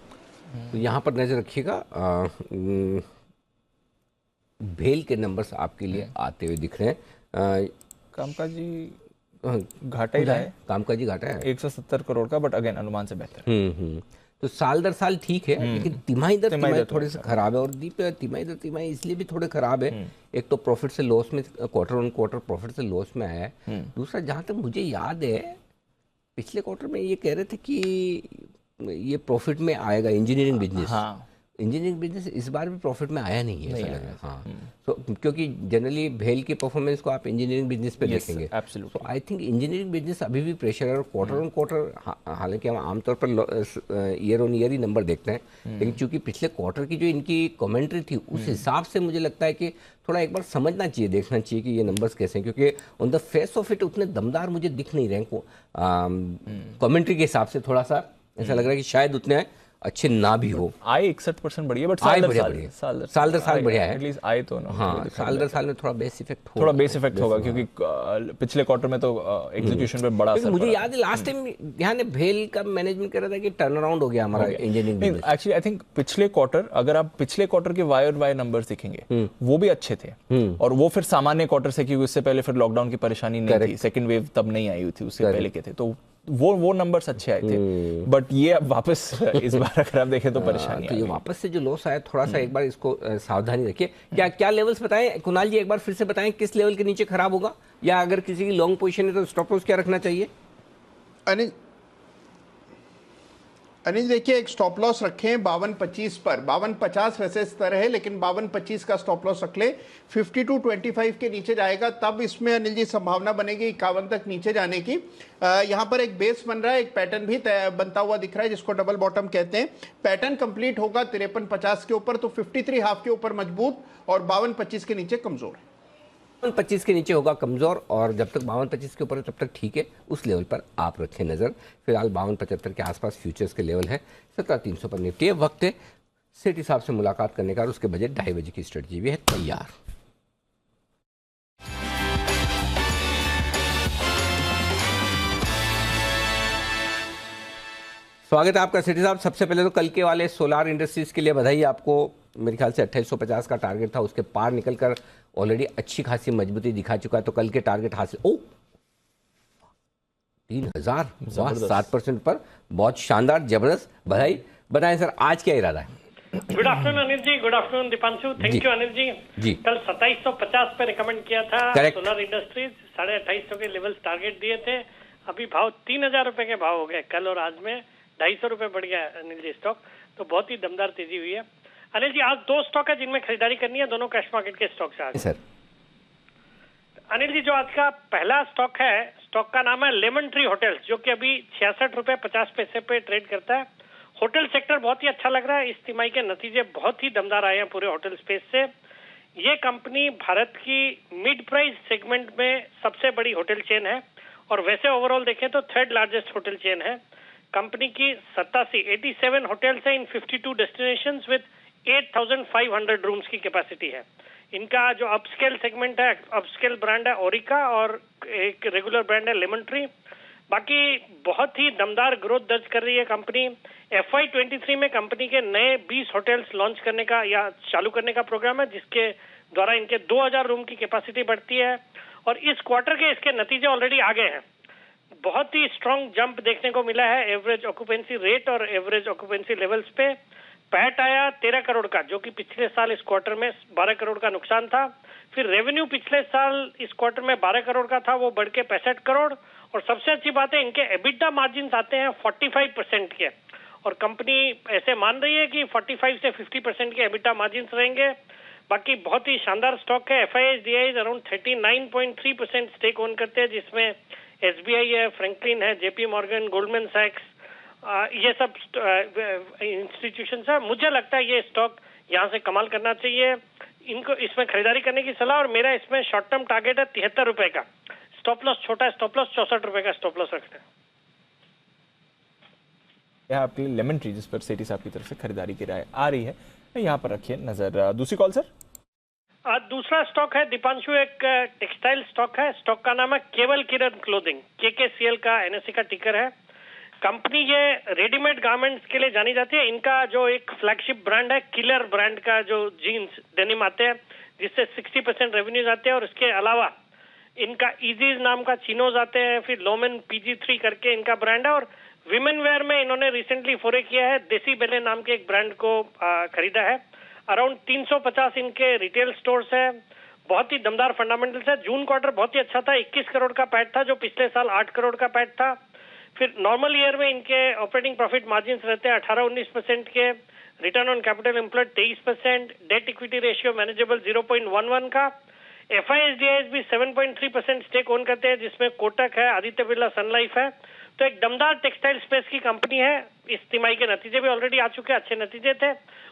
तो यहाँ पर नजर रखिएगा, भेल के नंबर्स आपके लिए आते हुए दिख रहे हैं। कामकाजी घाटा ही रहा है, कामकाजी घाटा है 170 करोड़ का, बट अगेन अनुमान से बेहतर। तो साल दर साल ठीक है, लेकिन तिमाही दर तिमाही थोड़े से खराब है, और तिमाही दर तिमाही इसलिए भी थोड़े खराब है। एक तो प्रॉफिट से लॉस में, क्वार्टर ऑन क्वार्टर प्रॉफिट से लॉस में आया है। दूसरा, जहाँ तक मुझे याद है पिछले क्वार्टर में ये कह रहे थे कि ये प्रॉफिट में आएगा इंजीनियरिंग बिजनेस। हाँ, इंजीनियरिंग बिजनेस इस बार भी प्रॉफिट में आया नहीं है, ऐसा लग रहा है। हाँ, तो क्योंकि जनरली भेल की परफॉर्मेंस को आप इंजीनियरिंग बिजनेस पे देखेंगे, तो आई थिंक इंजीनियरिंग बिजनेस अभी भी प्रेशर है। और क्वार्टर ऑन क्वार्टर, हालांकि हम आमतौर per year on year he number देखते हैं, लेकिन चूंकि पिछले क्वार्टर की जो इनकी कमेंट्री थी उस हिसाब से मुझे लगता है कि थोड़ा एक बार समझना चाहिए, देखना चाहिए कि ये नंबर्स कैसे हैं, क्योंकि on the face of it उतने दमदार मुझे दिख नहीं रहे कमेंट्री के हिसाब से। थोड़ा सा ऐसा लग रहा है कि शायद उतने अच्छे ना भी हो। आय 61% बढ़ी है, बट साल दर साल बढ़िया है एटलीस्ट आय तो ना। हाँ, साल दर साल में थोड़ा बेस इफेक्ट होगा, क्योंकि पिछले क्वार्टर में तो एग्जीक्यूशन पे बड़ा असर मुझे याद है लास्ट टाइम यहाँ ने भेल का मैनेजमेंट कर रहा था कि टर्न अराउंड हो गया हमारा इंजीनियरिंग। एक्चुअली आई थिंक पिछले क्वार्टर, अगर आप पिछले क्वार्टर के वाई और वाई नंबर्स देखेंगे वो भी अच्छे थे, और वो फिर सामान्य क्वार्टर से, क्योंकि उससे पहले फिर लॉकडाउन की परेशानी नहीं थी, सेकंड वेव तब नहीं आई हुई थी, उससे पहले के थे, तो वो नंबर्स अच्छे आए थे। बट ये अब वापस इस बार अगर आप देखें तो परेशानी तो ये वापस से जो लॉस आया, थोड़ा सा एक बार इसको सावधानी रखिए। क्या लेवल्स बताएं कुणाल जी, एक बार फिर से बताएं किस लेवल के नीचे खराब होगा, या अगर किसी की लॉन्ग पोजीशन है तो स्टॉप लॉस क्या रखना चाहिए? अनिल देखिए, एक स्टॉप लॉस रखें 5225 पर। 5250 वैसे स्तर है, लेकिन 5225 का स्टॉप लॉस रख ले। 5225 के नीचे जाएगा तब इसमें अनिल जी संभावना बनेगी 51 तक नीचे जाने की। यहाँ पर एक बेस बन रहा है, एक पैटर्न भी बनता हुआ दिख रहा है जिसको डबल बॉटम कहते हैं। पैटर्न कंप्लीट होगा 5350 के ऊपर, तो 53 हाफ के ऊपर मजबूत और 5225 के नीचे कमजोर है। 52-25 के नीचे होगा कमजोर, और जब तक 52-25 के ऊपर है तब तक ठीक है, उस लेवल पर आप रखें नजर। फिलहाल 52-75 के आसपास फ्यूचर्स के लेवल है। 17,300 पर निफ्टी। वक्त है सेठी साहब से मुलाकात करने का, और उसके बजट 2:30 बजे की स्ट्रेटजी भी है तैयार। स्वागत है आपका सेठी साहब। सबसे पहले तो कल के वाले सोलार इंडस्ट्रीज के लिए बधाई आपको। मेरे ख्याल से 2850 का टारगेट था, उसके पार निकलकर ऑलरेडी अच्छी खासी मजबूती दिखा चुका है। तो कल के टारगेट हासिल 3000 7% पर, बहुत शानदार, जबरदस्त, बधाई। बताएं सर, आज क्या इरादा है? Good afternoon Anil ji, good afternoon Deepanshu. Thank you Anil ji. कल 2750 पे रिकमेंड किया था सोलर इंडस्ट्रीज, 2850 के लेवल्स टारगेट दिए थे। अभी भाव 3000 रुपए के भाव हो गए कल, और आज में 250 रुपए बढ़ गया अनिल जी स्टॉक। तो बहुत ही दमदार तेजी हुई है अनिल जी। आज 2 स्टॉक है जिनमें खरीदारी करनी है, दोनों कैश मार्केट के स्टॉक से आज सर। अनिल जी, जो आज का पहला स्टॉक है, स्टॉक का नाम है लेमन ट्री होटल्स, जो कि अभी 66 रुपए 50 पैसे पे ट्रेड करता है। होटल सेक्टर बहुत ही अच्छा लग रहा है। इस तिमाही के नतीजे बहुत ही दमदार आए हैं पूरे होटल स्पेस से। ये कंपनी भारत की मिड प्राइस सेगमेंट में सबसे बड़ी होटल चेन है, और वैसे ओवरऑल देखें तो 3rd लार्जेस्ट होटल चेन है। कंपनी की 87 होटल्स है इन 52 डेस्टिनेशंस विद 8,500 रूम्स की कैपेसिटी है। इनका जो अपस्केल सेगमेंट है, अपस्केल ब्रांड है ओरिका, और एक रेगुलर ब्रांड है लेमन ट्री। बाकी बहुत ही दमदार ग्रोथ दर्ज कर रही है कंपनी। FY23 में कंपनी के नए 20 होटल्स लॉन्च करने का या चालू करने का प्रोग्राम है, जिसके द्वारा इनके 2000 रूम की कैपेसिटी बढ़ती है। और इस क्वार्टर के इसके नतीजे ऑलरेडी आ गए हैं। बहुत ही स्ट्रॉन्ग जंप देखने को मिला है एवरेज ऑक्यूपेंसी रेट और एवरेज ऑक्यूपेंसी लेवल्स पे। पैट आया 13 करोड़ का, जो कि पिछले साल इस क्वार्टर में 12 करोड़ का नुकसान था। फिर रेवेन्यू पिछले साल इस क्वार्टर में 12 करोड़ का था, वो बढ़ के 65 करोड़। और सबसे अच्छी बात है, इनके एबिटा मार्जिन आते हैं 45% के, और कंपनी ऐसे मान रही है कि 45 से 50% के एबिटा मार्जिन रहेंगे। बाकी बहुत ही शानदार स्टॉक है। FIS अराउंड 39.3% स्टेक ओन करते हैं, जिसमें SBI है, फ्रैंकलिन है, JP मॉर्गन, गोल्डमैन सैक्स, ये सब इंस्टीट्यूशंस है। मुझे लगता है ये स्टॉक यहाँ से कमाल करना चाहिए, इनको इसमें खरीदारी करने की सलाह। और मेरा इसमें शॉर्ट टर्म टारगेट है 73 रुपए का। स्टॉप लॉस छोटा है, स्टॉप लॉस 64 रुपए का स्टॉप लॉस रखते हैं। यह आपके लिए लेमन ट्री, जिस पर सेठी साहब की तरफ से खरीदारी की राय आ रही है, यहाँ पर रखिए नजर। दूसरी कॉल सर। दूसरा स्टॉक है दीपांशु, एक टेक्सटाइल स्टॉक है। स्टॉक का नाम है केवल किरण क्लोथिंग, KKCL का NSE का टिकर है। कंपनी ये रेडीमेड गारमेंट्स के लिए जानी जाती है। इनका जो एक फ्लैगशिप ब्रांड है, किलर ब्रांड का जो जीन्स डेनिम आते हैं, जिससे 60% रेवेन्यूज आते हैं। और इसके अलावा इनका इजीज नाम का चिनोज आते हैं, फिर लोमेन PG3 करके इनका ब्रांड है। और विमेन वेयर में इन्होंने रिसेंटली फोरे किया है, देसी बेले नाम के एक ब्रांड को खरीदा है। अराउंड 350 इनके रिटेल स्टोर्स है। बहुत ही दमदार फंडामेंटल्स है। जून क्वार्टर बहुत ही अच्छा था, 21 करोड़ का पैट था, जो पिछले साल 8 करोड़ का पैट था। फिर नॉर्मल ईयर में इनके ऑपरेटिंग प्रॉफिट मार्जिन रहते हैं 18-19% के। Return on capital employed 23%, debt equity ratio manageable 0.11 का। FIS भी 7.3% स्टेक ओन करते हैं, जिसमें कोटक है, आदित्य बिरला सन लाइफ है। तो एक दमदार टेक्सटाइल स्पेस की कंपनी है। इस तिमाही के नतीजे भी ऑलरेडी आ चुके हैं, अच्छे नतीजे थे।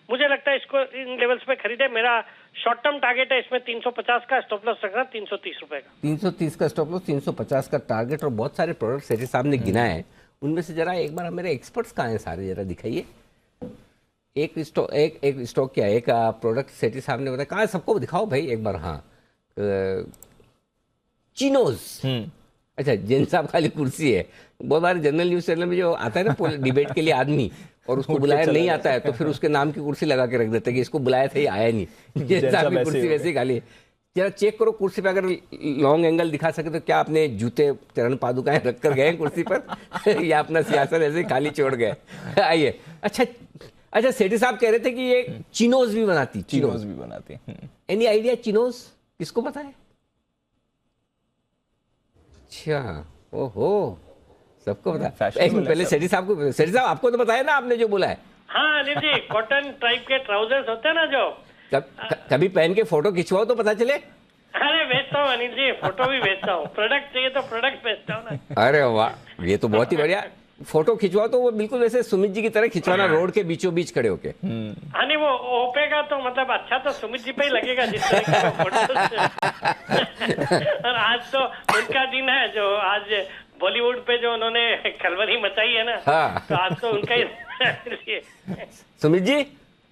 मुझे लगता है इसको इन लेवल्स पे खरीदे। मेरा शॉर्ट टर्म टारगेट है इसमें 350 का, स्टॉप लॉस रखना 330 रुपए का। 330 का स्टॉप लॉस, 350 का टारगेट। और बहुत सारे प्रोडक्ट सेठी साहब ने गिना है, उनमें से जरा एक बार मेरे एक्सपर्ट्स कहाँ हैं सारे, जरा दिखाइए। एक स्टॉक क्या, एक प्रोडक्ट सेठी साहब ने बताया, कहाँ सबको दिखाओ भाई एक बार। हाँ, चिनोज। अच्छा, जैन साहब खाली कुर्सी है। बहुत बार जनरल न्यूज चैनल में जो आता है ना डिबेट के लिए आदमी, और उसको बुलाया नहीं आता है, तो फिर उसके नाम की कुर्सी लगा के रख देते हैं कि इसको बुलाया था, ये आया नहीं। जैन साहब की कुर्सी वैसे ही खाली। जरा चेक करो कुर्सी पे, अगर लॉन्ग एंगल दिखा सके तो क्या अपने जूते चरण पादुकाएं रख कर गए कुर्सी पर या अपना सियासत ऐसे खाली छोड़ गए? आइए। अच्छा, सेठी साहब कह रहे थे कि ये चिनोज भी बनाती। चिनोज भी बनाती। एनी आइडिया चिनोज किसको पता है? अच्छा, ओहो, सबको पता है। एक मिनट पहले सेठी साहब को, सेठी साहब आपको तो बताया ना आपने जो बोला है। हाँ अनिल जी, कॉटन टाइप के ट्राउजर्स होते हैं ना जो, कभी पहन के फोटो खिंचवाओ तो पता चले। अरे भेजता हूँ अनिल जी, फोटो भी भेजता हूँ। प्रोडक्ट चाहिए तो प्रोडक्ट भेजता हूँ ना। अरे वाह, ये तो बहुत ही बढ़िया। फोटो खिंचवाओ तो वो बिल्कुल वैसे सुमित जी की तरह खिंचवाना, रोड के बीचों बीच खड़े होके। हाँ नहीं, वो ओपेगा तो मतलब अच्छा तो सुमित जी पे ही लगेगा जिस तरह का फोटो। और आज तो उनका दिन है, जो आज बॉलीवुड पे जो उन्होंने खलबली मचाई है ना, हाँ। तो आज तो उनका ही। सुमित जी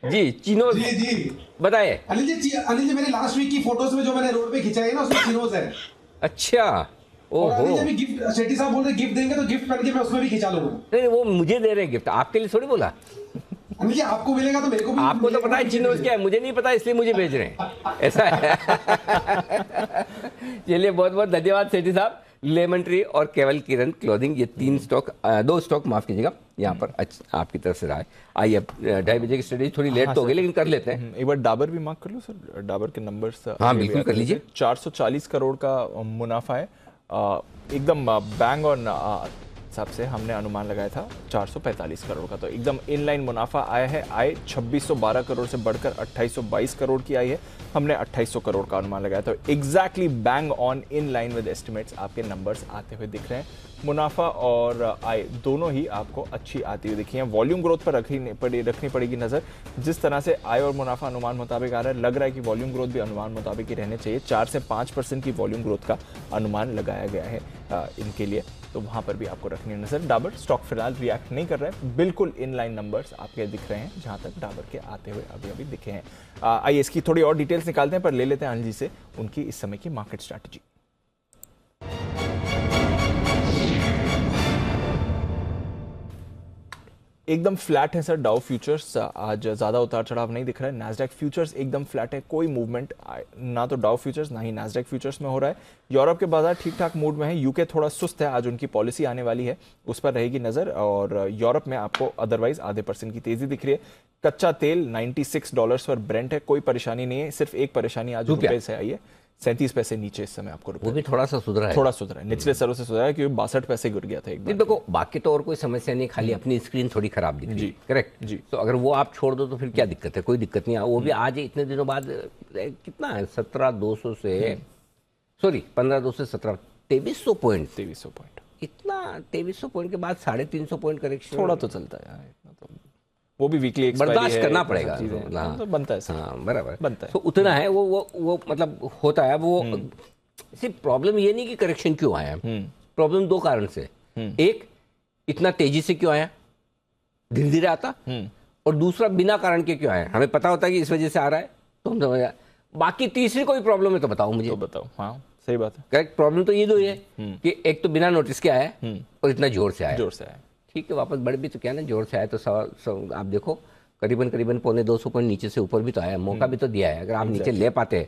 जी चिनोज जी बताइए। अनिल जी मेरे लास्ट वीक की फोटोज में जो मैंने रोड पे खिंचाई है ना, उसमें चिनोज है। अच्छा, और अनिल ओहो। जी अभी गिफ्ट, शेट्टी साहब बोल रहे गिफ्ट देंगे, तो गिफ्ट करके मैं उसमें भी खिंचा लूंगा। नहीं, वो मुझे दे रहे गिफ्ट, आपके लिए थोड़ी बोला। अनिल जी आपको मिलेगा तो मेरे को भी आपको तो मिलेगा। पता है चिनोज क्या है, मुझे नहीं पता, इसलिए मुझे भेज रहे हैं, ऐसा है। चलिए, बहुत बहुत धन्यवाद सेठी साहब। लेमन ट्री और केवल किरण क्लोथिंग, ये दो स्टॉक माफ कीजिएगा यहाँ पर आपकी तरफ से रहा है। आइए, अब 2:30 बजे की स्टडी थोड़ी लेट तो हो गई, लेकिन कर लेते हैं। एक बार डाबर भी मार्क कर लो सर, डाबर के नंबर्स। हाँ बिल्कुल कर लीजिए। 440 करोड़ का मुनाफा है, एकदम बैंग ऑन हिसाब से हमने अनुमान लगाया था 445 करोड़ का, तो एकदम इनलाइन मुनाफा आया है। आय 2612 करोड़ से बढ़कर 2822 करोड़ की आई है, हमने 2800 करोड़ का अनुमान लगाया, तो exactly bang on in line with estimates आपके नंबर्स आते हुए दिख रहे हैं। मुनाफा और आय दोनों ही आपको अच्छी आती हुई दिखी है। वॉल्यूम ग्रोथ पर रखनी पड़ेगी नजर। जिस तरह से आय और मुनाफा अनुमान मुताबिक आ रहा है, लग रहा है कि वॉल्यूम ग्रोथ भी अनुमान मुताबिक ही रहने चाहिए। 4 से 5% की वॉल्यूम ग्रोथ का अनुमान लगाया गया है इनके लिए, तो वहां पर भी आपको रखनी है नजर। डाबर स्टॉक फिलहाल रिएक्ट नहीं कर रहा है, बिल्कुल इन लाइन नंबर्स आपके दिख रहे हैं जहां तक डाबर के आते हुए अभी दिखे हैं। आइए इसकी थोड़ी और डिटेल्स निकालते हैं, पर ले लेते हैं अनिल जी से उनकी इस समय की मार्केट स्ट्रैटेजी। एकदम फ्लैट है सर डाउ फ्यूचर्स, आज ज्यादा उतार चढ़ाव नहीं दिख रहा है। नैस्डैक फ्यूचर्स एकदम फ्लैट है, कोई मूवमेंट ना तो डाउ फ्यूचर्स ना ही नैस्डैक फ्यूचर्स में हो रहा है। यूरोप के बाजार ठीक ठाक मूड में है, यूके थोड़ा सुस्त है, आज उनकी पॉलिसी आने वाली है, उस पर रहेगी नजर। और यूरोप में आपको अदरवाइज आधे % की तेजी दिख रही है। कच्चा तेल $96 पर ब्रेंट है, कोई परेशानी नहीं है, सिर्फ एक परेशानी आज रुपए से आई है, 37 पैसे नीचे इस समय आपको रुपए। वो भी थोड़ा सा सुधरा है, थोड़ा सुधरा है, निचले स्तरों से सुधरा है, क्योंकि 62 पैसे गिर गया था एक बार। देखो, बाकी तो और कोई समस्या नहीं, खाली अपनी स्क्रीन थोड़ी खराब दिख रही है। करेक्ट जी। तो अगर वो आप छोड़ दो तो फिर क्या दिक्कत है? कोई दिक्कत नहीं है। वो भी आज इतने दिनों बाद कितना है, 17,200 से सॉरी 15,200 से 2300 पॉइंट, इतना 2300 पॉइंट के बाद 350 पॉइंट करेक्शन थोड़ा तो चलता है, वो भी वीकली बर्दाश्त करना पड़ेगा, तो बनता है। हाँ बराबर बनता है, तो उतना है वो मतलब होता है वो। सिर्फ प्रॉब्लम ये नहीं कि करेक्शन क्यों आया, प्रॉब्लम 2 कारण से, एक इतना तेजी से क्यों आया, धीरे धीरे आता, और दूसरा बिना कारण के क्यों आया। हमें पता होता है कि इस वजह से आ रहा है तो हम समझ, बाकी तीसरी कोई प्रॉब्लम है तो बताओ मुझे, तो बताओ। हाँ सही बात है, करेक्ट। प्रॉब्लम तो ये 2 ही है कि एक तो बिना नोटिस के आया और इतना जोर से आया। ठीक है, वापस बढ़ भी तो क्या ना, जोर से आया तो आप देखो करीबन 250 पॉइंट नीचे से ऊपर भी तो आया, मौका भी तो दिया है। अगर आप नीचे ले पाते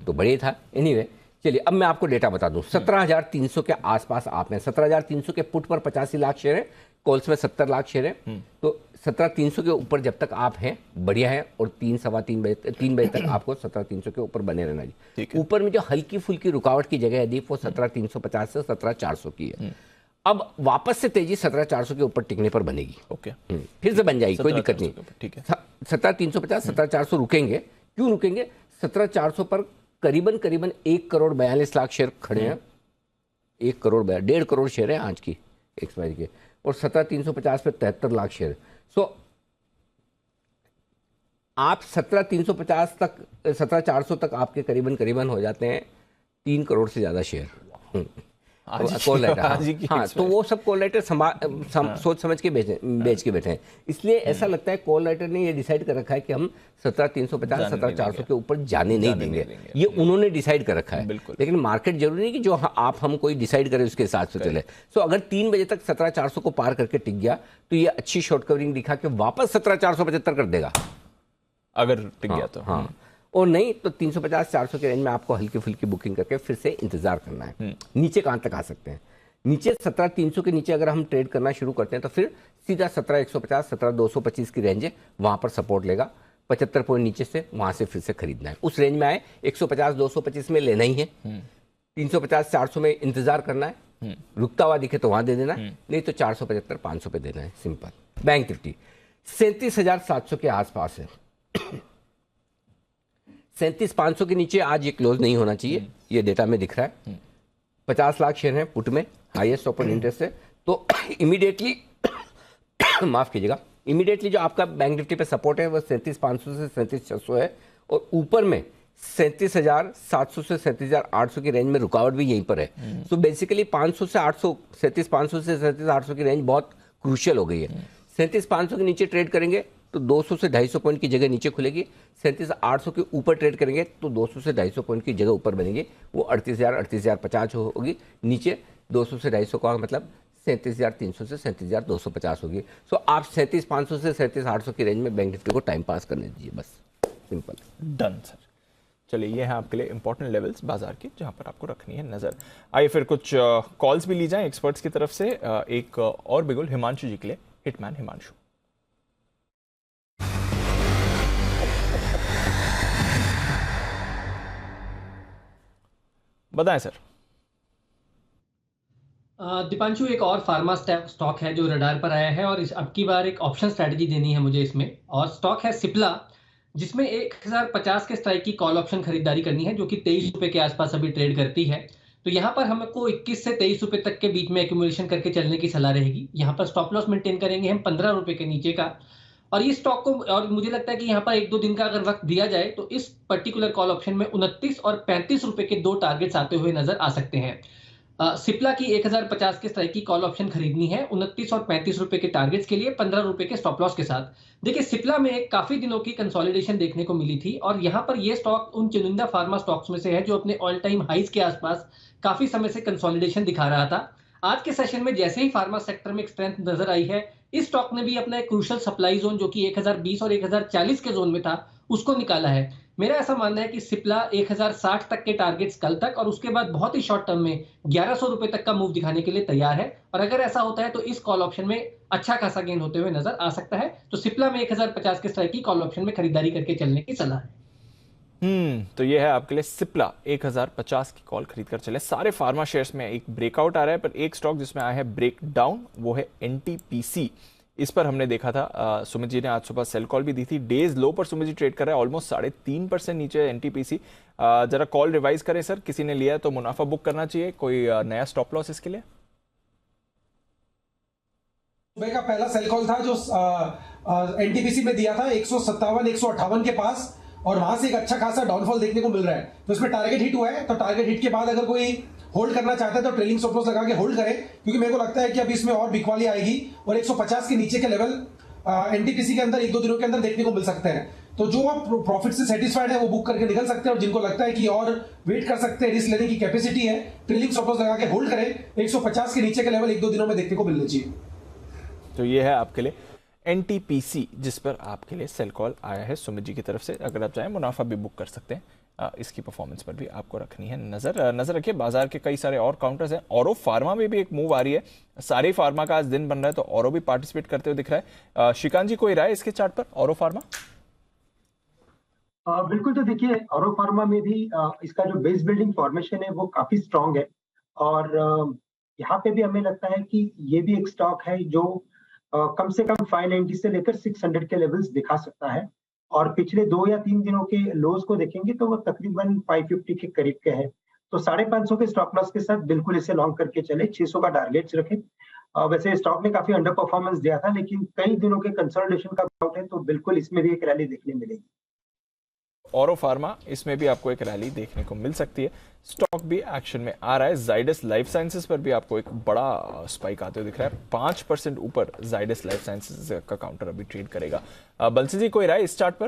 तो बढ़िया था। एनीवे, चलिए अब मैं आपको डेटा बता दूं। 17,300 के आसपास आप हैं। 17,300 के पुट पर 85 लाख शेयर है, कॉल्स में 70 लाख शेयर है। तो 17,300 के ऊपर जब तक आप हैं बढ़िया है, और 3 बजे तक आपको 17,300 के ऊपर बने रहना जी। ऊपर में जो हल्की फुल्की रुकावट की जगह है वो 17,350 से 17,400 की है। अब वापस से तेजी 17,400 के ऊपर टिकने पर बनेगी। ओके, फिर से बन जाएगी, कोई दिक्कत नहीं। ठीक है, 17,350 17,400 रुकेंगे। क्यों रुकेंगे? 17,400 पर करीबन 1 करोड़ 42 लाख शेयर खड़े हैं। 1.5 करोड़ शेयर है आज की एक्सपायरी के, और 17,350 पे 73 लाख शेयर। सो आप 17,350 तक 17,400 तक आपके करीबन हो जाते हैं 3 करोड़ से ज्यादा शेयर कॉल लेटर। हाँ, तो वो सब कॉल लेटर सोच समझ के बेच के बैठे हैं। इसलिए ऐसा लगता है कॉल लेटर ने ये डिसाइड कर रखा है कि हम 17,350 17,400 के ऊपर जाने नहीं देंगे। ये उन्होंने डिसाइड कर रखा है, लेकिन मार्केट जरूरी नहीं कि जो आप हम कोई डिसाइड करें उसके हिसाब से चले। सो अगर 3 बजे तक 17,400 को पार करके टिक गया तो ये अच्छी शॉर्ट कवरिंग दिखा के वापस 17,475 कर देगा अगर टिक गया तो। हाँ, और नहीं तो 350-400 के रेंज में आपको हल्की फुल्की बुकिंग करके फिर से इंतजार करना है। नीचे कहां तक आ सकते हैं? नीचे 17,300 के नीचे अगर हम ट्रेड करना शुरू करते हैं तो फिर सीधा 17,150 17,225 की रेंज है, वहां पर सपोर्ट लेगा। 75 पॉइंट नीचे से वहां से फिर से खरीदना है। उस रेंज में आए 150-225 में लेना ही है। 350-400 में इंतजार करना है, रुकता हुआ दिखे तो वहां दे देना है, नहीं तो 475-500 पे देना है। सिंपल। बैंक निफ्टी 37,700 के आसपास है। 37,500 के नीचे आज ये क्लोज नहीं होना चाहिए, ये डेटा में दिख रहा है। 50 लाख शेयर हैं पुट में, हाईएस्ट ओपन इंटरेस्ट है, तो इमीडिएटली माफ कीजिएगा, इमीडिएटली जो आपका बैंक निफ्टी पे सपोर्ट है वो 37,500 से 37,600 है, और ऊपर में 37,700 से 37,800 की रेंज में रुकावट भी यहीं पर है। सो बेसिकली 500 से 800, 37,500 से 37,800 की रेंज बहुत क्रूशियल हो गई है। 37,500 के नीचे ट्रेड करेंगे तो 200 से 250 पॉइंट की जगह नीचे खुलेगी, 37,800 के ऊपर ट्रेड करेंगे तो 200 से 250 पॉइंट की जगह ऊपर बनेगी, वो 38,050 होगी। नीचे 200 से 250 का मतलब 37,300 से 37,250 होगी। सो आप 37,500 से 37,800 की रेंज में बैंक निफ्टी को टाइम पास करने दीजिए, बस सिंपल। Done sir. चलिए ये है आपके लिए इंपॉर्टेंट लेवल्स बाजार की जहां पर आपको रखनी है नजर। आइए फिर कुछ कॉल्स भी ली जाएं एक्सपर्ट्स की तरफ से। एक और बिगुल हिमांशु जी के लिए, हिटमैन हिमांशु। बताएं सर। दीपांशु, एक और फार्मा स्टॉक है जो रडार पर आया है और इस अब की बार एक ऑप्शन स्ट्रैटेजी देनी है मुझे इसमें, और स्टॉक है सिप्ला, जिसमें 1050 के स्ट्राइक की कॉल ऑप्शन खरीदारी करनी है जो कि 23 रुपए के आसपास अभी ट्रेड करती है। तो यहाँ पर हमको 21 से 23 रुपए तक के बीच में एक्यूमुलेशन करके चलने की सलाह रहेगी। यहाँ पर स्टॉप लॉस मेंटेन करेंगे हम 15 रुपए के नीचे का, और ये स्टॉक को, और मुझे लगता है कि यहाँ पर 1-2 दिन का अगर वक्त दिया जाए तो इस पर्टिकुलर कॉल ऑप्शन में 29 और 35 रुपए के 2 टारगेट्स आते हुए नजर आ सकते हैं। सिप्ला की 1050 के स्ट्राइक की कॉल ऑप्शन खरीदनी है 29 और 35 रुपए के टारगेट्स के लिए 15 रुपए के स्टॉप लॉस के साथ। देखिए, सिप्ला में काफी दिनों की कंसोलिडेशन देखने को मिली थी और यहाँ पर यह स्टॉक उन चुनिंदा फार्मा स्टॉक्स में से है जो अपने ऑल टाइम हाइज के आसपास काफी समय से कंसोलिडेशन दिखा रहा था। आज के सेशन में जैसे ही फार्मा सेक्टर में एक स्ट्रेंथ नजर आई है, इस स्टॉक ने भी अपना एक क्रूशियल सप्लाई जोन जो कि 1020 और 1040 के जोन में था उसको निकाला है। मेरा ऐसा मानना है कि सिप्ला 1060 तक के टारगेट्स कल तक और उसके बाद बहुत ही शॉर्ट टर्म में 1100 रुपए तक का मूव दिखाने के लिए तैयार है, और अगर ऐसा होता है तो इस कॉल ऑप्शन में अच्छा खासा गेन होते हुए नजर आ सकता है। तो सिप्ला में 1050 के स्ट्राइक की कॉल ऑप्शन में खरीदारी करके चलने की सलाह है। तो ये है आपके लिए सिप्ला, 1050 की कॉल खरीद कर चले। सारे फार्मा शेयर्स में एक ब्रेकआउट आ रहा है, पर एक स्टॉक जिसमें आया है ब्रेक डाउन वो है एनटीपीसी। इस पर हमने देखा था सुमित जी ने आज सुबह सेल कॉल भी दी थी। डेज लो पर सुमित जी ट्रेड कर रहा है, ऑलमोस्ट 3.5% नीचे एनटीपीसी। जरा कॉल रिवाइज करें सर, किसी ने लिया है तो मुनाफा बुक करना चाहिए, कोई नया स्टॉप लॉस इसके लिए? सुबह का पहला सेल कॉल था जो एनटीपीसी में दिया था 157 158 के पास, और वहां से एक अच्छा खासा डाउनफॉल देखने को मिल रहा है। तो इसमें टारगेट हिट हुआ है, तो टारगेट हिट के बाद अगर कोई होल्ड करना चाहता है तो ट्रेलिंग स्टॉप लॉस लगा के होल्ड करें, क्योंकि मेरे को लगता है कि अभी इसमें और बिकवाली आएगी और 150 के नीचे के लेवल एनटीपीसी के अंदर 1-2 दिनों के अंदर देखने को मिल सकते हैं। तो जो आप प्रॉफिट से सेटिस्फाइड है वो बुक करके निकल सकते हैं, और जिनको लगता है कि और वेट कर सकते हैं, रिस्क लेने की कैपेसिटी है, ट्रेलिंग स्टॉप लॉस लगा के होल्ड करें। 150 के नीचे के लेवल 1-2 दिनों में देखने को मिलना चाहिए। तो ये है आपके लिए एनटीपीसी जिस पर आपके लिए सेल कॉल आया है सुमित जी की तरफ से। अगर आप चाहें मुनाफा भी बुक कर सकते हैं। इसकी परफॉर्मेंस पर भी आपको रखनी है नजर रखिए। बाजार के कई सारे और काउंटर्स हैं। औरो फार्मा में भी एक मूव आ रही है, सारे फार्मा का आज दिन बन रहा है तो औरो भी पार्टिसिपेट करते हुए दिख रहा है। श्रीकांत जी, कोई राय इसके चार्ट पर औरो फार्मा? बिल्कुल, तो देखिए औरो फार्मा में भी इसका जो बेस बिल्डिंग फॉर्मेशन है वो काफी स्ट्रांग है, और यहाँ पे भी हमें लगता है कि ये भी एक स्टॉक है जो कम से कम 590 से लेकर 600 के लेवल्स दिखा सकता है, और पिछले 2 या 3 दिनों के लोज को देखेंगे तो वो तकरीबन 550 के करीब के हैं। तो 550 के स्टॉप लॉस के साथ बिल्कुल इसे लॉन्ग करके चले, 600 का टारगेट्स रखें। वैसे स्टॉक ने काफी अंडर परफॉर्मेंस दिया था, लेकिन कई दिनों के कंसोलिडेशन का आउट है, तो बिल्कुल इसमें भी एक रैली देखने मिलेगी। औरो फार्मा, इसमें भी आपको एक रैली देखने को मिल सकती है। स्टॉक भी एक्शन में आ रहा है। जाइडस लाइफ साइंसेज पर भी आपको एक बड़ा स्पाइक आते हुए दिख रहा है। 5% ऊपर जाइडस लाइफ साइंसेज का काउंटर अभी ट्रेड करेगा। बंसी जी, कोई राय इस चार्ट पर?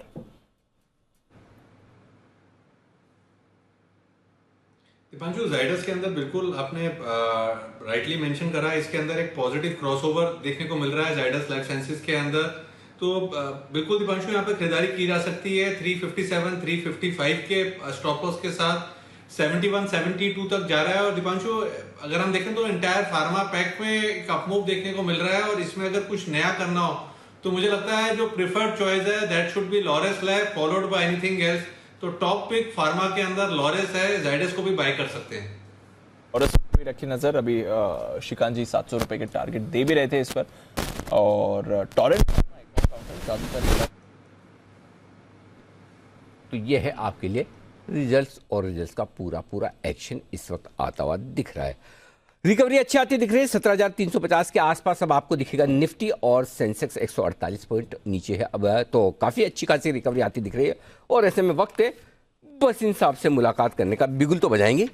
दीपांशु, जाइडस के अंदर बिल्कुल आपने राइटली मेंशन करा, इसके अंदर एक पॉजिटिव क्रॉसओवर देखने को मिल रहा है जाइडस लाइफ साइंसेज के अंदर। तो बिल्कुल दीपांशु यहाँ पे खरीदारी की जा सकती है 357 355 के स्टॉप लॉस के साथ। 71 72 तक जा रहा है। और दीपांशु, अगर हम देखें तो एंटायर फार्मा पैक में एक अपमूव देखने को मिल रहा है, और इसमें अगर कुछ नया करना हो तो मुझे लगता है जो प्रिफर्ड चॉइस है that should be Laureus lab followed by anything else. तो टॉप पिक फार्मा के अंदर लॉरेस है, जाइडस को भी बाय कर सकते हैं। और इस पर भी रखी नजर। अभी श्रीकांत जी 700 रुपए के टारगेट दे भी रहे थे इस पर, और टॉरेंट तो ये है आपके लिए रिजल्ट्स, और रिजल्ट्स का पूरा एक्शन इस वक्त आता हुआ दिख रहा है। रिकवरी अच्छी आती दिख रही है, 17,350 के आसपास अब आपको दिखेगा निफ्टी, और सेंसेक्स 148 पॉइंट नीचे है अब, तो काफ़ी अच्छी खासी रिकवरी आती दिख रही है। और ऐसे में वक्त है बसीन साहब से मुलाकात करने का। बिगुल तो बजाएंगे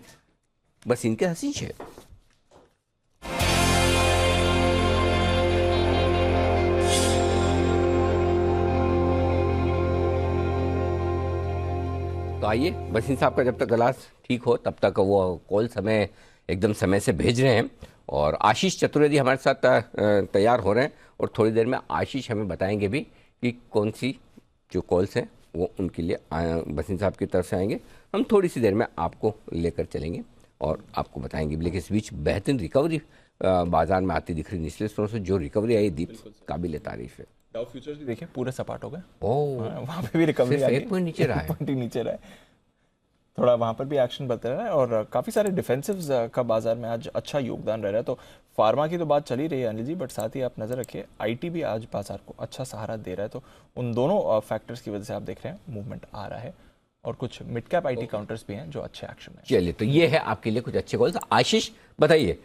बसीन के हसीन शेर। तो आइए, बसीन साहब का जब तक गला ठीक हो तब तक वो कॉल समय एकदम समय से भेज रहे हैं, और आशीष चतुर्वेदी हमारे साथ तैयार हो रहे हैं, और थोड़ी देर में आशीष हमें बताएंगे भी कि कौन सी जो कॉल्स हैं वो उनके लिए बसीन साहब की तरफ से आएंगे। हम थोड़ी सी देर में आपको लेकर चलेंगे और आपको बताएंगे भी। लेकिन इस बीच बेहतरीन रिकवरी बाजार में आती दिख रही निचले स्तरों से, जो रिकवरी आई दीप काबिल तारीफ है। डाउ फ्यूचर्स भी देखिए पूरे सपाट हो गए, वहाँ पे भी रिकवरी आई, 1 पॉइंट नीचे रहा है, नीचे रहा है, थोड़ा वहां पर भी एक्शन बरत रहा है, और काफी सारे डिफेंसिव्स का बाजार में आज अच्छा योगदान रह रहा है। तो फार्मा की तो बात चली रही है अनिल जी, बट साथ ही आप नजर रखिए आईटी भी आज बाजार को अच्छा सहारा दे रहा है। तो उन दोनों फैक्टर्स की वजह से आप देख रहे हैं मूवमेंट आ रहा है, और कुछ मिड कैप आईटी काउंटर्स भी हैं जो अच्छे एक्शन में। चलिए, तो ये है आपके लिए कुछ अच्छे कॉल्स। आशीष बताइए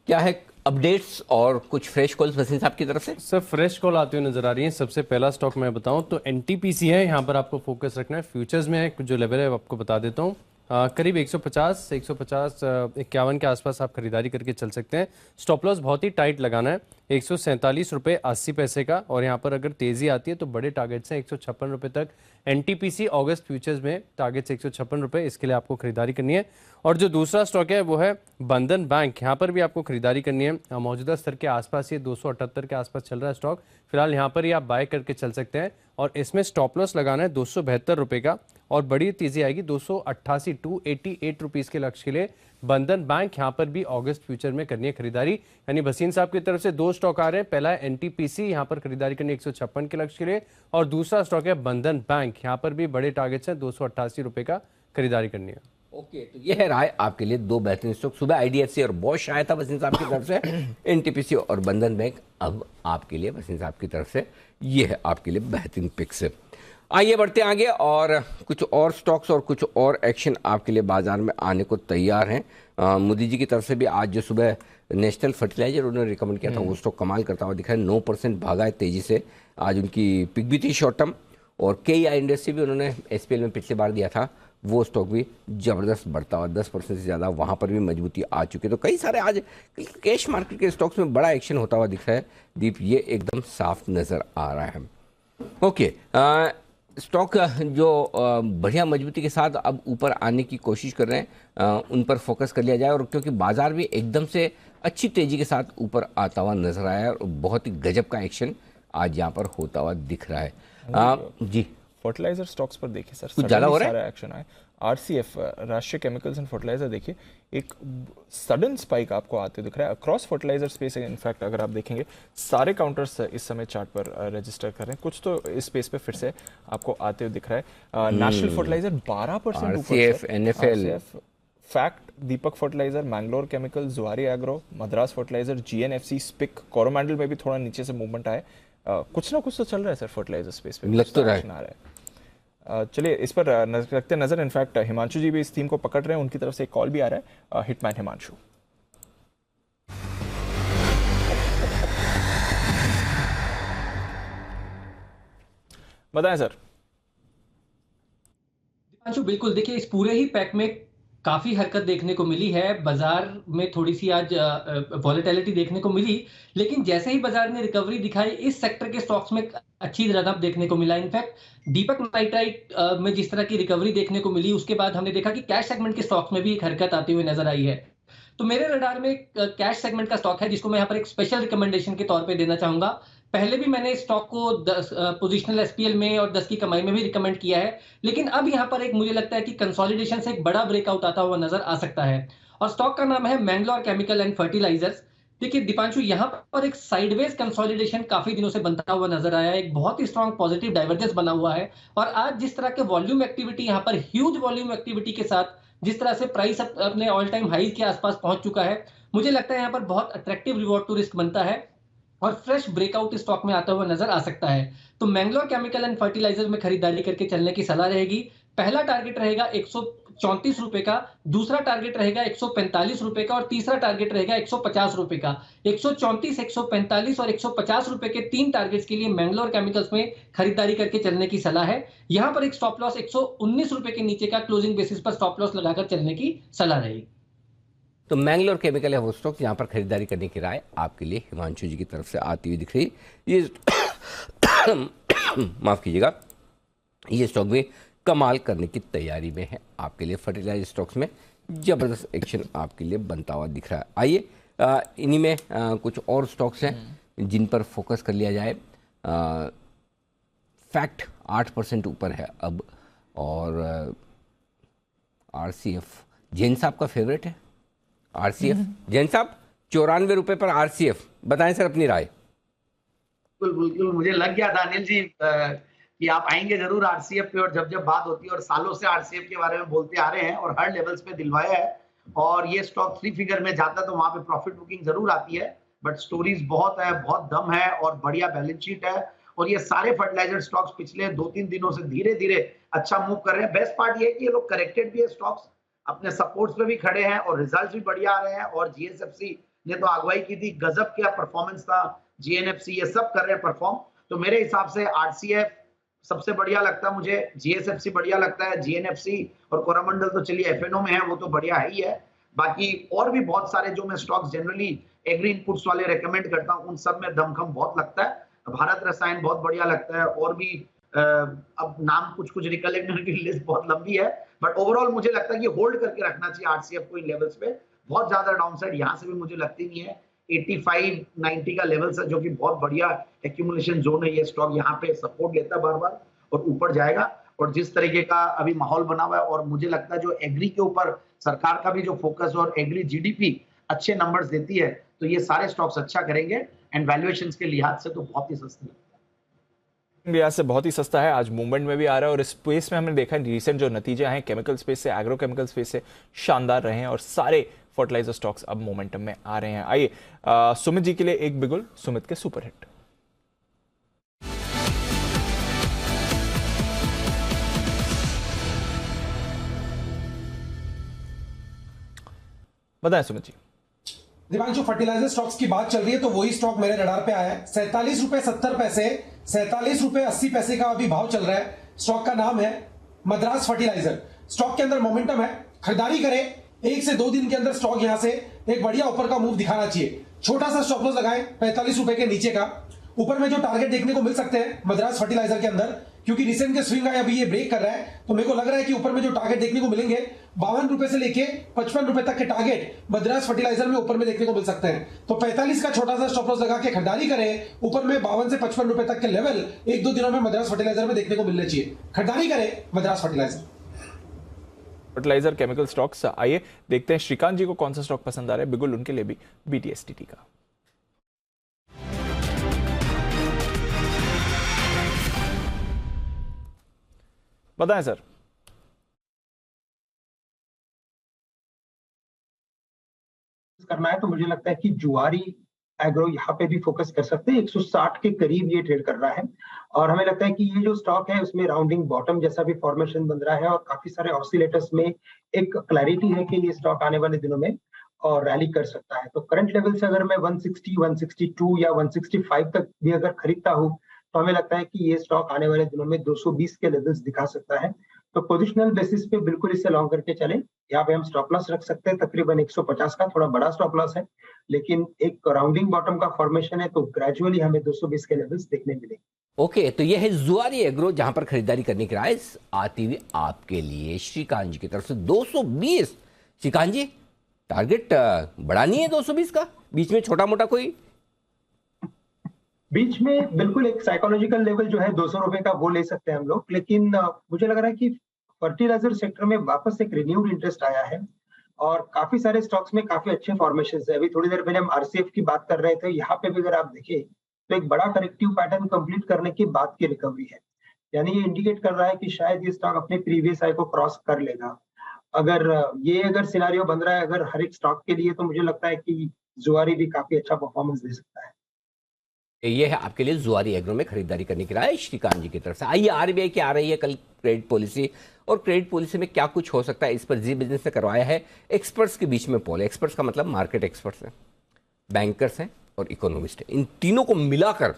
क्या है अपडेट्स और कुछ फ्रेश कॉल्स वसीम साहब की तरफ से? सर फ्रेश कॉल आती हुई नजर आ रही है। सबसे पहला स्टॉक मैं बताऊं तो एनटीपीसी है, यहाँ पर आपको फोकस रखना है। फ्यूचर्स में है, जो लेवल है आपको बता देता हूँ, करीब 150 51 के आसपास आप खरीदारी करके चल सकते हैं। स्टॉप लॉस बहुत ही टाइट लगाना है, 147 रुपये 80 पैसे का, और यहाँ पर अगर तेजी आती है तो बड़े टारगेट्स हैं 156 रुपये तक। एनटीपीसी अगस्त फ्यूचर्स में टारगेट्स 156 रुपये, इसके लिए आपको खरीदारी करनी है। और जो दूसरा स्टॉक है वो है बंधन बैंक, यहाँ पर भी आपको खरीदारी करनी है। मौजूदा स्तर के आसपास ये 278 के आसपास चल रहा है स्टॉक, फिलहाल यहाँ पर ही आप बाय करके चल सकते हैं। और इसमें स्टॉप लॉस लगाना है 272 रुपये का, और बड़ी तेजी आएगी 288 288 रुपीज़ के लक्ष्य के लिए। बंधन बैंक यहाँ पर भी अगस्त फ्यूचर में करनी है खरीदारी। यानी बसीन साहब की तरफ से दो स्टॉक आ रहे हैं, पहला है एनटीपीसी, यहाँ पर खरीदारी करनी है 156 के लक्ष्य के लिए, और दूसरा स्टॉक है बंधन बैंक, यहाँ पर भी बड़े टारगेट्स हैं 288 रुपये का खरीदारी करनी है। ओके, तो ये है राय आपके लिए दो बेहतरीन स्टॉक। सुबह आईडीएफसी और बॉश आया था वसीम साहब की तरफ से, एनटीपीसी और बंधन बैंक अब आपके लिए वसीम साहब की तरफ से ये है आपके लिए बेहतरीन पिक्स। आइए बढ़ते आगे, और कुछ और स्टॉक्स और कुछ और एक्शन आपके लिए बाजार में आने को तैयार हैं। मोदी जी की तरफ से भी आज जो सुबह नेशनल फर्टिलाइजर उन्होंने रिकमेंड किया था वो स्टॉक कमाल करता हुआ दिखा है, 9% भागा है तेजी से। आज उनकी पिक भी थी शॉर्ट टर्म, और KEI इंडस्ट्री भी उन्होंने SPL में पिछली बार दिया था, वो स्टॉक भी ज़बरदस्त बढ़ता हुआ 10% से ज़्यादा, वहाँ पर भी मजबूती आ चुकी है। तो कई सारे आज कैश मार्केट के स्टॉक्स में बड़ा एक्शन होता हुआ दिख रहा है दीप, ये एकदम साफ नज़र आ रहा है। ओके, स्टॉक जो बढ़िया मजबूती के साथ अब ऊपर आने की कोशिश कर रहे हैं, उन पर फोकस कर लिया जाए। और क्योंकि बाजार भी एकदम से अच्छी तेजी के साथ ऊपर आता हुआ नजर आया है, और बहुत ही गजब का एक्शन आज यहाँ पर होता हुआ दिख रहा है। जी, फर्टिलाइजर स्टॉक्स पर देखिए सर, कुछ ज़्यादा हो रहा है एक्शन आए। RCF राष्ट्रीय केमिकल्स एंड फर्टिलाइजर देखिए एक सडन स्पाइक आपको आते दिख रहा है अक्रॉस फर्टिलाइजर स्पेस। इनफैक्ट अगर आप देखेंगे सारे काउंटर्स इस समय चार्ट पर रजिस्टर कर रहे हैं, कुछ तो इस स्पेस पे फिर से आपको आते हुए दिख रहा है। National Fertilizer 12% RCF, NFL, FACT, Deepak Fertilizer, Mangalore Chemical, Zuari Agro, Madras Fertilizer, GNFC, SPIC, Coromandel में भी थोड़ा नीचे से मूवमेंट आए। कुछ ना कुछ तो चल रहा है सर फर्टिलाइजर स्पेस पे, लग तो रहा है। चलिए इस पर रखते नजर। इनफैक्ट हिमांशु जी भी इस थीम को पकड़ रहे हैं, उनकी तरफ से एक कॉल भी आ रहा है। हिटमैन हिमांशु, बताएं सर। हिमांशु, बिल्कुल, देखिए इस पूरे ही पैक में काफी हरकत देखने को मिली है। बाजार में थोड़ी सी आज वॉलेटिलिटी देखने को मिली, लेकिन जैसे ही बाजार ने रिकवरी दिखाई, इस सेक्टर के स्टॉक्स में अच्छी रनअप देखने को मिला। इनफैक्ट दीपक नाइट्राइट में जिस तरह की रिकवरी देखने को मिली, उसके बाद हमने देखा कि कैश सेगमेंट के स्टॉक्स में भी एक हरकत आती हुई नजर आई है। तो मेरे रडार में कैश सेगमेंट का स्टॉक है जिसको मैं यहाँ पर एक स्पेशल रिकमेंडेशन के तौर पर देना चाहूंगा। पहले भी मैंने इस स्टॉक को 10 पोजिशनल SPL में और 10 की कमाई में भी रिकमेंड किया है, लेकिन अब यहाँ पर एक मुझे लगता है कि कंसोलिडेशन से एक बड़ा ब्रेकआउट आता हुआ नजर आ सकता है। और स्टॉक का नाम है मैंगलोर केमिकल एंड फर्टिलाइजर्स। देखिए दीपांशु, यहाँ पर एक साइडवेज कंसोलिडेशन काफी दिनों से बनता हुआ नजर आया है, एक बहुत ही स्ट्रॉन्ग पॉजिटिव डाइवर्जेंस बना हुआ है। और आज जिस तरह के वॉल्यूम एक्टिविटी, यहाँ पर ह्यूज वॉल्यूम एक्टिविटी के साथ जिस तरह से प्राइस अपने ऑल टाइम हाई के आसपास पहुंच चुका है, मुझे लगता है यहाँ पर बहुत अट्रैक्टिव रिवॉर्ड टू रिस्क बनता है और फ्रेश ब्रेकआउट स्टॉक में आता हुआ नजर आ सकता है। तो मैंगलोर केमिकल एंड फर्टिलाइजर में खरीदारी करके चलने की सलाह रहेगी। पहला टारगेट रहेगा 134 रुपए का, दूसरा टारगेट रहेगा 145 रुपए का और तीसरा टारगेट रहेगा 150 रुपए का। 134, 145 और 150 रुपए के 3 टारगेट्स के लिए मैंगलोर केमिकल्स में खरीदारी करके चलने की सलाह है। यहां पर एक स्टॉप लॉस 119 रुपए के नीचे का क्लोजिंग बेसिस पर स्टॉप लॉस लगाकर चलने की सलाह रहेगी। तो मैंगलोर केमिकल है वो स्टॉक जहां पर खरीदारी करने की राय आपके लिए हिमांशु जी की तरफ से आती हुई दिख रही। ये माफ कीजिएगा, ये स्टॉक भी कमाल करने की तैयारी में है आपके लिए। फर्टिलाइजर स्टॉक्स में जबरदस्त एक्शन आपके लिए बनता हुआ दिख रहा है। आइए इन्हीं में कुछ और स्टॉक्स हैं जिन पर फोकस कर लिया जाए। फैक्ट 8% ऊपर है अब, और आरसीएफ जैन साहब का फेवरेट है। आरसीएफ जैन साहब 94 रुपए पर आरसीएफ, बताएं सर अपनी राय। बिल्कुल बिल्कुल, मुझे लग गया था अनिल जी कि आप आएंगे जरूर आरसीएफ पे, और जब बात होती है, और सालों से आरसीएफ के बारे में बोलते आ रहे हैं और हर लेवल्स पे दिलवाया है, और ये स्टॉक 3 फिगर में जाता है तो वहां पे प्रॉफिट बुकिंग जरूर आती है, बट स्टोरीज बहुत है, बहुत दम है और बढ़िया बैलेंस शीट है। और ये सारे फर्टिलाइजर स्टॉक्स पिछले 2-3 दिनों से धीरे धीरे अच्छा मूव कर रहे हैं। बेस्ट पार्ट ये है कि ये लोग करेक्टेड भी है, स्टॉक्स अपने सपोर्ट्स पे भी खड़े हैं और रिजल्ट्स भी बढ़िया आ रहे हैं। और जीएसएफसी ने तो अगुवाई की थी, गजब क्या परफॉर्मेंस था, जीएनएफसी ये सब कर रहे हैं परफॉर्म। तो मेरे हिसाब से आरसीएफ सबसे बढ़िया लगता है मुझे, जीएसएफसी बढ़िया लगता है, जीएनएफसी और कोरामंडल तो चलिए एफएनओ में है, वो तो बढ़िया है ही है। बाकी और भी बहुत सारे जो मैं स्टॉक्स जनरली एग्री इनपुट्स वाले रेकमेंड करता हूँ, उन सब में दमखम बहुत लगता है। भारत रसायन बहुत बढ़िया लगता है, और भी अब नाम कुछ कुछ रिकलेक्ट की लिस्ट बहुत लंबी है, बट ओवरऑल मुझे लगता है कि होल्ड करके रखना चाहिए आरसीएफ को इन लेवल्स पे। बहुत ज्यादा डाउनसाइड यहाँ से भी मुझे लगती नहीं है। 85-90 का लेवल है जो कि बहुत बढ़िया एक्यूमुलेशन जोन है। ये स्टॉक यहाँ पे सपोर्ट लेता है बार बार और ऊपर जाएगा। और जिस तरीके का अभी माहौल बना हुआ है, और मुझे लगता है जो एग्री के ऊपर सरकार का भी जो फोकस और एग्री जीडीपी अच्छे नंबर्स देती है, तो ये सारे स्टॉक्स अच्छा करेंगे। एंड वैल्यूएशंस के लिहाज से तो बहुत ही सस्ते लगता है। लिहाज से बहुत ही सस्ता है, आज मूवमेंट में भी आ रहा है। और इस स्पेस में हमने देखा रिसेंट जो नतीजे आए केमिकल स्पेस से, एग्रो केमिकल स्पेस से, शानदार रहे हैं और सारे फर्टिलाइजर स्टॉक्स अब मोमेंटम में आ रहे हैं। आइए सुमित जी के लिए एक बिगुल, सुमित के सुपर हिट। बताएं सुमित जी। दीपांशु, फर्टिलाइजर स्टॉक्स की बात चल रही है तो वही स्टॉक मेरे रडार पे आया है। 47 रुपए 70 पैसे, 47 रुपए 80 पैसे का अभी भाव चल रहा है। स्टॉक का नाम है मद्रास फर्टिलाइजर। स्टॉक के अंदर मोमेंटम है, खरीदारी करें। 1 से 2 दिन के अंदर स्टॉक यहां से एक बढ़िया ऊपर का मूव दिखाना चाहिए। छोटा सा स्टॉप लॉस लगाएं 45 रुपए के नीचे का। ऊपर में जो टारगेट देखने को मिल सकते हैं मद्रास फर्टिलाइजर के अंदर, क्योंकि रिसेंट के स्विंग आए अभी ये ब्रेक कर रहा है, तो मेरे को लग रहा है कि ऊपर में जो टारगेट देखने को मिलेंगे 52 रुपए से लेके 55 रुपए तक के टारगेट मद्रास फर्टिलाइजर में ऊपर में देखने को मिल सकते हैं। तो 45 का छोटा सा स्टॉप लॉस लगा के खरीदारी करें। ऊपर में 52 से 55 रुपए तक के लेवल 1-2 दिनों में मद्रास फर्टिलाइजर में देखने को मिलने चाहिए। खरीदारी करें मद्रास फर्टिलाइजर केमिकल स्टॉक्स। आइए देखते हैं श्रीकांत जी को कौन सा स्टॉक पसंद आ रहा है। बिगुल उनके लिए भी बीटीएसटीटी का। बताएं सर। करना है तो मुझे लगता है कि जुआरी एग्रो यहाँ पे भी फोकस कर सकते हैं। 160 के करीब ये ट्रेड कर रहा है, और हमें लगता है कि ये जो स्टॉक है उसमें राउंडिंग बॉटम जैसा भी फॉर्मेशन बन रहा है, और काफी सारे ऑसिलेटर्स में एक क्लैरिटी है कि ये स्टॉक आने वाले दिनों में और रैली कर सकता है। तो करंट लेवल से अगर मैं 160, 162 या 165 तक भी अगर खरीदता हूँ, तो हमें लगता है कि ये स्टॉक आने वाले दिनों में 220 के लेवल्स दिखा सकता है। तो पोजिशनल बेसिस पे बिल्कुल इसे लॉन्ग करके चले। यहाँ पे हम स्टॉप लॉस रख सकते हैं तकरीबन 150 का, थोड़ा बड़ा स्टॉप लॉस है, लेकिन एक राउंडिंग बॉटम का फॉर्मेशन है, तो ग्रेजुअली हमें 220 के लेवल्स देखने मिलेंगे। ओके, तो यह है जुआरी एग्रो जहां पर खरीदारी करने की राय आती हुई आपके लिए श्रीकांत जी की तरफ से 220। श्रीकांत जी, टारगेट बढ़ानी है 220 का, बीच में छोटा मोटा कोई? बीच में बिल्कुल एक साइकोलॉजिकल लेवल जो है 200 रुपए का वो ले सकते हैं हम लोग, लेकिन मुझे लग रहा है कि फर्टिलाइजर सेक्टर में वापस एक रिन्यूड इंटरेस्ट आया है, और काफी सारे स्टॉक्स में काफी अच्छे फॉर्मेशन है। अभी थोड़ी देर पहले हम आरसीएफ की बात कर रहे थे, यहाँ पे भी अगर आप देखें तो एक बड़ा करेक्टिव पैटर्न कंप्लीट करने के बाद की रिकवरी है। यानी ये इंडिकेट कर रहा है कि शायद ये स्टॉक अपने प्रीवियस हाई को क्रॉस कर लेगा। अगर सिनारियो बन रहा है अगर हर एक स्टॉक के लिए, तो मुझे लगता है कि जुआरी भी काफी अच्छा परफॉर्मेंस दे सकता है। ये है आपके लिए जुआरी एग्रो में खरीदारी करने की राय श्रीकांत जी की तरफ से। आइए आरबीआई की आ रही है कल क्रेडिट पॉलिसी, और क्रेडिट पॉलिसी में क्या कुछ हो सकता है, इस पर जी बिजनेस ने करवाया है एक्सपर्ट्स के बीच में पोल। एक्सपर्ट्स का मतलब मार्केट एक्सपर्ट्स हैं, बैंकर्स हैं और इकोनॉमिस्ट हैं। इन तीनों को मिलाकर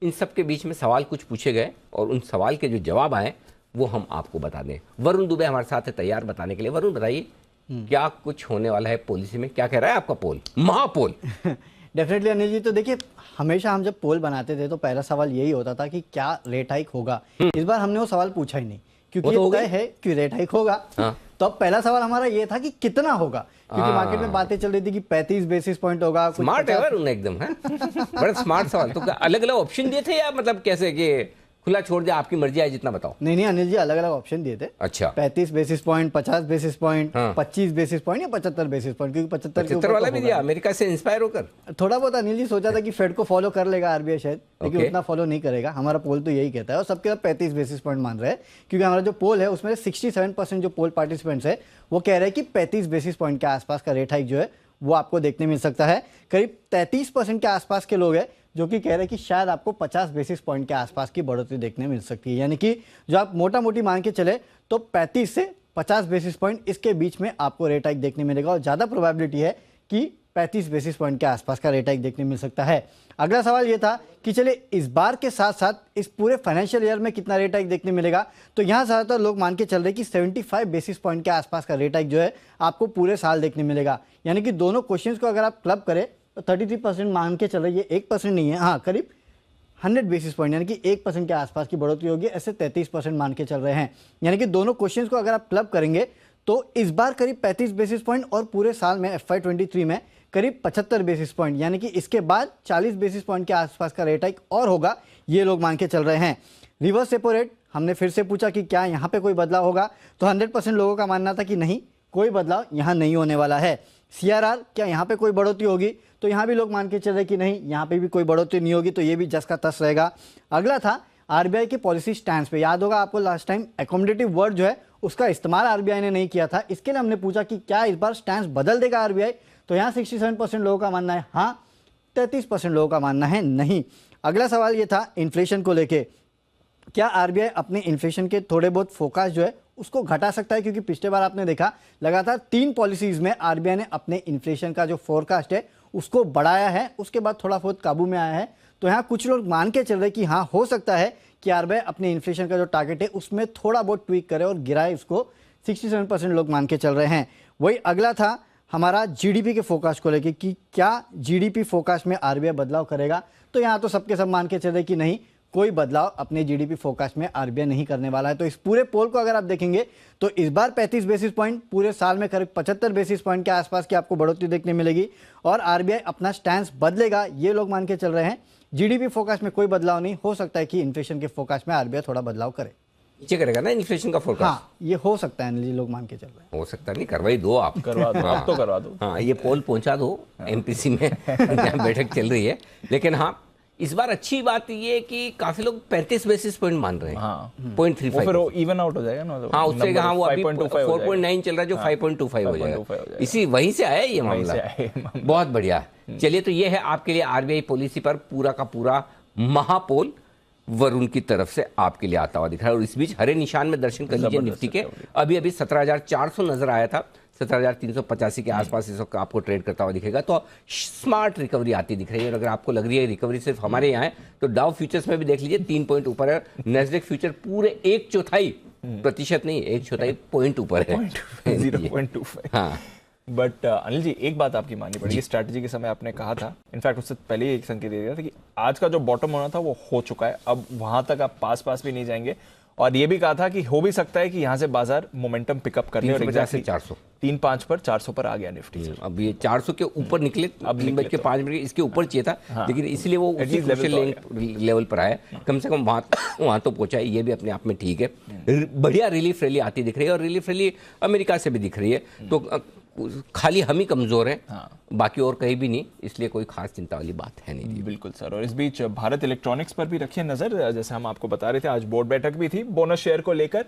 इन सब के बीच में सवाल कुछ पूछे गए और उन सवाल के जो जवाब आए वो हम आपको बता दें। वरुण दुबे हमारे साथ है तैयार बताने के लिए। वरुण बताइए क्या कुछ होने वाला है पॉलिसी में, क्या कह रहा है आपका पोल, महापोल? डेफिनेटली अनिल जी, तो देखिए हमेशा हम जब पोल बनाते थे तो पहला सवाल यही होता था कि क्या रेट हाइक होगा। इस बार हमने वो सवाल पूछा ही नहीं, क्योंकि ये तय है कि रेट हाइक होगा। तो अब पहला सवाल हमारा ये था कि कितना होगा, क्योंकि मार्केट में बातें चल रही थी कि 35 बेसिस पॉइंट होगा। स्मार्ट है वरुण एकदम, है बड़ा स्मार्ट सवाल। तो अलग अलग ऑप्शन दिए थे या मतलब कैसे कि खुला छोड़ दिया, आपकी मर्जी है जितना बताओ? नहीं अनिल जी, अलग अलग ऑप्शन दिए थे। अच्छा, 35 basis point, 50 basis point, 25 basis point या 75 बेसिस पॉइंट, क्योंकि 75 वाला भी दिया अमेरिका से इंस्पायर होकर। थोड़ा बहुत अनिल जी सोचा था कि फेड को फॉलो कर लेगा आरबीआई शायद, लेकिन उतना फॉलो नहीं करेगा। हमारा पोल तो यही कहता है और सबके साथ 35 बेसिस पॉइंट मान रहे हैं, क्योंकि हमारा जो पोल है उसमें 67% जो पोल पार्टिसिपेंट्स है वो कह रहे हैं कि 35 बेसिस पॉइंट के आसपास का रेट हाइक जो है वो आपको देखने मिल सकता है। करीब 33% के आसपास के लोग हैं जो कि कह रहे हैं कि शायद आपको 50 बेसिस पॉइंट के आसपास की बढ़ोतरी देखने मिल सकती है। यानी कि जो आप मोटा मोटी मान के चले तो 35 से 50 बेसिस पॉइंट इसके बीच में आपको रेट हाइक देखने मिलेगा और ज़्यादा प्रोबेबिलिटी है कि 35 बेसिस पॉइंट के आसपास का रेट हाइक देखने मिल सकता है। अगला सवाल ये था कि चले इस बार के साथ साथ इस पूरे फाइनेंशियल ईयर में कितना रेट हाइक देखने मिलेगा। तो यहाँ ज़्यादातर लोग मान के चल रहे कि 75 बेसिस पॉइंट के आसपास का रेट हाइक जो है आपको पूरे साल देखने मिलेगा। यानी कि दोनों क्वेश्चंस को अगर आप क्लब करें तो 33% मान के चल रहे, ये 1% नहीं है, हाँ करीब 100 बेसिस पॉइंट यानी कि 1% के आसपास की बढ़ोतरी होगी, ऐसे 33% मान के चल रहे हैं। यानी कि दोनों क्वेश्चंस को अगर आप क्लब करेंगे तो इस बार करीब 35 बेसिस पॉइंट और पूरे साल में FY23 में करीब 75 बेसिस पॉइंट, यानी कि इसके बाद 40 बेसिस पॉइंट के आसपास का रेट हाइक और होगा, ये लोग मान के चल रहे हैं। रिवर्स रेपो रेट हमने फिर से पूछा कि क्या यहाँ पे कोई बदलाव होगा, तो 100% लोगों का मानना था कि नहीं, कोई बदलाव यहाँ नहीं होने वाला है। CRR क्या यहाँ पे कोई बढ़ोतरी होगी, तो यहाँ भी लोग मान के चल रहे कि नहीं, यहाँ पे भी कोई बढ़ोतरी नहीं होगी, तो ये भी जस का तस रहेगा। अगला था आरबीआई की पॉलिसी स्टैंड पे। याद होगा आपको लास्ट टाइम एकोमोडेटिव वर्ड जो है उसका इस्तेमाल आरबीआई ने नहीं किया था, इसके लिए हमने पूछा कि क्या इस बार स्टैंड बदल देगा आरबीआई, तो यहाँ 67% लोगों का मानना है हाँ, 33% लोगों का मानना है नहीं। अगला सवाल ये था इन्फ्लेशन को लेके, क्या आरबीआई अपने इन्फ्लेशन के थोड़े बहुत फोकस जो है उसको घटा सकता है, क्योंकि पिछले बार आपने देखा लगातार 3 पॉलिसीज में आरबीआई ने अपने इन्फ्लेशन का जो फोरकास्ट है उसको बढ़ाया है, उसके बाद थोड़ा बहुत काबू में आया है। तो यहाँ कुछ लोग मान के चल रहे कि हाँ हो सकता है कि आरबीआई अपने इन्फ्लेशन का जो टारगेट है उसमें थोड़ा बहुत ट्वीक करे और गिराए उसको, 67% लोग मान के चल रहे हैं। वही अगला था हमारा जीडीपी के फोकस को लेके कि क्या जीडीपी फोकस में आरबीआई बदलाव करेगा, तो यहाँ तो सबके सब मान के चल रहे कि नहीं, कोई बदलाव अपने जीडीपी फोकस में आरबीआई नहीं करने वाला है। तो इस पूरे पोल को अगर आप देखेंगे तो इस बार 35 बेसिस पॉइंट, पूरे साल में करीब 75 बेसिस पॉइंट के आसपास की आपको बढ़ोतरी देखने मिलेगी और आरबीआई अपना स्टैंड बदलेगा, ये लोग मान के चल रहे हैं। जीडीपी फोकस में कोई बदलाव नहीं, हो सकता है कि इन्फ्लेशन के फोकस में आरबीआई थोड़ा बदलाव करे, नीचे करेगा ना इन्फ्लेशन का फोरकास्ट। हाँ ये हो सकता है, ये लोग मान के चल रहे हैं। हो सकता नहीं, करवाई दो आप, करवा दो आप, तो करवा दो। हाँ ये पोल पहुंचा दो एमपीसी में जहाँ बैठक चल रही है। लेकिन हाँ इस बार अच्छी बात ये है कि काफी लोग 35 बेसिस पॉइंट मान रहे हैं, हाँ 0.35, फिर वो इवन आउट हो जाएगा ना, हाँ उससे हाँ वो अभी 4.9 चल रहा है जो 5.25 हो जाएगा, इसी वहीं से आया ये मामला। बहुत बढ़िया, चलिए तो ये है आपके लिए आरबीआई पॉलिसी पर पूरा का पूरा महापोल वरुण की तरफ से आपके लिए आता हुआ दिख रहा है। और इस बीच हरे निशान में दर्शन कर लीजिए निफ्टी के, अभी 17,400 नजर आया था, 17,385 के आसपास इस वक्त आपको ट्रेड करता हुआ दिखेगा। तो स्मार्ट रिकवरी आती दिख रही है, और अगर आपको लग रही है रिकवरी सिर्फ हमारे यहाँ है तो डाउ फ्यूचर्स में भी देख लीजिए 3 पॉइंट ऊपर है, नेस्डेक फ्यूचर पूरे 1/4% नहीं 1/4 पॉइंट ऊपर है 0.25। हाँ बट अनिल जी एक बात आपकी माननी पड़ेगी, स्ट्रैटेजी के समय आपने कहा था, इनफैक्ट उससे पहले ही एक संकेत दे दिया था कि आज का जो बॉटम होना था वो हो चुका है, अब वहां तक आप पास भी नहीं जाएंगे, और ये भी कहा था कि हो भी सकता है कि यहाँ से बाजार मोमेंटम पिकअप करने और 400 3-5 पर 400 पर आ गया निफ्टी। अब ये 400 के ऊपर निकले, अब 3:05 इसके ऊपर चाहिए था, हाँ। लेकिन इसलिए वो उसी लेवल पर आया, कम से कम वहां तो पहुंचा है, ये भी अपने आप में ठीक है। बढ़िया रिलीफ रैली आती दिख रही है, और रिलीफ रैली अमेरिका से भी दिख रही है, तो खाली हम ही कमजोर हैं, हाँ। बाकी और कहीं भी नहीं, इसलिए कोई खास चिंता वाली बात है नहीं। बिल्कुल सर, और इस बीच भारत इलेक्ट्रॉनिक्स पर भी रखिए नजर, जैसे हम आपको बता रहे थे आज बोर्ड बैठक भी थी बोनस शेयर को लेकर,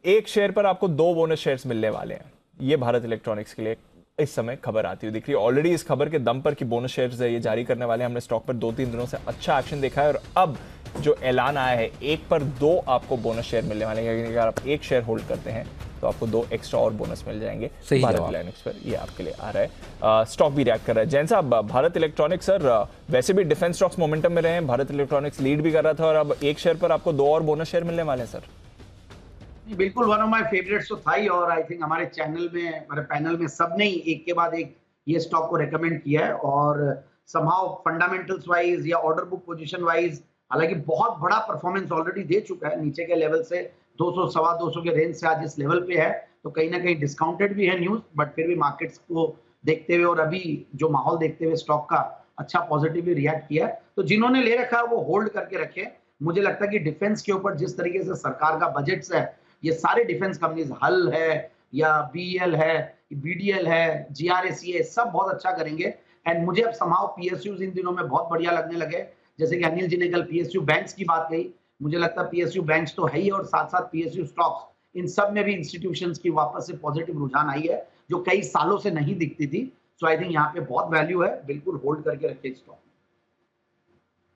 एक शेयर पर आपको 2 बोनस शेयर्स मिलने वाले हैं, ये भारत इलेक्ट्रॉनिक्स के लिए इस समय खबर आती हुई दिख रही है। ऑलरेडी इस खबर के दम पर कि बोनस शेयर्स ये जारी करने वाले हैं, हमने स्टॉक पर 2-3 दिनों से अच्छा एक्शन देखा है, और अब जो ऐलान आया है 1 पर 2 आपको बोनस शेयर मिलने वाले हैं। अगर आप 1 शेयर होल्ड करते हैं तो आपको 2 एक्स्ट्रा और बोनस मिल जाएंगे भारत इलेक्ट्रॉनिक्स पर। ये आपके लिए आ रहा है। स्टॉक भी रिएक्ट कर रहा है। जैन साहब, भारत इलेक्ट्रॉनिक्स सर वैसे भी डिफेंस स्टॉक्स मोमेंटम में रहे हैं, भारत इलेक्ट्रॉनिक्स लीड भी कर रहा था और अब 1 शेयर पर आपको 2 और बोनस शेयर मिलने वाले हैं सर। बिल्कुल, वन ऑफ माय फेवरेट्स तो था ही, और आई थिंक हमारे चैनल में, हमारे पैनल में सब ने एक के बाद एक ये स्टॉक को रेकमेंड किया है। और समहाउ फंडामेंटल्स वाइज या ऑर्डर बुक पोजीशन वाइज हालांकि बहुत बड़ा परफॉर्मेंस ऑलरेडी दे चुका है, नीचे के लेवल से 200 सवा 200 के रेंज से आज इस लेवल पे है, तो कहीं ना कहीं डिस्काउंटेड भी है न्यूज, बट फिर भी मार्केट्स को देखते हुए और अभी जो माहौल देखते हुए स्टॉक का अच्छा पॉजिटिवली रिएक्ट किया है। तो जिन्होंने ले रखा है वो होल्ड करके रखे। मुझे लगता है कि डिफेंस के ऊपर जिस तरीके से सरकार का बजट है, ये सारे डिफेंस कंपनीज हल है या बीएल है, बीडीएल है, जीआरएसी है, सब बहुत अच्छा करेंगे। एंड मुझे अब समाओ पीएसयूज इन दिनों में बहुत बढ़िया लगने लगे। जैसे कि अनिल जी ने कल पीएसयू बैंक्स की बात कही, मुझे लगता है पीएसयू बैंक्स तो है ही, और साथ साथ पीएसयू स्टॉक्स, इन सब में भी इंस्टीट्यूशंस की वापस से पॉजिटिव रुझान आई है जो कई सालों से नहीं दिखती थी। सो आई थिंक यहाँ पे बहुत वैल्यू है, बिल्कुल होल्ड करके रखे स्टॉक।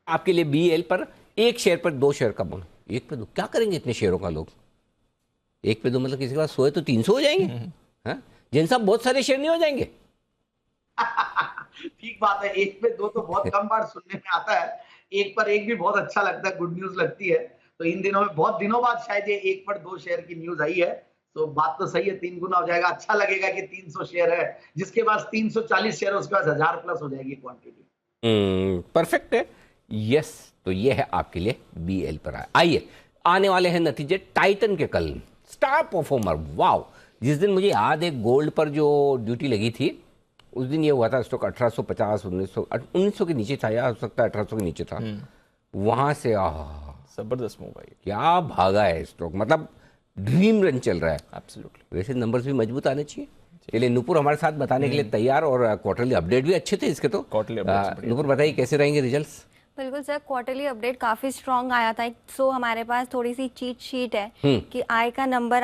आपके लिए बीएल पर 1 शेयर पर 2 शेयर का बोनस। 1 पे 2 क्या करेंगे इतने शेयरों का लोग? 1 पे 2 मतलब किसी के पास 100 है तो 300 हो जाएंगे। हाँ, जिन साहब बहुत सारे शेयर नहीं हो जाएंगे? ठीक बात है, 1 पे 2 तो बहुत कम बार सुनने में आता है, 1 पर 1 भी बहुत अच्छा लगता है, गुड न्यूज लगती है। तो इन दिनों में बहुत दिनों बाद शायद ये 1 पर 2 शेयर की न्यूज आई है, तो बात तो सही है, 3 गुना हो जाएगा। अच्छा लगेगा कि 300 शेयर है, जिसके पास 340 शेयर है उसके पास 1000 प्लस हो जाएगी क्वांटिटी। परफेक्ट है, यस। तो ये है आपके लिए बीएल पर। आइए आने वाले हैं नतीजे टाइटन के। कल स्टार परफॉर्मर, वाओ। जिस दिन मुझे याद है गोल्ड पर जो ड्यूटी लगी थी उस दिन ये हुआ था स्टॉक 1850 1900 के नीचे था, या हो सकता है 1800 के नीचे था। वहां से जबरदस्त मूव आई, क्या भागा है स्टॉक, मतलब ड्रीम रन चल रहा है। एब्सोल्युटली। वैसे नंबर्स भी मजबूत आने चाहिए। चलिए नूपुर हमारे साथ बताने के लिए तैयार, और क्वार्टरली अपडेट भी अच्छे थे इसके। तो क्वार्टरली अपडेट नूपुर बताइए कैसे रहेंगे रिजल्ट्स? बिल्कुल सर, क्वार्टरली अपडेट काफी स्ट्रांग आया था। सो हमारे पास थोड़ी सी चीट शीट है कि आय का नंबर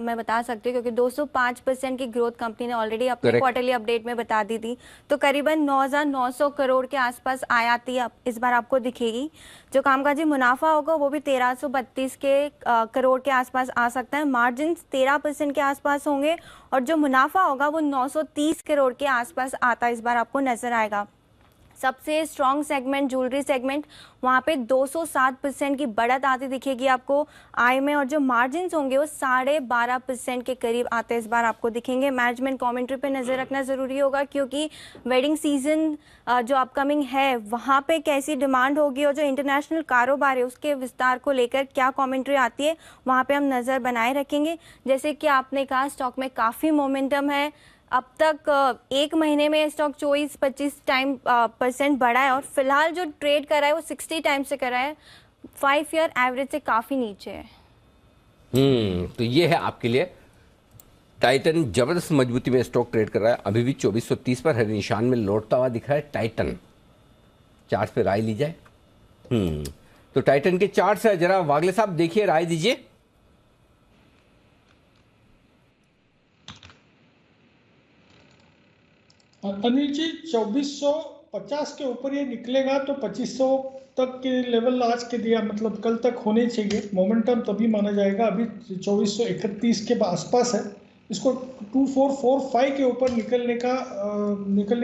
मैं बता सकती हूँ, क्योंकि 205% की ग्रोथ कंपनी ने ऑलरेडी अपने क्वार्टरली अपडेट में बता दी थी। तो करीबन 9,900 करोड़ के आसपास आय आती है इस बार आपको दिखेगी। जो कामकाजी मुनाफा होगा वो भी 1332 करोड़ के आसपास आ सकता है। मार्जिन 13% के आसपास होंगे, और जो मुनाफा होगा वो 930 करोड़ के आसपास आता इस बार आपको नजर आएगा। सबसे स्ट्रॉन्ग सेगमेंट ज्वेलरी सेगमेंट, वहाँ पे 207% की बढ़त आती दिखेगी आपको आय में, और जो मार्जिन्स होंगे वो 12.5% के करीब आते इस बार आपको दिखेंगे। मैनेजमेंट कमेंट्री पे नज़र रखना ज़रूरी होगा, क्योंकि वेडिंग सीजन जो अपकमिंग है वहाँ पे कैसी डिमांड होगी, और जो इंटरनेशनल कारोबार है उसके विस्तार को लेकर क्या कमेंट्री आती है वहाँ पे हम नज़र बनाए रखेंगे। जैसे कि आपने कहा स्टॉक में काफ़ी मोमेंटम है। अब तक 1 महीने में स्टॉक 24-25% बढ़ा है, और फिलहाल जो ट्रेड कर रहा है वो 60 टाइम से कर रहा है, 5 ईयर एवरेज से काफी नीचे है। तो ये है आपके लिए टाइटन। जबरदस्त मजबूती में स्टॉक ट्रेड कर रहा है, अभी भी 2430 पर है, निशान में लौटता हुआ दिख रहा है टाइटन। चार्ट पे राय ली जाए। तो टाइटन के चार्ट से जरा वागले साहब देखिए, राय दीजिए। अनिल जी, 2450 के ऊपर ये निकलेगा तो 2500 तक के लेवल आज के दिया, मतलब कल तक होने चाहिए। मोमेंटम तभी माना जाएगा। अभी 2431 के आसपास है। इसको 2445 के ऊपर निकलने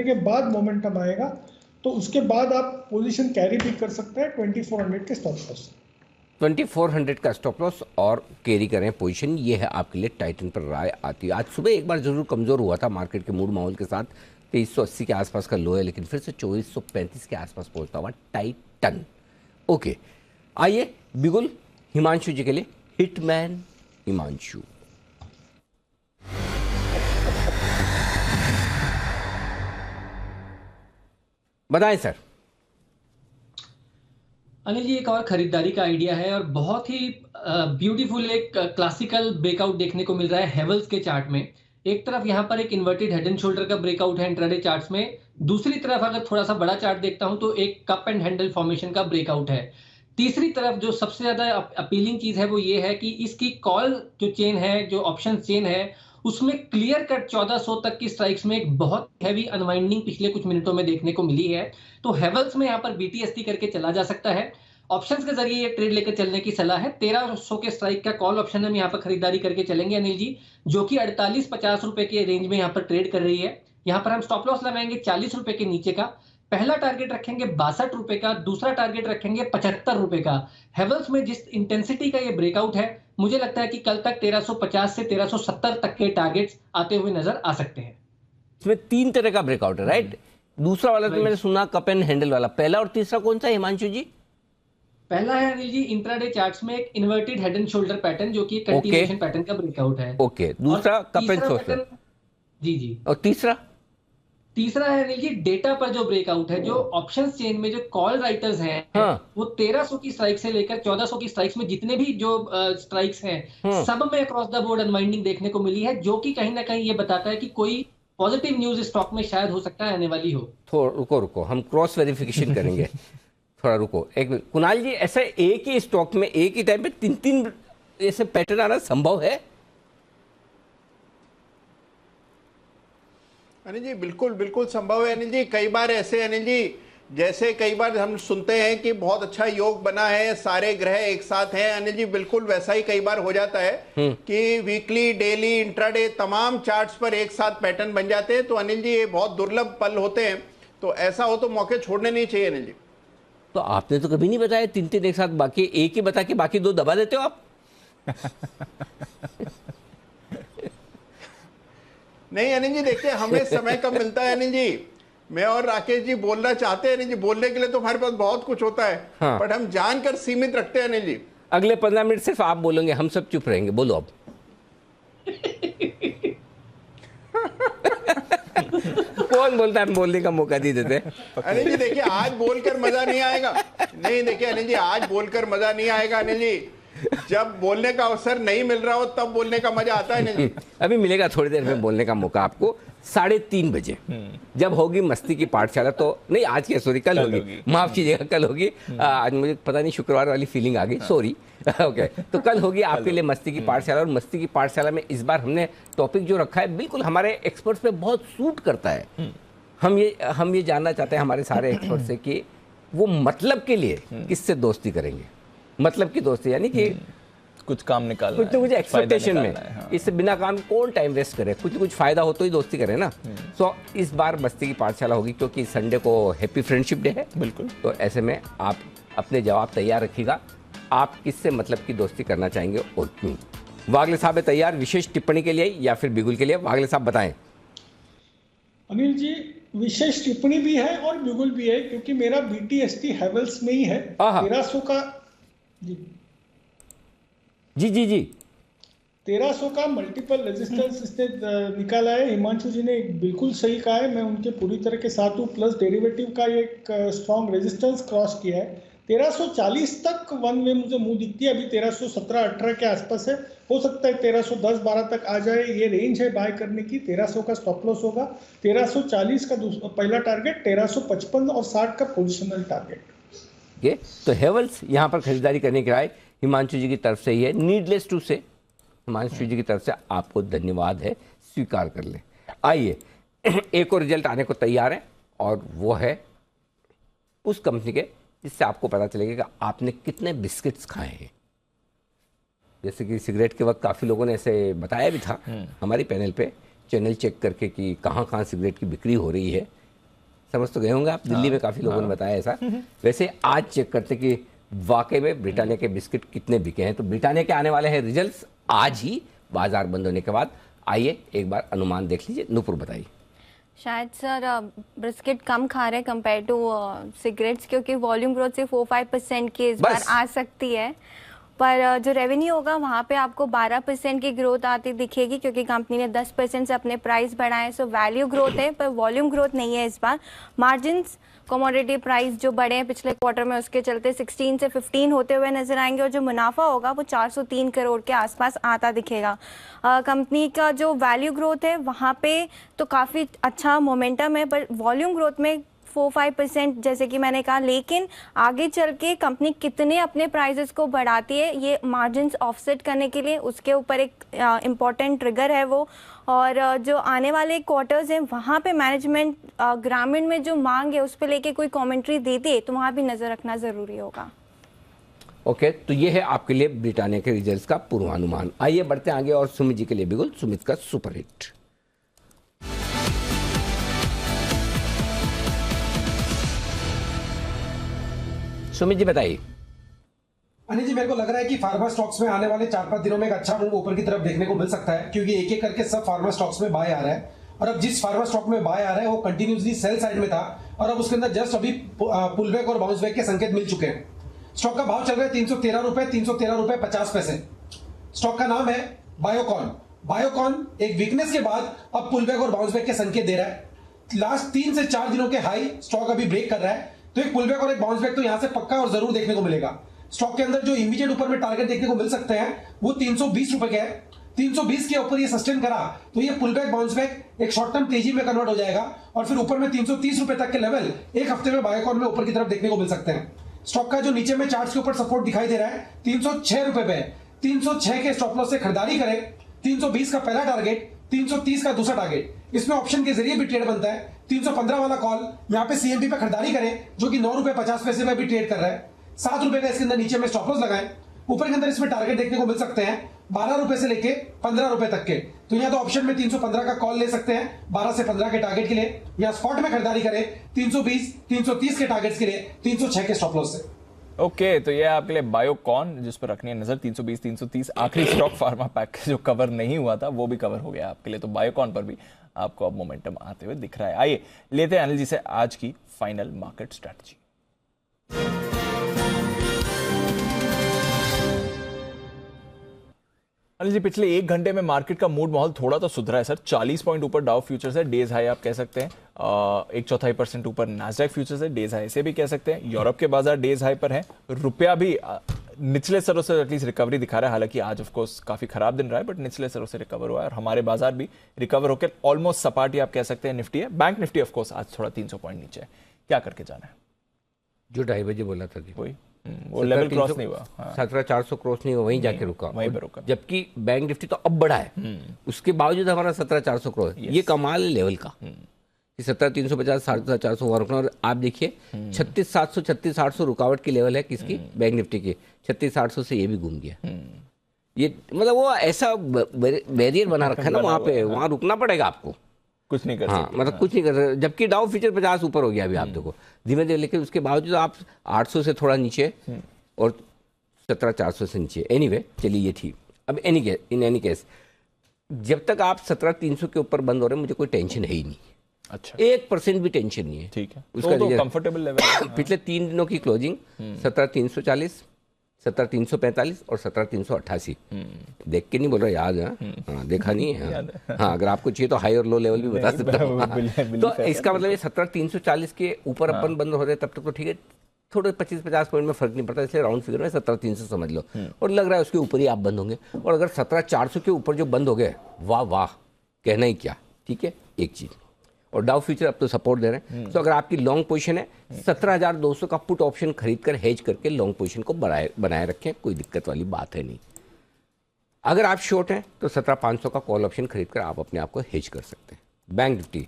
के बाद मोमेंटम आएगा, तो उसके बाद आप पोजीशन कैरी भी कर सकते हैं 2400 के स्टॉप लॉस। 2400 का स्टॉप लॉस और कैरी करें पोजीशन। ये है आपके लिए टाइटन पर राय आती है। आज सुबह एक बार जरूर कमजोर हुआ था मार्केट के मूड माहौल के साथ, 2380 के आसपास का लो है, लेकिन फिर से 2435 के आसपास पहुंचता हुआ टाइटन। ओके, आइए बिगुल हिमांशु जी के लिए, हिटमैन हिमांशु। बताएं सर। अनिल जी, एक और खरीदारी का आइडिया है, और बहुत ही ब्यूटीफुल एक क्लासिकल ब्रेकआउट देखने को मिल रहा है हेवल्स के चार्ट में। एक तरफ यहाँ पर एक इन्वर्टेड हेड एंड शोल्डर का ब्रेकआउट है इंट्राडे चार्ट्स में, दूसरी तरफ अगर थोड़ा सा बड़ा चार्ट देखता हूं तो एक कप एंड हैंडल फॉर्मेशन का ब्रेकआउट है। तीसरी तरफ जो सबसे ज्यादा अपीलिंग चीज है वो ये है कि इसकी कॉल जो चेन है, जो ऑप्शन चेन है, उसमें क्लियर कट 1400 तक की स्ट्राइक्स में एक बहुत हैवी अनवाइंडिंग पिछले कुछ मिनटों में देखने को मिली है। तो हेवल्स में यहाँ पर बीटीएसटी करके चला जा सकता है। ऑप्शंस के जरिए ये ट्रेड लेकर चलने की सलाह है। 1300 के स्ट्राइक का कॉल ऑप्शन हम यहाँ पर खरीदारी करके चलेंगे अनिल जी, जो कि 48-50 रुपए के रेंज में यहाँ पर ट्रेड कर रही है। यहाँ पर हम स्टॉप लॉस लगाएंगे 40 रुपए के नीचे का। पहला टारगेट रखेंगे 62 रुपए का, दूसरा टारगेट रखेंगे 75 रुपए का। हेवल्स में जिस इंटेंसिटी का ये ब्रेकआउट है, मुझे लगता है कि कल तक 1350 से 1370 तक के टारगेट्स आते हुए नजर आ सकते हैं। इसमें 3 तरह का ब्रेकआउट है, राइट? दूसरा वाला तो मैंने सुना कप एंड हैंडल वाला, पहला और तीसरा कौन सा है हिमांशु जी? पहला है अनिल जी इंट्राडे चार्ट्स में एक inverted head and shoulder pattern, जो कि कंटिन्यूएशन पैटर्न का ब्रेकआउट है। ओके, दूसरा कप एंड शोल्डर। जी। और तीसरा है अनिल जी डेटा पर जो ब्रेकआउट है, जो ऑप्शंस चेन में जो कॉल राइटर्स हैं, वो 1300 की स्ट्राइक से लेकर 1400 की स्ट्राइक्स में जितने भी जो स्ट्राइक्स हैं, सब में अक्रॉस द बोर्ड अनवाइंडिंग देखने को मिली है, जो कि कहीं ना कहीं ये बताता है कि कोई पॉजिटिव न्यूज स्टॉक में शायद हो सकता है आने वाली हो। थोड़ा रुको, हम क्रॉस वेरिफिकेशन करेंगे। थोड़ा रुको एक मिनट। कुणाल जी, ऐसा एक ही स्टॉक में एक ही टाइम पे 3 ऐसे पैटर्न आना संभव है? अनिल जी बिल्कुल संभव है अनिल जी। कई बार ऐसे अनिल जी, जैसे कई बार हम सुनते हैं कि बहुत अच्छा योग बना है, सारे ग्रह एक साथ हैं, अनिल जी बिल्कुल वैसा ही कई बार हो जाता है कि वीकली, डेली, इंट्राडे तमाम चार्ट्स पर एक साथ पैटर्न बन जाते हैं। तो अनिल जी ये बहुत दुर्लभ पल होते हैं, तो ऐसा हो तो मौके छोड़ने नहीं चाहिए अनिल जी। तो आपने तो कभी नहीं बताया 3 एक साथ, बाकी एक ही बता के बाकी 2 दबा देते हो आप। नहीं अनिल जी, देखिए हमें समय कम मिलता है अनिल जी। मैं और राकेश जी बोलना चाहते हैं अनिल जी, बोलने के लिए तो हमारे पास बहुत कुछ होता है, बट हम जानकर सीमित रखते हैं अनिल जी। अगले 15 मिनट सिर्फ आप बोलोगे, हम सब चुप रहेंगे। बोलो अब। कौन बोलता है? हम बोलने का मौका नहीं देते। अनिल जी देखिए, आज बोलकर मजा नहीं आएगा। नहीं देखिए अनिल जी, आज बोलकर मजा नहीं आएगा अनिल जी। जब बोलने का अवसर नहीं मिल रहा हो तब बोलने का मजा आता है अनिल जी। अभी मिलेगा थोड़ी देर में बोलने का मौका आपको। 3:30 बजे जब होगी मस्ती की पाठशाला, तो नहीं आज क्या, सॉरी कल होगी, माफ कीजिएगा, कल होगी। आज मुझे पता नहीं शुक्रवार वाली फीलिंग आ गई, सॉरी। ओके, तो कल होगी आपके लिए मस्ती की पाठशाला। और मस्ती की पाठशाला में इस बार हमने टॉपिक जो रखा है बिल्कुल हमारे एक्सपर्ट्स पे बहुत सूट करता है। हम ये जानना चाहते हैं हमारे सारे एक्सपर्ट से कि वो मतलब के लिए किससे दोस्ती करेंगे। मतलब की दोस्ती यानी कि कुछ काम निकालना है, कुछ एक्सपेक्टेशन में, इससे बिना काम कौन टाइम वेस्ट करे, कुछ फायदा हो तो ही दोस्ती करे ना। सो इस बार मस्ती की पाठशाला होगी, क्योंकि संडे को हैप्पी फ्रेंडशिप डे है। बिल्कुल। तो ऐसे में आप अपने जवाब तैयार रखिएगा, आप किससे मतलब की दोस्ती करना चाहेंगे और क्यों। वागले साहब है तैयार विशेष टिप्पणी के लिए या फिर बिगुल के लिए? वागले साहब बताएं। अनिल जी विशेष टिप्पणी भी है और बिगुल भी है, क्योंकि मेरा BTST हेवल्स में ही है। 1300 का जी 1300 का मल्टीपल रेजिस्टेंस इसने निकाला है। हिमांशु जी ने बिल्कुल सही कहा है, मैं उनके पूरी तरह के साथ हूँ। प्लस डेरिवेटिव का एक स्ट्रॉन्ग रेजिस्टेंस क्रॉस किया है। 1340 तक वन वे मुझे मुंह दिखती है, अभी 1317-18 के आसपास है। हो सकता है 1310-12 तक आ जाए, ये रेंज है बाय करने की। 1300 का स्टॉप लॉस होगा। 1340 का पहला टारगेट, 1355 और 60 का पोजिशनल टारगेट। तो हेवल्स यहाँ पर खरीदारी करने की राय हिमांशु जी की तरफ से ही है। नीडलेस टू से हिमांशु जी की तरफ से आपको धन्यवाद है, स्वीकार कर ले। आइए एक और रिजल्ट आने को तैयार है, और वो है उस कंपनी के जिससे आपको पता चलेगा कि आपने कितने बिस्किट्स खाए हैं। जैसे कि सिगरेट के वक्त काफ़ी लोगों ने ऐसे बताया भी था हमारी पैनल पे, चैनल चेक करके कि कहाँ कहाँ सिगरेट की बिक्री हो रही है। समझ तो गए होंगे आप, दिल्ली में काफ़ी लोगों ने बताया ऐसा। वैसे आज चेक करते कि वाकई में ब्रिटानिया के बिस्किट कितने बिके हैं। तो ब्रिटानिया के आने वाले हैं रिजल्ट्स आज ही बाजार बंद होने के बाद। आइए एक बार अनुमान देख लीजिए। नूपुर बताइए। शायद सर बिस्किट कम खा रहे हैं कंपेयर टू सिगरेट्स, क्योंकि वॉल्यूम ग्रोथ से 4-5% की इस बार आ सकती है। पर जो रेवेन्यू होगा वहाँ पे आपको 12% की ग्रोथ आती दिखेगी, क्योंकि कंपनी ने 10% से अपने प्राइस बढ़ाए। सो वैल्यू ग्रोथ है पर वॉल्यूम ग्रोथ नहीं है इस बार। मार्जिन्स, कमोडिटी प्राइस जो बढ़े हैं पिछले क्वार्टर में, उसके चलते 16 से 15 होते हुए नजर आएंगे। और जो मुनाफा होगा वो 403 करोड़ के आसपास आता दिखेगा। कंपनी का जो वैल्यू ग्रोथ है वहाँ पे तो काफ़ी अच्छा मोमेंटम है, पर वॉल्यूम ग्रोथ में 4-5% जैसे कि मैंने कहा। लेकिन आगे चल के कंपनी कितने अपने प्राइजेस को बढ़ाती है ये मार्जिन्स ऑफसेट करने के लिए, उसके ऊपर एक इम्पॉर्टेंट ट्रिगर है वो। और जो आने वाले क्वार्टर्स हैं वहाँ पे मैनेजमेंट ग्रामीण में जो मांग है उस पर लेके कोई कमेंट्री देती है तो वहाँ भी नज़र रखना ज़रूरी होगा। ओके, तो ये है आपके लिए ब्रिटानिया के रिजल्ट्स का पूर्वानुमान। आइए बढ़ते हैं आगे और सुमित जी के लिए बिल्कुल सुमित का सुपरहिट। सुमित जी बताइए। अनिल जी, मेरे को लग रहा है कि फार्मा स्टॉक्स में आने वाले 4-5 दिनों में एक अच्छा मूव ऊपर की तरफ देखने को मिल सकता है, क्योंकि एक एक करके सब फार्मा स्टॉक्स में बाय आ रहा है। और अब जिस फार्मा स्टॉक में बाय आ रहा है वो कंटिन्यूसली सेल साइड में था और अब उसके अंदर जस्ट अभी पुलबैक और बाउंस बैक के संकेत मिल चुके हैं। स्टॉक का भाव चल रहा है 313 रुपए, 313 रुपए 50 पैसे। स्टॉक का नाम है बायोकॉन। बायोकॉन एक वीकनेस के बाद अब पुलबैक और बाउंस बैक के संकेत दे रहा है। लास्ट 3 से 4 दिनों के हाई स्टॉक अभी ब्रेक कर रहा है, तो एक पुलबैक और एक बाउंस बैक तो यहां से पक्का और जरूर देखने को मिलेगा। स्टॉक के अंदर जो इमीडिएट ऊपर में टारगेट देखने को मिल सकते हैं वो 320 रुपए के है। 320 के ऊपर ये सस्टेन करा तो ये पुलबैक बाउंस बैक एक शॉर्ट टर्म तेजी में कन्वर्ट हो जाएगा और फिर ऊपर में 330 रुपए तक के लेवल एक हफ्ते में बायोकॉन में ऊपर की तरफ देखने को मिल सकते हैं। स्टॉक का जो नीचे में चार्ट्स के ऊपर सपोर्ट दिखाई दे रहा है 306 रुपए पे, 306 के स्टॉप लॉस से खरीदारी करें। 320 का पहला टारगेट, 330 का दूसरा टारगेट, इसमें ऑप्शन के जरिए भी ट्रेड बनता है। 315 वाला कॉल यहाँ पे सीएमपी पे खरीदारी करें जो कि 9 रुपए 50 पैसे में भी ट्रेड कर रहा है। 7 रुपए का इसके अंदर नीचे में स्टॉप लॉस लगाएं। ऊपर के अंदर इसमें टारगेट देखने को मिल सकते हैं 12 रुपए से लेके 15 रुपए तक के। तो यहाँ तो ऑप्शन में 315 का कॉल ले सकते हैं 12 से 15 के टारगेट के लिए, या स्पॉट में खरीदारी करें 320, 330 के टारगेट्स के लिए 306 के स्टॉप लॉस से। ओके, तो ये आपके लिए बायोकॉन जिस पर रखनी है नजर 320, 330। आखिरी स्टॉक फार्मा पैक जो कवर नहीं हुआ था वो भी कवर हो गया आपके लिए, तो बायोकॉन पर भी आपको अब मोमेंटम आते हुए दिख रहा है। आइए लेते हैं अनिल जी से आज की final market strategy. Anil ji, पिछले 1 घंटे में मार्केट का मूड माहौल थोड़ा तो सुधरा है सर। 40 पॉइंट ऊपर डाउ फ्यूचर्स है, डेज हाई आप कह सकते हैं। 1/4% ऊपर नास्डैक फ्यूचर्स है, डेज हाई से भी कह सकते हैं। यूरोप के बाजार डेज हाई पर है। रुपया भी निचले स्तरों से एटलीस्ट रिकवरी दिखा रहा है, हालांकि आज ऑफ कोर्स काफी खराब दिन रहा है, बट निचले स्तरों से रिकवर हुआ है और हमारे बाजार भी रिकवर होकर ऑलमोस्ट सपाटी आप कह सकते हैं निफ्टी है। बैंक निफ्टी ऑफ कोर्स आज थोड़ा 300 पॉइंट नीचे है। क्या करके जाना है? जो 2:30 बजे बोला था वही वो लेवल क्रॉस नहीं हुआ, 17,400 क्रॉस नहीं हुआ, वहीं जाके रुका, वहीं पर रुका। जबकि बैंक निफ्टी तो अब बढ़ा है, उसके बावजूद हमारा 17,400 क्रॉस। ये कमाल लेवल का 17,350, 17,400 वहां रुकना। और आप देखिए 36,700, 36,800 रुकावट की लेवल है किसकी? बैंक निफ्टी की। 36,800 से ये भी घूम गया। ये मतलब वो ऐसा बैरियर बना रखा है ना वहां पे, वहां रुकना पड़ेगा आपको, कुछ नहीं कर हाँ, सकते। मतलब कुछ नहीं कर सकते। जबकि डाउ फ्यूचर 50 ऊपर हो गया अभी आप देखो धीमे धीरे, लेकिन उसके बावजूद आप 800 से थोड़ा नीचे और 17,400 से नीचे। एनीवे चलिए ये थी। अब इन एनी केस जब तक आप 17,300 के ऊपर बंद हो रहे हैं मुझे कोई टेंशन है ही नहीं। अच्छा, 1% भी टेंशन नहीं है। ठीक है, उसका तो कंफर्टेबल लेवल। पिछले 3 दिनों की क्लोजिंग 17,340, 17,345 और 17,388। देख के नहीं बोल रहा, याद है? हाँ, देखा नहीं है। हाँ, अगर आपको चाहिए तो हाई और लो लेवल भी बता सकता हूँ। तो इसका मतलब ये 17,340 के ऊपर अपन बंद हो रहे तब तक तो ठीक है, थोड़े 25-50 पॉइंट में फर्क नहीं पड़ता, इसलिए राउंड फिगर में 17,300 समझ लो। और लग रहा है उसके ऊपर ही आप बंद होंगे। और अगर 17,400 के ऊपर जो बंद हो गए, वाह वाह, कहना ही क्या। ठीक है, एक चीज। और डाउ फ्यूचर अब तो सपोर्ट दे रहे हैं, तो अगर आपकी लॉन्ग पोजीशन है 17,200 का पुट ऑप्शन खरीद कर हेज करके लॉन्ग पोजीशन को बनाए रखें, कोई दिक्कत वाली बात है नहीं। अगर आप शॉर्ट हैं तो 17,500 का कॉल ऑप्शन खरीद कर आप अपने आप को हेज कर सकते हैं। बैंक निफ्टी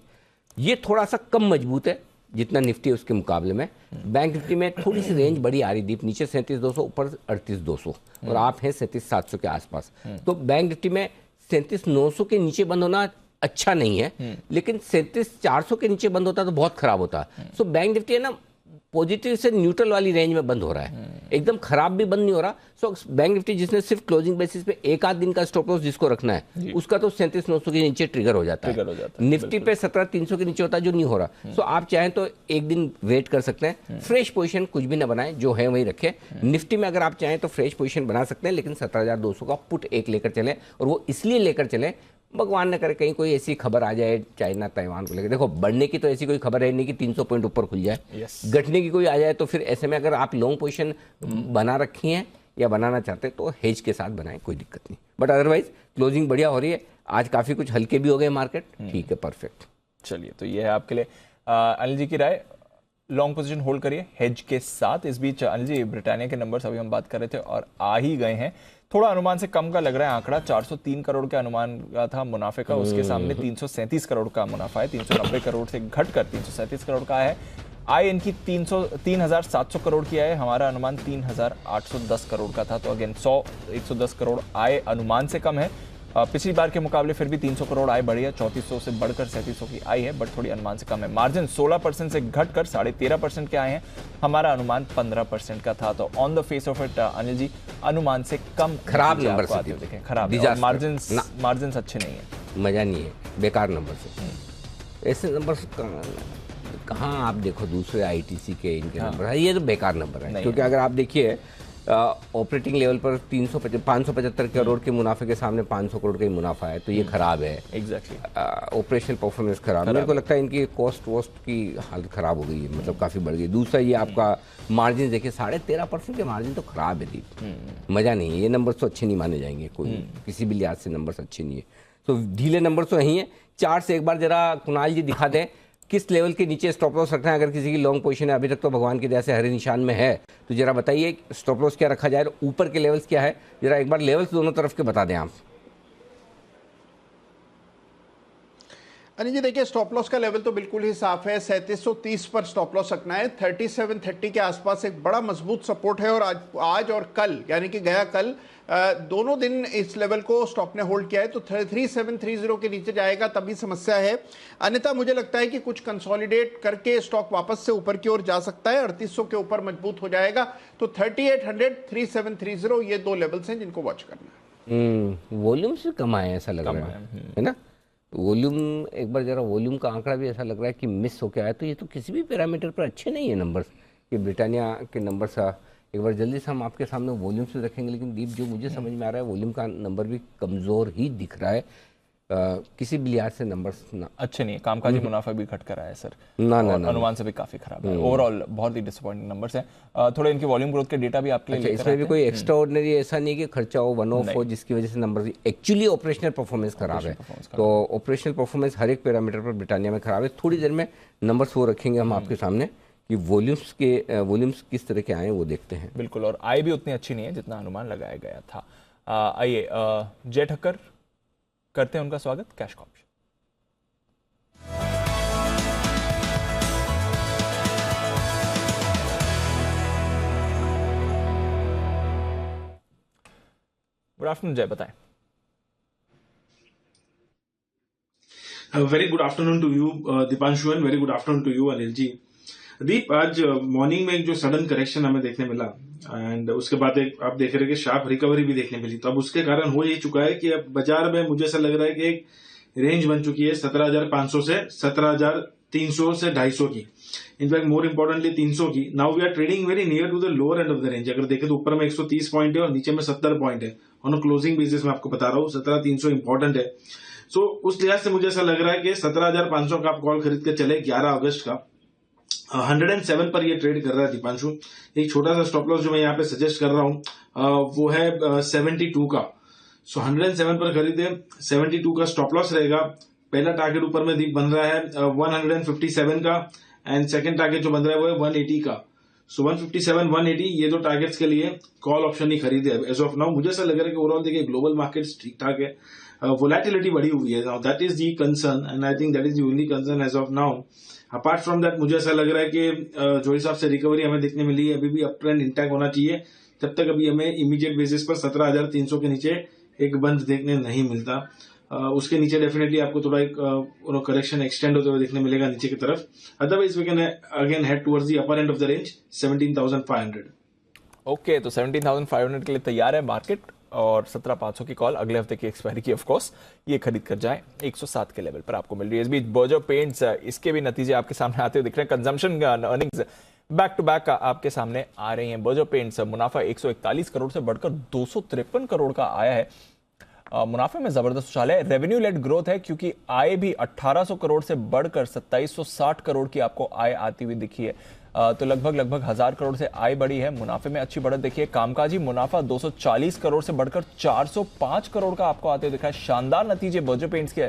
ये थोड़ा सा कम मजबूत है जितना निफ्टी है उसके मुकाबले में। बैंक निफ्टी में थोड़ी सी रेंज बड़ी आ रही, दीप नीचे 37,200, ऊपर 38,200 और आप हैं 37,700 के आसपास। तो बैंक निफ्टी में 37,900 के नीचे बंद होना अच्छा नहीं है, लेकिन 37,400 के नीचे बंद होता तो बहुत खराब होता। सो बैंक निफ्टी है ना पॉजिटिव से न्यूट्रल वाली रेंज में बंद हो रहा है, एकदम खराब भी बंद नहीं हो रहा। सो बैंक निफ्टी जिसने सिर्फ क्लोजिंग बेसिस पे एक आध दिन का स्टॉप लॉस जिसको रखना है उसका तो 37,900 के नीचे ट्रिगर हो जाता है। निफ्टी पे 17,300 के नीचे होता है जो नहीं हो रहा। सो आप चाहें तो एक दिन वेट कर सकते हैं, फ्रेश पोजीशन कुछ भी ना बनाएं, जो है वही रखें। निफ्टी में अगर आप चाहें तो फ्रेश पोजीशन बना सकते हैं, लेकिन 17,200 का पुट एक लेकर चलें, और वो इसलिए लेकर चलें भगवान न करे कहीं कोई ऐसी खबर आ जाए चाइना ताइवान को लेकर। देखो बढ़ने की तो ऐसी कोई खबर है नहीं कि 300 पॉइंट ऊपर खुल जाए। घटने की कोई आ जाए तो फिर ऐसे में अगर आप लॉन्ग पोजीशन बना रखी हैं या बनाना चाहते हैं तो हेज के साथ बनाएं, कोई दिक्कत नहीं। बट अदरवाइज क्लोजिंग बढ़िया हो रही है आज, काफी कुछ हल्के भी हो गए मार्केट। ठीक है, परफेक्ट। चलिए, तो ये है आपके लिए अनिल जी की राय। लॉन्ग पोजीशन होल्ड करिए हेज के साथ। इस बीच अनिल जी, ब्रिटानिया के नंबर्स अभी हम बात कर रहे थे और आ ही गए हैं। थोड़ा अनुमान से कम का लग रहा है आंकड़ा, 403 करोड़ के अनुमान का था मुनाफे का, उसके सामने 337 करोड़ का मुनाफा है। 390 करोड़ से घटकर 337 करोड़ का है। आय इनकी 3,700 करोड़ की आय, हमारा अनुमान 3,810 करोड़ का था। तो अगेन 110 करोड़ आय अनुमान से कम है। पिछली बार के मुकाबले फिर भी 300 करोड़ आय बढ़ी है, 3400 से बढ़कर 3700 की आय है, बट थोड़ी अनुमान से कम है। मार्जिन 16% से घटकर 13.5% के आए हैं, हमारा अनुमान 15% का था। तो on the face of it Anil ji आनुमान से कम खराब नंबर से देखें, खराब मार्जिन अच्छे नहीं है, मजा नहीं है, बेकार नंबर से। ऐसे नंबर कहाँ आप देखो दूसरे आईटीसी के इनके नंबर है, ये तो बेकार नंबर है। क्योंकि अगर आप देखिए ऑपरेटिंग लेवल पर 575 करोड़ के मुनाफे के सामने 500 करोड़ का ही मुनाफा है, तो ये खराब है। एग्जैक्टली ऑपरेशनल परफॉर्मेंस खराब है। मेरे को लगता है इनकी कॉस्ट वोस्ट की हालत खराब हो गई है, मतलब काफ़ी बढ़ गई। दूसरा ये आपका मार्जिन देखिए, 13.5% के मार्जिन तो खराब है दीप, मज़ा नहीं है। ये नंबर तो अच्छे नहीं माने जाएंगे, कोई किसी भी लिहाज से नंबर अच्छे नहीं है। तो ढीले नंबर तो यही है। चार्ट से एक बार जरा कुणाल जी दिखा दें किस लेवल के नीचे स्टॉप लॉस रखना है। अगर किसी की लॉन्ग पोजीशन है, अभी तक तो भगवान की दया से हरे निशान में है, तो जरा बताइए स्टॉप लॉस क्या रखा जाए, ऊपर के लेवल्स क्या है, जरा एक बार लेवल्स दोनों तरफ के बता दें आप। अनिल जी देखिए, स्टॉप लॉस का लेवल तो बिल्कुल ही साफ है, 3730 पर स्टॉप लॉस रखना है। 3730 के आसपास एक बड़ा मजबूत सपोर्ट है, और आज और कल यानी कि गया कल दोनों दिन इस लेवल को स्टॉक ने होल्ड किया है। तो 3730 के नीचे जाएगा तभी समस्या है, अन्यथा मुझे लगता है कि कुछ कंसोलिडेट करके स्टॉक वापस से ऊपर की ओर जा सकता है, 3800 के ऊपर मजबूत हो जाएगा। तो 3800 3730 ये दो लेवल्स हैं जिनको वॉच करना है। वॉल्यूम से कम आए ऐसा लग रहा है ना। वॉल्यूम एक बार जरा वॉल्यूम का आंकड़ा भी ऐसा लग रहा है कि मिस होके आया, तो ये तो किसी भी पैरामीटर पर अच्छे नहीं है नंबर्स। कि ब्रिटानिया के नंबर्स एक बार जल्दी से हम आपके सामने वॉल्यूम से रखेंगे, लेकिन दीप जो मुझे समझ में आ रहा है वॉल्यूम का नंबर भी कमज़ोर ही दिख रहा है। किसी भी लिहाज से नंबर्स अच्छे नहीं है। कामकाजी मुनाफा भी घट कर आया है सर, ना अनुमान से भी काफी खराब है। ओवरऑल बहुत ही डिसअपॉइंटिंग नंबर्स हैं। थोड़े इनके वॉल्यूम ग्रोथ के डेटा भी आपके लिए लेकर इसमें भी कोई एक्स्ट्रा ऑर्डिनरी ऐसा नहीं कि खर्चा हो, वन ऑफ हो, जिसकी वजह से नंबर एक्चुअली ऑपरेशनल परफॉर्मेंस खराब है। तो ऑपरेशनल परफॉर्मेंस हर एक पैरामीटर पर ब्रिटानिया में खराब है। थोड़ी देर में नंबर्स वो रखेंगे हम आपके सामने कि वॉल्यूम्स किस तरह के आए वो देखते हैं। बिल्कुल, और आय भी उतनी अच्छी नहीं है जितना अनुमान लगाया गया था। आइए जय ठक्कर करते हैं उनका स्वागत कैश का ऑप्शन। गुड आफ्टरनून जय, बताएं। Very good afternoon to you Deepanshu and very good afternoon to you Anil ji. Deep, आज मॉर्निंग में एक जो सडन करेक्शन हमें देखने मिला एंड उसके बाद एक आप देख रहे हैं कि शार्प रिकवरी भी देखने मिली, तो अब उसके कारण हो ये चुका है कि अब बाजार में मुझे ऐसा लग रहा है कि एक रेंज बन चुकी है 17,500 से 17,300 से 250 की, इनफैक्ट मोर इंपॉर्टेंटली 300 की। Now we are trading very near to the lower end of the range. अगर देखें तो ऊपर में 130 पॉइंट है और नीचे में 70 पॉइंट है। ऑन क्लोजिंग बेसिस में आपको बता रहा हूँ 17,300 इंपॉर्टेंट है। सो उस लिहाज से मुझे ऐसा लग रहा है कि 17,500 का आप कॉल खरीद के चले 11 अगस्त का। 107 पर ये ट्रेड कर रहा है दीपांशु। एक छोटा सा स्टॉप लॉस जो मैं यहाँ पे सजेस्ट कर रहा हूँ वो है 72 का। सो 107 पर खरीदे, 72 का स्टॉप लॉस रहेगा। पहला टारगेट ऊपर में दीप बन रहा है 157 का एंड सेकंड टारगेट जो बन रहा है वो है 180 का। सो 157 180 ये दो टारगेट्स के लिए कॉल ऑप्शन ही खरीदे एज ऑफ नाउ। मुझे ऐसा लग रहा है कि ओवरऑल देखिए ग्लोबल मार्केट्स ठीक ठाक है, वोलेटिलिटी बढ़ी हुई है, now that is the concern and I think that is the only concern as of now. Apart from that मुझे ऐसा लग रहा है कि जो हिसाब से रिकवरी हमें देखने मिली है अभी भी अप ट्रेंड इंटैक्ट होना चाहिए। जब तक अभी हमें इमीडिएट बेसिस पर 17,300 के नीचे एक बंद देखने नहीं मिलता, उसके नीचे डेफिनेटली आपको थोड़ा एक करेक्शन एक्सटेंड होते हुए देखने मिलेगा नीचे की तरफ। Otherwise we can again head towards the upper end of the range 17,500। Okay, तो 17,500 के लिए तैयार है मार्केट और 17,500 की कॉल अगले हफ्ते की एक्सपायरी की ऑफ कोर्स ये खरीद कर जाए 107 के लेवल पर आपको मिल रही है। इस बीच बर्जर पेंट्स इसके भी नतीजे आपके सामने आते हुए दिख रहे हैं। Consumption earnings back to back आपके सामने आ रही हैं। बर्जर पेंट्स मुनाफा 141 करोड़ से बढ़कर 253 करोड़ का आया है। मुनाफे में जबरदस्त उछाल है। रेवेन्यू लेड ग्रोथ है क्योंकि आय भी 1800 करोड़ से बढ़कर 2760 करोड़ की आपको आय आती हुई दिखी है। तो लगभग 1000 करोड़ से आय बढ़ी है। मुनाफे में अच्छी बढ़त देखिए। कामकाजी मुनाफा 240 करोड़ से बढ़कर 405 करोड़ का आपको आते हुए दिखा है। शानदार नतीजे बर्जर पेंट्स के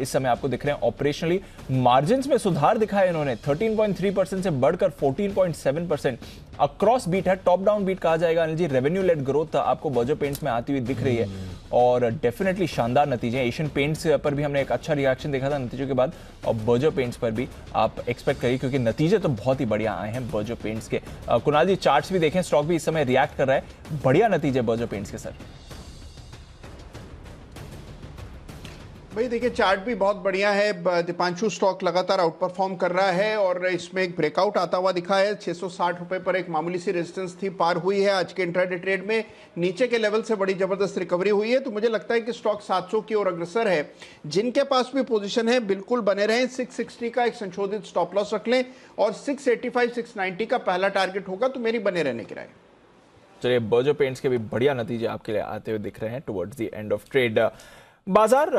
इस समय आपको दिख रहे हैं। ऑपरेशनली मार्जिन्स में सुधार दिखाया इन्होंने, 13.3% से बढ़कर 14.7%। अक्रॉस बीट है, टॉप डाउन बीट कहा जाएगा Anil ji. Revenue led growth आपको बर्जर पेंट्स में आती हुई दिख रही है। और डेफिनेटली शानदार नतीजे। एशियन पेंट्स पर भी हमने एक अच्छा रिएक्शन देखा था नतीजों के बाद, और बर्जर पेंट्स पर भी आप एक्सपेक्ट करिए क्योंकि नतीजे तो बहुत ही बढ़िया आए हैं बर्जर पेंट्स के। कुणाल जी चार्ट्स भी देखें, स्टॉक भी इस समय रिएक्ट कर रहा है, बढ़िया नतीजे बर्जर पेंट्स के सर। भाई देखिए चार्ट भी बहुत बढ़िया है, दीपांशु स्टॉक लगातार आउट परफॉर्म कर रहा है और इसमें एक ब्रेकआउट आता हुआ दिखा है। 660 रुपए पर एक मामूली सी रेजिस्टेंस थी, पार हुई है। आज के इंट्राडे ट्रेड में नीचे के लेवल से बड़ी जबरदस्त रिकवरी हुई है, तो मुझे लगता है कि स्टॉक 700 की ओर अग्रसर है। जिनके पास भी पोजीशन है बिल्कुल बने रहें, 660 का एक संशोधित स्टॉप लॉस रख लें और 685 690 का पहला टारगेट होगा तो मेरी बने रहने की राय। चलिए बर्जर पेंट्स के भी बढ़िया नतीजे आपके लिए आते हुए दिख रहे हैं towards the end of trade. बाजार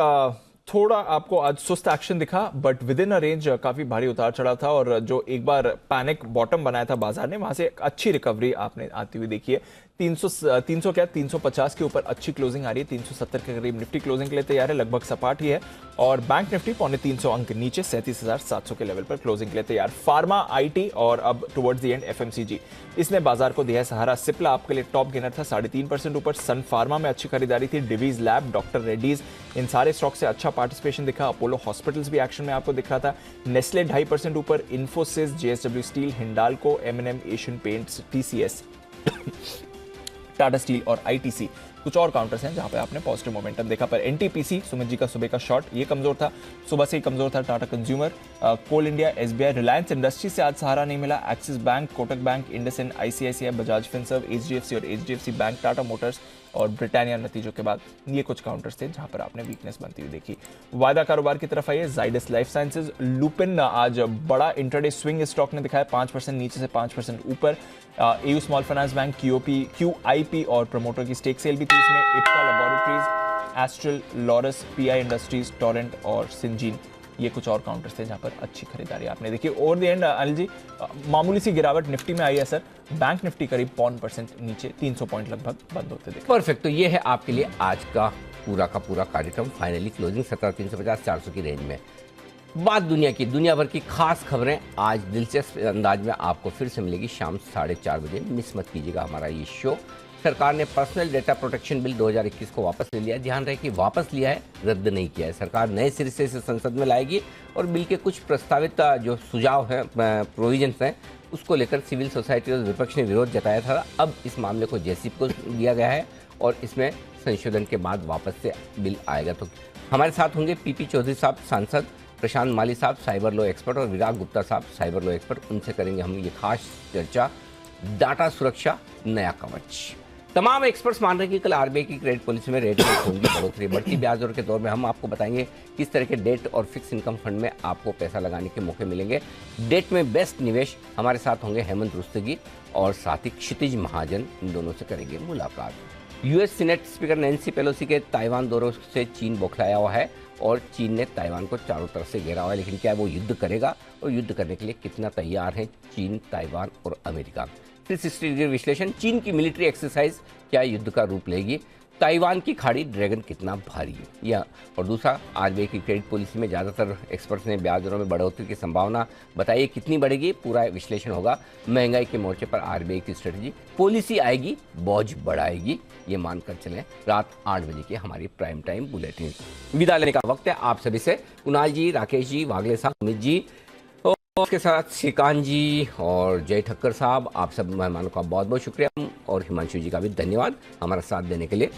थोड़ा आपको आज सुस्त एक्शन दिखा, but with in a range काफी भारी उतार चढ़ा था, और जो एक बार पैनिक बॉटम बनाया था बाजार ने, वहां से एक अच्छी रिकवरी आपने आती हुई देखी है। 350 के ऊपर अच्छी क्लोजिंग आ रही है, 370 के करीब निफ्टी क्लोजिंग के लिए तैयार है, लगभग सपाट ही है। और बैंक निफ्टी 325 अंक नीचे 37,700 के लेवल पर क्लोजिंग के लिए तैयार। फार्मा, आईटी और अब टुवर्ड्स द एंड एफएमसीजी, इसने बाजार को दिया है सहारा। सिप्ला आपके लिए टॉप गेनर था, 3.5% ऊपर। सन फार्मा में अच्छी खरीदारी थी, डिवीज लैब, डॉक्टर रेड्डीज, इन सारे स्टॉक से अच्छा पार्टिसिपेशन दिखा। अपोलो हॉस्पिटल्स भी एक्शन में आपको दिख रहा था। नेस्ले 2.5% ऊपर, इन्फोसिस, जेएसडब्ल्यू स्टील, हिंडाल्को, एमएनएम, एशियन पेंट्स, टीसीएस, टाटा स्टील और आईटीसी कुछ और काउंटर्स हैं जहां पे आपने पॉजिटिव मोमेंटम देखा। पर एनटीपीसी, सुमित जी का सुबह का शॉर्ट, ये कमजोर था, सुबह से ही कमजोर था। टाटा कंज्यूमर, कोल इंडिया, एसबीआई, रिलायंस इंडस्ट्री से आज सहारा नहीं मिला। Axis bank, Kotak bank, IndusInd, ICICI, Bajaj Finserv, HDFC और एचडीएफसी बैंक, टाटा मोटर्स और ब्रिटानिया नतीजों के बाद ये कुछ काउंटर्स थे जहां पर आपने वीकनेस बनती हुई देखी। वायदा कारोबार की तरफ आइए, जाइडस लाइफ साइंसेज, लुपिन, आज बड़ा इंट्राडे स्विंग स्टॉक ने दिखाया, 5% नीचे से 5% ऊपर। AU small finance bank, QIP और प्रमोटर की स्टेक सेल भी थी इसमें। Ipca laboratories, astral, Laurus, pi industries, Torrent और सिंजीन, ये कुछ और काउंटर्स थे जहां पर अच्छी खरीदारी आपने देखी। Over the end Anil ji मामूली सी गिरावट निफ्टी में आई है सर, बैंक निफ्टी करीब 0.5% नीचे, 300 पॉइंट लगभग बंद होते देखे। परफेक्ट, तो ये है आपके लिए आज का पूरा कार्यक्रम। फाइनली क्लोजिंग 17,350-400 की रेंज में। बात दुनिया की, दुनिया भर की खास खबरें आज दिलचस्प अंदाज में आपको फिर से मिलेगी शाम 4:30 बजे। मिस मत कीजिएगा हमारा ये शो। सरकार ने पर्सनल डेटा प्रोटेक्शन बिल 2021 को वापस ले लिया। ध्यान रहे कि वापस लिया है, रद्द नहीं किया है। सरकार नए सिरे से इसे संसद में लाएगी और बिल के कुछ प्रस्तावित जो सुझाव हैं, प्रोविजंस हैं, उसको लेकर सिविल सोसाइटी और विपक्ष ने विरोध जताया था। अब इस मामले को जेसीपी को दिया गया है और इसमें संशोधन के बाद वापस से बिल आएगा। तो हमारे साथ होंगे पीपी चौधरी साहब सांसद, प्रशांत माली साहब साइबर लॉ एक्सपर्ट और विराग गुप्ता साहब साइबर लॉ एक्सपर्ट। उनसे करेंगे हम ये खास चर्चा, डाटा सुरक्षा नया कवच। तमाम एक्सपर्ट्स मान रहे हैं कि कल आरबीआई की क्रेडिट पॉलिसी में रेट में होंगी बढ़ोतरी। बढ़ती ब्याज दर के दौर में हम आपको बताएंगे किस तरह के डेट और फिक्स इनकम फंड में आपको पैसा लगाने के मौके मिलेंगे। डेट में बेस्ट निवेश, हमारे साथ होंगे हेमंत रुस्तगी और साथ ही क्षितिज महाजन, इन दोनों से करेंगे मुलाकात। US senate speaker Nancy Pelosi के ताइवान दौरे से चीन बौखलाया हुआ है और चीन ने ताइवान को चारों तरफ से घेरा हुआ है, लेकिन क्या वो युद्ध करेगा और युद्ध करने के लिए कितना तैयार है चीन, ताइवान और अमेरिका। 360 डिग्री विश्लेषण, चीन की मिलिट्री एक्सरसाइज क्या युद्ध का रूप लेगी, ताइवान की खाड़ी ड्रैगन कितना भारी है, या और दूसरा आरबीआई की क्रेडिट पॉलिसी में ज़्यादातर एक्सपर्ट्स ने ब्याज दरों में बढ़ोतरी की संभावना बताइए कितनी बढ़ेगी, पूरा विश्लेषण होगा। महंगाई के मोर्चे पर आरबीआई की स्ट्रेटजी, पॉलिसी आएगी बोझ बढ़ाएगी, ये मानकर चलें। रात 8 बजे की हमारी प्राइम टाइम बुलेटिन। विदा लेने का वक्त है आप सभी से। कुणाल जी, राकेश जी, वागले साहब, अमित जी और उसके साथ श्रीकांत जी और जय ठक्कर साहब, आप सब मेहमानों का बहुत बहुत शुक्रिया और हिमांशु जी का भी धन्यवाद हमारा साथ देने के लिए।